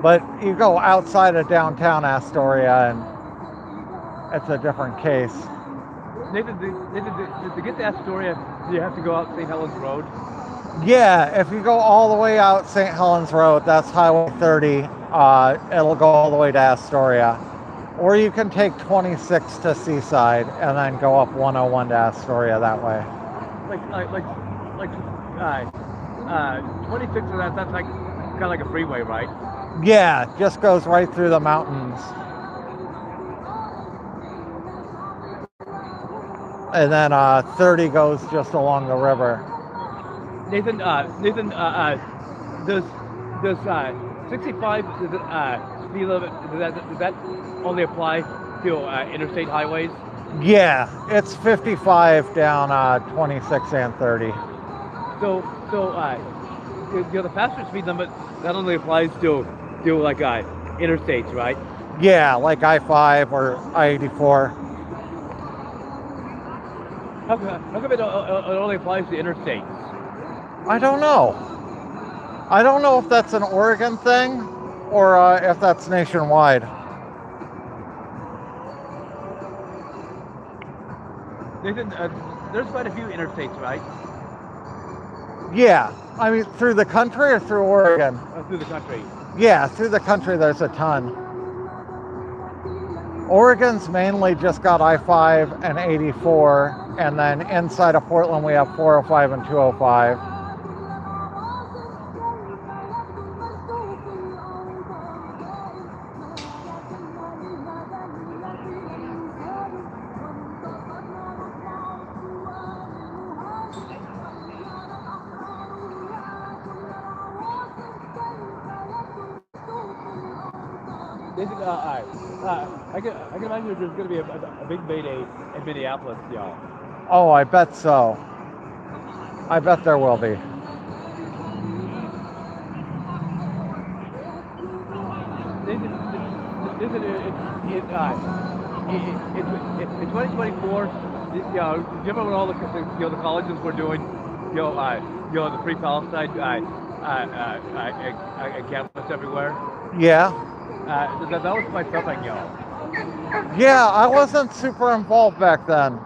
but you go outside of downtown Astoria and it's a different case. Nathan, to get to Astoria, do you have to go out St. Helens Road? Yeah, if you go all the way out St. Helens Road, that's Highway 30. It'll go all the way to Astoria. Or you can take 26 to Seaside and then go up 101 to Astoria that way. Like 26 of that's like kind of like a freeway, right? Yeah, just goes right through the mountains. And then 30 goes just along the river. Nathan, does 65 speed limit, does that only apply to interstate highways? Yeah, it's 55 down 26 and 30. So the faster speed limit that only applies to like interstates, right? Yeah, like I-5 or I-84. How come it only applies to interstates? I don't know. I don't know if that's an Oregon thing or if that's nationwide. Nathan, there's quite a few interstates, right? Yeah, I mean through the country or through Oregon? Through the country. Yeah, through the country there's a ton. Oregon's mainly just got I-5 and 84, and then inside of Portland we have 405 and 205. Nathan, I can imagine there's going to be a big Mayday in Minneapolis, y'all. Oh, I bet so. I bet there will be. listen, in 2024, given what all the the colleges were doing, the free Palestine campus everywhere. Yeah. That was quite something, Yeah, I wasn't super involved back then.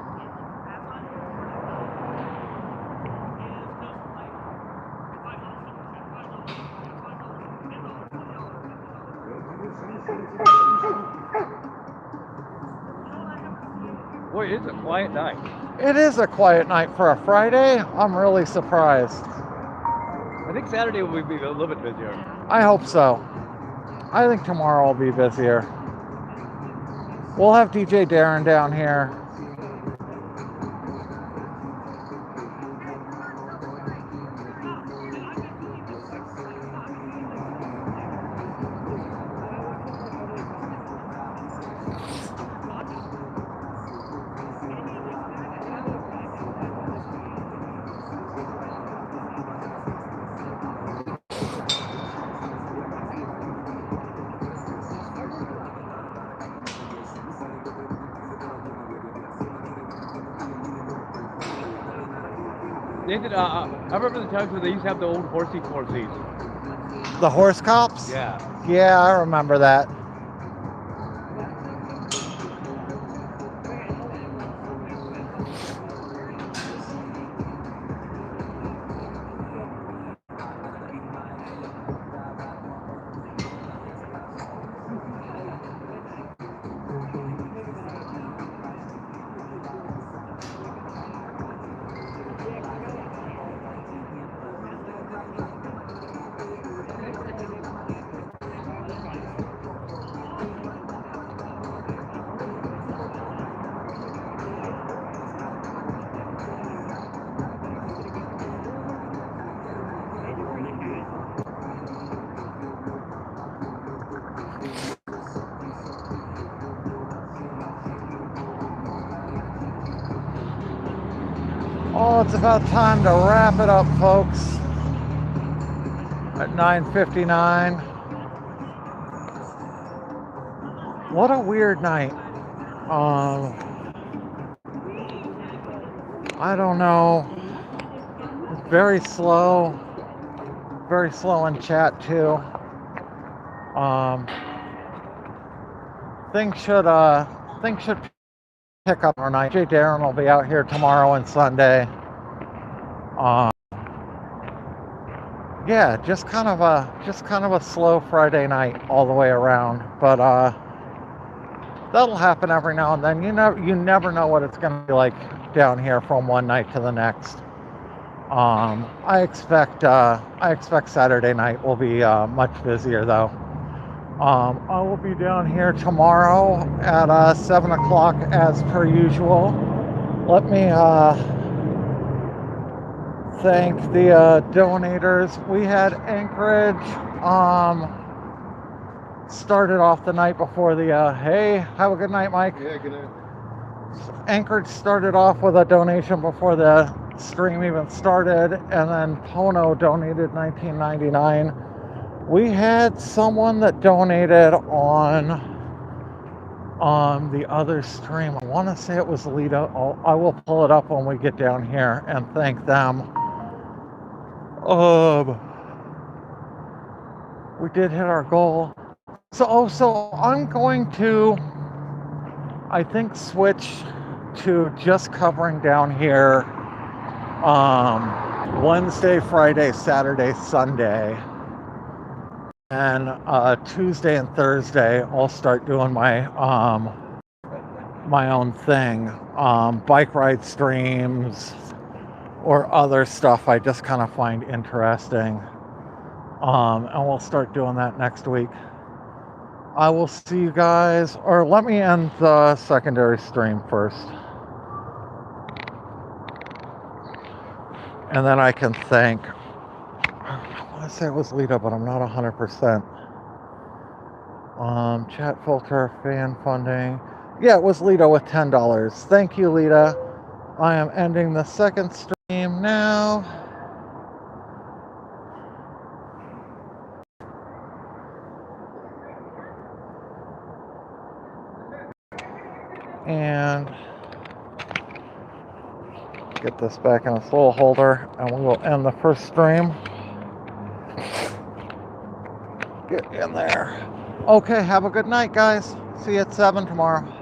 Boy, it's a quiet night. It is a quiet night for a Friday. I'm really surprised. I think Saturday will be a little bit busier. I hope so. I think tomorrow will be busier. We'll have DJ Darren down here. Nathan, I remember the times when they used to have the old horsey coursies. The horse cops? Yeah. Yeah, I remember that. Oh, it's about time to wrap it up, folks. At 9:59. What a weird night. I don't know. It's very slow in chat too. Things should pick up our night. Jay Darren will be out here tomorrow and Sunday. Yeah, just kind of a slow Friday night all the way around. But that'll happen every now and then. You never know what it's gonna be like down here from one night to the next. I expect Saturday night will be much busier though. I will be down here tomorrow at 7 o'clock as per usual. Let me thank the donators. We had Anchorage started off the night before the hey, have a good night, Mike. Yeah, good night. Anchorage started off with a donation before the stream even started, and then Pono donated $19.99. We had someone that donated on the other stream. I want to say it was Lita. I will pull it up when we get down here and thank them. We did hit our goal. So I'm going to, I think, switch to just covering down here Wednesday, Friday, Saturday, Sunday. And Tuesday and Thursday, I'll start doing my own thing, bike ride streams or other stuff I just kind of find interesting. And we'll start doing that next week. I will see you guys, or let me end the secondary stream first. And then I can thank, I want to say it was Lita, but I'm not 100%. Chat filter, fan funding. Yeah, it was Lita with $10. Thank you, Lita. I am ending the second stream now. and get this back in its little holder, and we will end the first stream. Get in there. Okay, have a good night, guys. See you at 7 tomorrow.